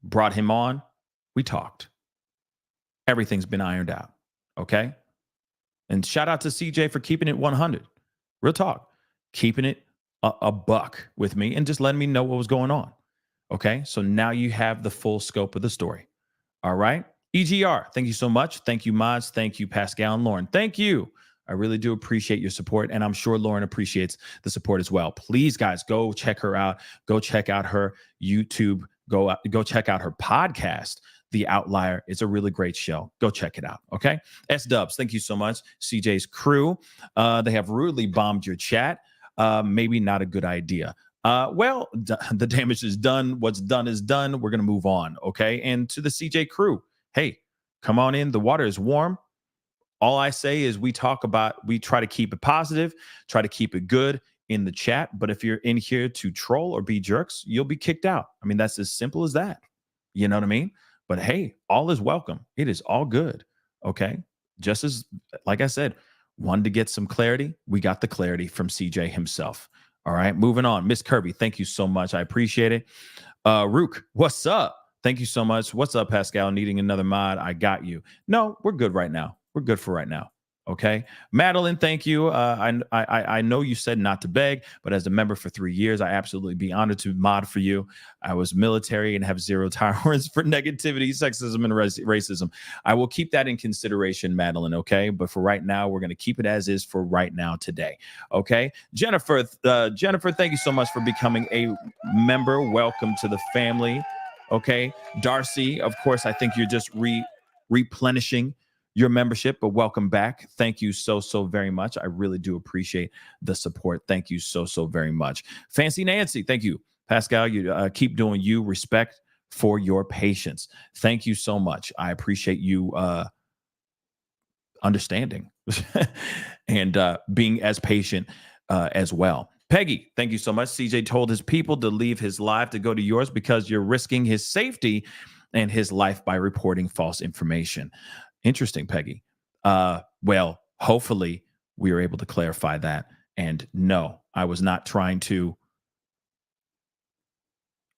Brought him on. We talked. Everything's been ironed out. Okay. And shout out to CJ for keeping it 100. Real talk. Keeping it a buck with me and just letting me know what was going on. Okay. So now you have the full scope of the story. All right. EGR, thank you so much. Thank you, mods. Thank you, Pascal and Lauren. Thank you. I really do appreciate your support, and I'm sure Lauren appreciates the support as well. Please, guys, go check her out. Go check out her YouTube. Go check out her podcast, The Outlier. It's a really great show. Go check it out, okay? S-Dubs, thank you so much. CJ's crew, they have rudely bombed your chat. Maybe not a good idea. Well, the damage is done. What's done is done. We're going to move on, okay? And to the CJ crew, hey, come on in. The water is warm. All I say is we try to keep it positive, try to keep it good in the chat. But if you're in here to troll or be jerks, you'll be kicked out. I mean, that's as simple as that. You know what I mean? But hey, all is welcome. It is all good. Okay. Just as, like I said, wanted to get some clarity. We got the clarity from CJ himself. All right. Moving on. Miss Kirby, thank you so much. I appreciate it. Rook, what's up? Thank you so much. What's up, Pascal? Needing another mod? I got you. No, we're good right now. We're good for right now. Okay, Madeline, thank you. I know you said not to beg, but as a member for 3 years, I absolutely be honored to mod for you. I was military and have zero tolerance for negativity, sexism, and racism. I will keep that in consideration, Madeline. Okay, but for right now, we're going to keep it as is for right now today. Okay, Jennifer, thank you so much for becoming a member. Welcome to the family. Okay, Darcy, of course, I think you're just replenishing your membership, but welcome back. Thank you so very much. I really do appreciate the support. Thank you so very much. Fancy Nancy, thank you. Pascal, you keep doing you. Respect for your patience. Thank you so much. I appreciate you understanding and being as patient as well. Peggy, thank you so much. CJ told his people to leave his life to go to yours because you're risking his safety and his life by reporting false information. Interesting, Peggy. Well, hopefully we were able to clarify that. And no, I was not trying to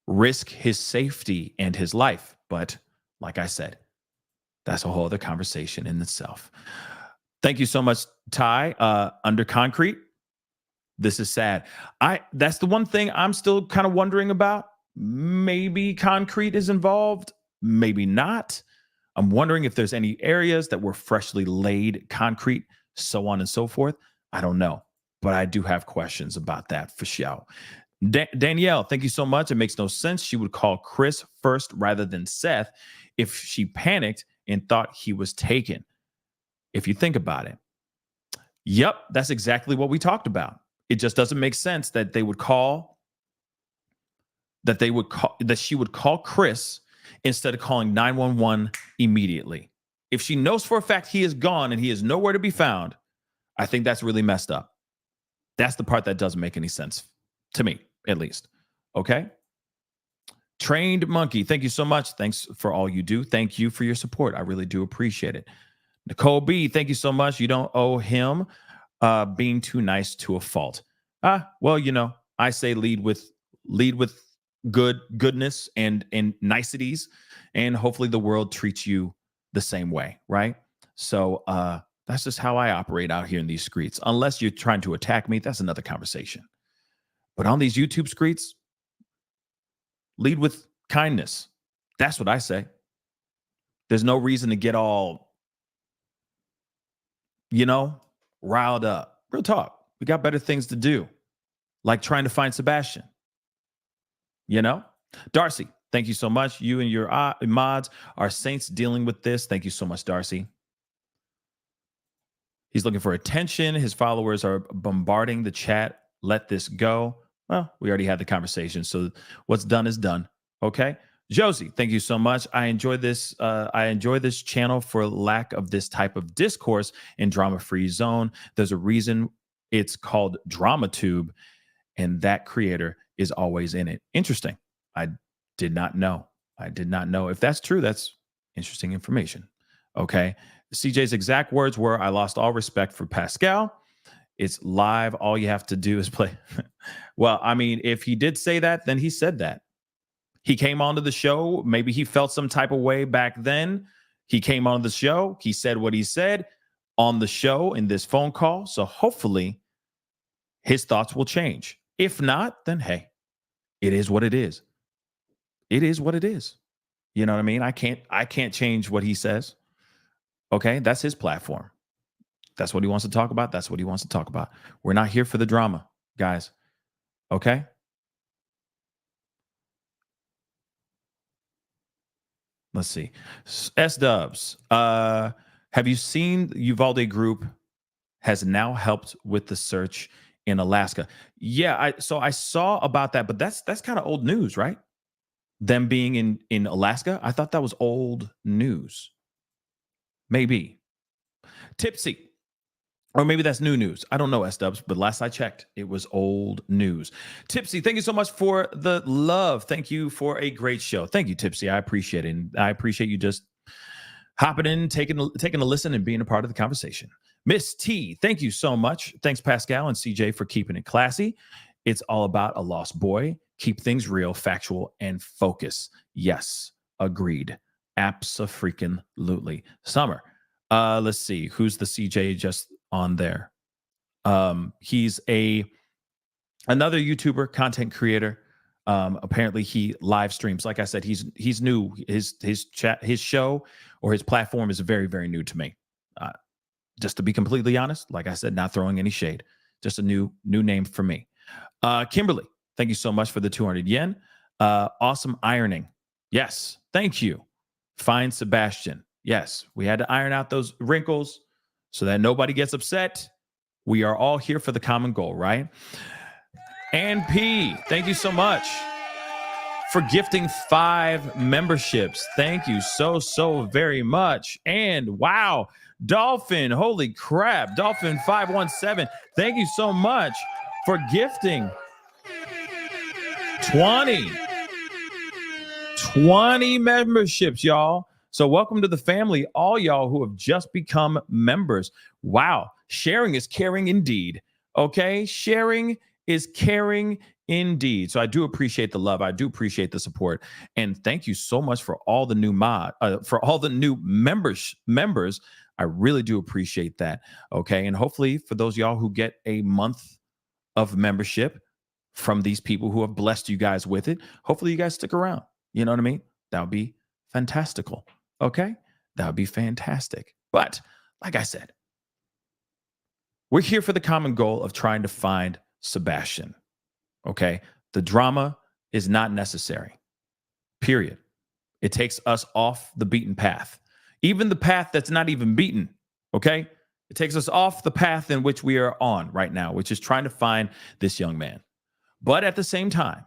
risk his safety and his life. But like I said, that's a whole other conversation in itself. Thank you so much, Ty. Under concrete, this is sad. That's the one thing I'm still kind of wondering about. Maybe concrete is involved, maybe not. I'm wondering if there's any areas that were freshly laid concrete, so on and so forth. I don't know, but I do have questions about that for sure. Danielle, thank you so much. It makes no sense. She would call Chris first rather than Seth if she panicked and thought he was taken. If you think about it. Yep, that's exactly what we talked about. It just doesn't make sense that she would call Chris instead of calling 911 immediately. If she knows for a fact he is gone and he is nowhere to be found, I think that's really messed up. That's the part that doesn't make any sense to me, at least. Okay? Trained Monkey, thank you so much. Thanks for all you do. Thank you for your support. I really do appreciate it. Nicole B, thank you so much. You don't owe him being too nice to a fault. Well, I say lead with goodness and niceties, and hopefully the world treats you the same way, right? So that's just how I operate out here in these streets. Unless you're trying to attack me, that's another conversation. But on these YouTube streets, lead with kindness. That's what I say. There's no reason to get all, riled up. Real talk. We got better things to do, like trying to find Sebastian. Darcy, thank you so much. You and your mods are saints dealing with this. Thank you so much, Darcy. He's looking for attention. His followers are bombarding the chat. Let this go. Well, we already had the conversation, so what's done is done. Okay. Josie, thank you so much. I enjoy this channel for lack of this type of discourse in drama-free zone. There's a reason it's called DramaTube, and that creator is always in it. Interesting. I did not know. If that's true, that's interesting information. Okay. CJ's exact words were, I lost all respect for Pascal. It's live. All you have to do is play. Well, I mean, if he did say that, then he said that. He came onto the show. Maybe he felt some type of way back then. He came on the show. He said what he said on the show in this phone call. So hopefully his thoughts will change. If not, then hey, it is what it is. It is what it is. You know what I mean? I can't change what he says. Okay, that's his platform. That's what he wants to talk about. That's what he wants to talk about. We're not here for the drama, guys. Okay? Let's see. S-Dubs. Have you seen Uvalde Group has now helped with the search in Alaska? Yeah, I saw about that, but that's kind of old news, right? Them being in Alaska. I thought that was old news. Maybe. Tipsy. Or maybe that's new news. I don't know, S-Dubs, but last I checked, it was old news. Tipsy, thank you so much for the love. Thank you for a great show. Thank you, Tipsy. I appreciate it. And I appreciate you just hopping in, taking a listen and being a part of the conversation. Miss T, thank you so much. Thanks, Pascal and CJ, for keeping it classy. It's all about a lost boy. Keep things real, factual, and focus. Yes, agreed. Abso-freaking-lutely. Summer, Let's see. Who's the CJ just on there? He's another YouTuber, content creator. Apparently he live streams. Like I said, he's new. His show or his platform is very, very new to me. Just to be completely honest, like I said, not throwing any shade. Just a new name for me. Kimberly, thank you so much for the 200 yen. Awesome ironing. Yes, thank you. Fine Sebastian. Yes, we had to iron out those wrinkles so that nobody gets upset. We are all here for the common goal, right? And P, thank you so much for gifting 5 memberships. Thank you so very much. And wow, Dolphin, holy crap, Dolphin 517, thank you so much for gifting 20 memberships, y'all. So welcome to the family, all y'all who have just become members. Wow, sharing is caring indeed. Okay, sharing is caring indeed. So I do appreciate the love. I do appreciate the support, and thank you so much for all the new members. I really do appreciate that. Okay, and hopefully for those of y'all who get a month of membership from these people who have blessed you guys with it, hopefully you guys stick around. You know what I mean? That would be fantastical. Okay, that would be fantastic. But like I said, we're here for the common goal of trying to find Sebastian. Okay, the drama is not necessary. Period. It takes us off the beaten path, even the path that's not even beaten. Okay, it takes us off the path in which we are on right now, which is trying to find this young man. But at the same time,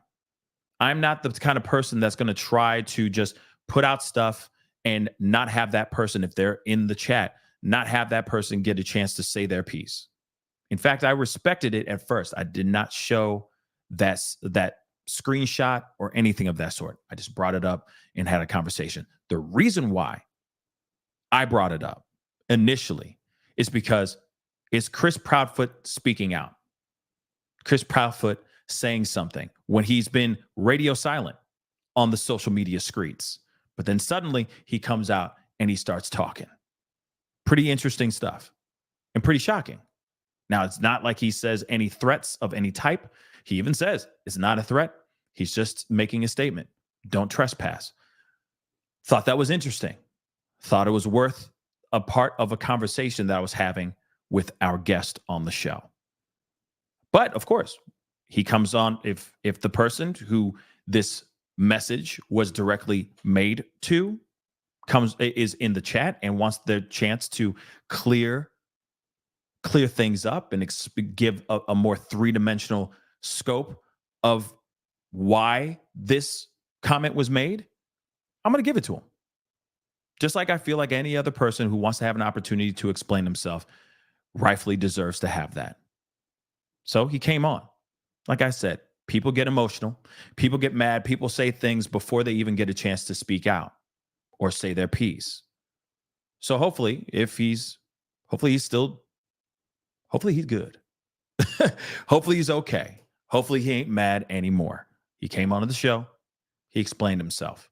I'm not the kind of person that's going to try to just put out stuff and not have that person, if they're in the chat, not have that person get a chance to say their piece. In fact, I respected it at first. I did not show that screenshot or anything of that sort. I just brought it up and had a conversation. The reason why I brought it up initially is because it's Chris Proudfoot speaking out. Chris Proudfoot saying something when he's been radio silent on the social media streets. But then suddenly he comes out and he starts talking. Pretty interesting stuff and pretty shocking. Now, it's not like he says any threats of any type. He even says it's not a threat. He's just making a statement. Don't trespass. Thought that was interesting. Thought it was worth a part of a conversation that I was having with our guest on the show. But of course, he comes on if the person who this message was directly made to is in the chat and wants their chance to clear things up and give a more three-dimensional scope of why this comment was made, I'm going to give it to him. Just like I feel like any other person who wants to have an opportunity to explain himself rightfully deserves to have that. So he came on. Like I said, people get emotional. People get mad. People say things before they even get a chance to speak out or say their piece. So hopefully he's good. Hopefully he's okay. Hopefully he ain't mad anymore. He came onto the show. He explained himself.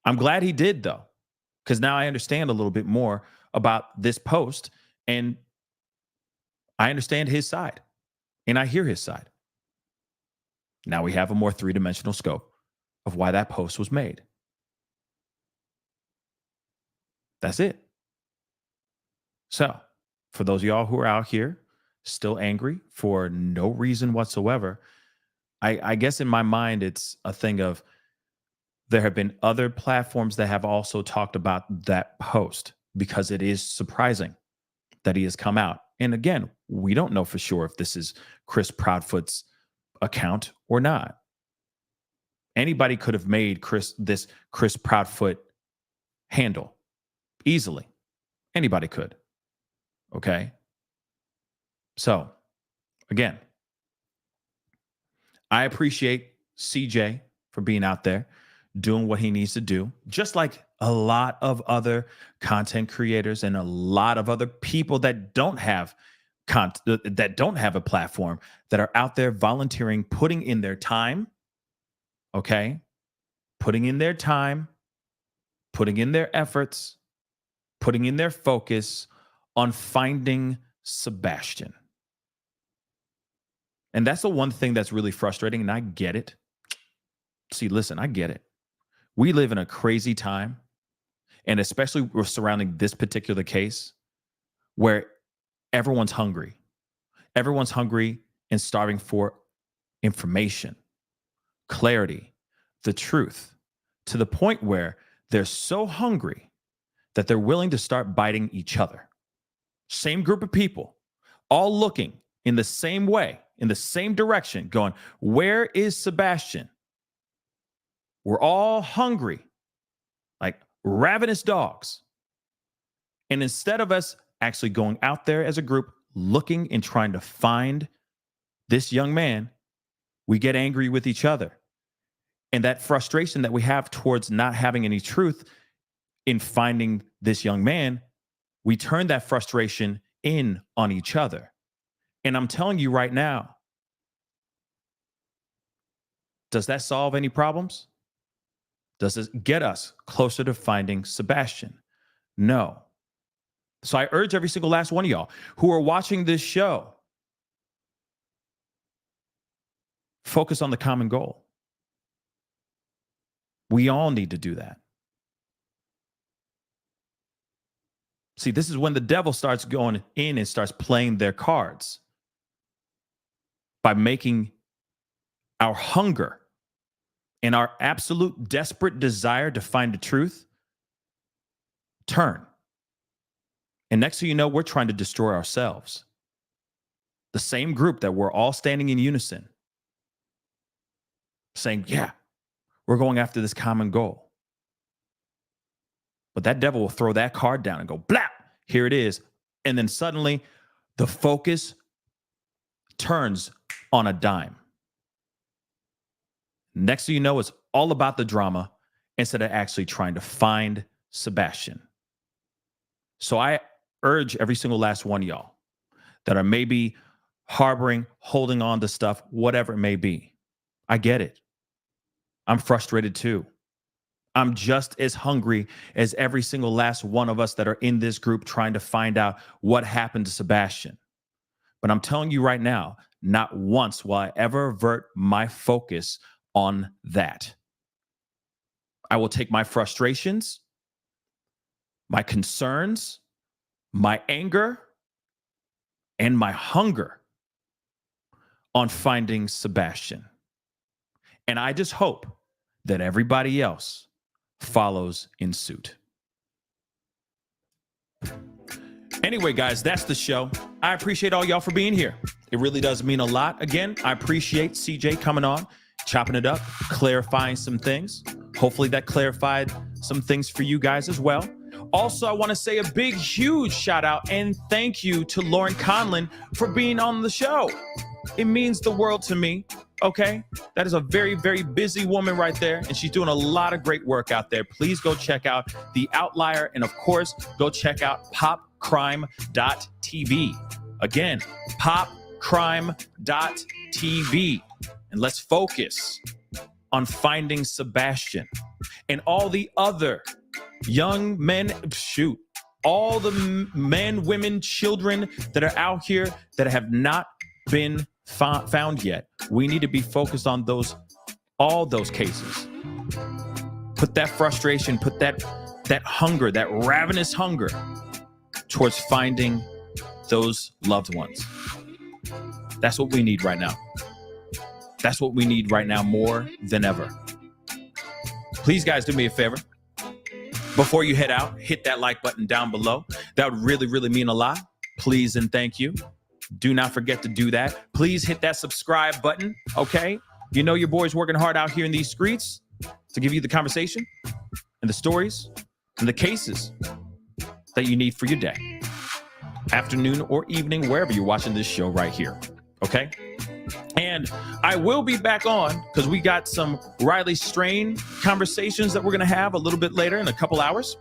I'm glad he did, though, because now I understand a little bit more about this post and I understand his side and I hear his side. Now we have a more three-dimensional scope of why that post was made. That's it. So for those of y'all who are out here still angry for no reason whatsoever, I guess in my mind, it's a thing of there have been other platforms that have also talked about that post because it is surprising that he has come out. And again, we don't know for sure if this is Chris Proudfoot's account or not. Anybody could have made this Chris Proudfoot handle easily. Anybody could. Okay. So again, I appreciate CJ for being out there doing what he needs to do, just like a lot of other content creators and a lot of other people that don't have a platform, that are out there volunteering, putting in their time, okay? Putting in their time, putting in their efforts putting in their focus on finding Sebastian. And that's the one thing that's really frustrating, and I get it. See, listen, I get it. We live in a crazy time, and especially we're surrounding this particular case where everyone's hungry. Everyone's hungry and starving for information, clarity, the truth, to the point where they're so hungry that they're willing to start biting each other. Same group of people, all looking in the same way, in the same direction, going, where is Sebastian? We're all hungry, like ravenous dogs. And instead of us actually going out there as a group, looking and trying to find this young man, we get angry with each other. And that frustration that we have towards not having any truth in finding this young man, we turn that frustration in on each other. And I'm telling you right now, does that solve any problems? Does it get us closer to finding Sebastian? No. So I urge every single last one of y'all who are watching this show, focus on the common goal. We all need to do that. See, this is when the devil starts going in and starts playing their cards by making our hunger and our absolute desperate desire to find the truth turn. And next thing you know, we're trying to destroy ourselves. The same group that we're all standing in unison, saying, yeah, we're going after this common goal. But that devil will throw that card down and go, blah, here it is. And then suddenly the focus turns on a dime. Next thing you know, it's all about the drama instead of actually trying to find Sebastian. So I urge every single last one of y'all that are maybe harboring, holding on to stuff, whatever it may be. I get it. I'm frustrated too. I'm just as hungry as every single last one of us that are in this group trying to find out what happened to Sebastian. But I'm telling you right now, not once will I ever avert my focus on that. I will take my frustrations, my concerns, my anger, and my hunger on finding Sebastian. And I just hope that everybody else follows in suit. Anyway, guys, that's the show. I appreciate all y'all for being here. It really does mean a lot. Again, I appreciate CJ coming on, chopping it up, clarifying some things. Hopefully that clarified some things for you guys as well. Also, I want to say a big, huge shout out and thank you to Lauren Conlon for being on the show. It means the world to me. Okay, that is a very, very busy woman right there, and she's doing a lot of great work out there. Please go check out The Outlier, and of course, go check out popcrime.tv. Again, popcrime.tv. And let's focus on finding Sebastian and all the other young men, all the men, women, children that are out here that have not been found yet. We need to be focused on all those cases. Put that frustration, put that hunger, that ravenous hunger towards finding those loved ones. That's what we need right now. That's what we need right now more than ever. Please, guys, do me a favor. Before you head out, hit that like button down below. That would really, really mean a lot. Please and thank you. Do not forget to do that. Please hit that subscribe button, okay? You know your boy's working hard out here in these streets to give you the conversation and the stories and the cases that you need for your day, afternoon or evening, wherever you're watching this show right here, okay? And I will be back on because we got some Riley Strain conversations that we're going to have a little bit later in a couple hours.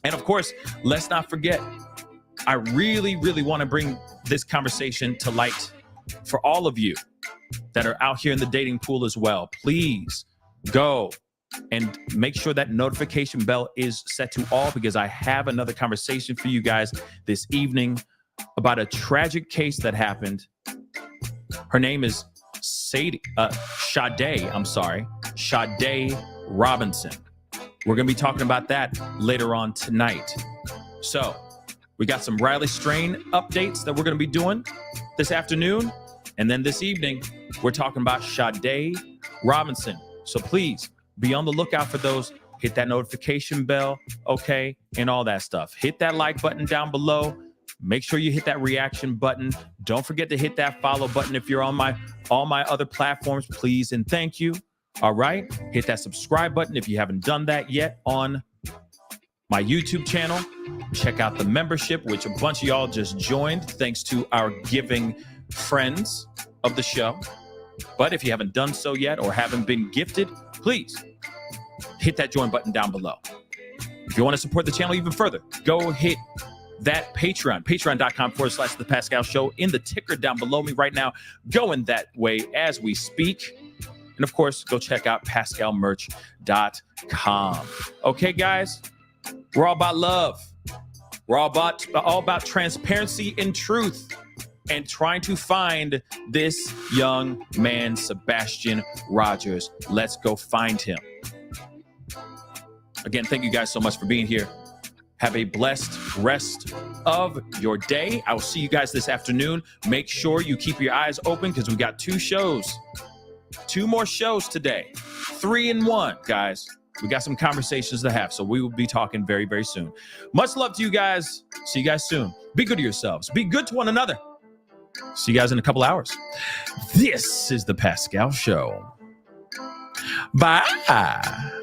And of course, let's not forget, I really, really want to bring this conversation to light for all of you that are out here in the dating pool as well. Please go And make sure that notification bell is set to all, because I have another conversation for you guys this evening about a tragic case that happened. Her name is Sade Robinson. We're going to be talking about that later on tonight. So we got some Riley Strain updates that we're going to be doing this afternoon. And then this evening, we're talking about Sade Robinson. So please be on the lookout for those. Hit that notification bell, okay, and all that stuff. Hit that like button down below. Make sure you hit that reaction button. Don't forget to hit that follow button if you're on all my other platforms, please and thank you. All right, hit that subscribe button if you haven't done that yet on my YouTube channel. Check out the membership, which a bunch of y'all just joined thanks to our giving friends of the show. But if you haven't done so yet or haven't been gifted, please hit that join button down below. If you want to support the channel even further, go hit that patreon.com/The Pascal Show in the ticker down below me right now, going that way as we speak. And of course, go check out pascalmerch.com. Okay, guys, we're all about love. We're all about transparency and truth, and trying to find this young man, Sebastian Rogers. Let's go find him. Again, thank you guys so much for being here. Have a blessed rest of your day. I will see you guys this afternoon. Make sure you keep your eyes open, because we got 2 shows. 2 more shows today. 3 in 1, guys. We got some conversations to have, so we will be talking very, very soon. Much love to you guys. See you guys soon. Be good to yourselves. Be good to one another. See you guys in a couple hours. This is The Pascal Show. Bye.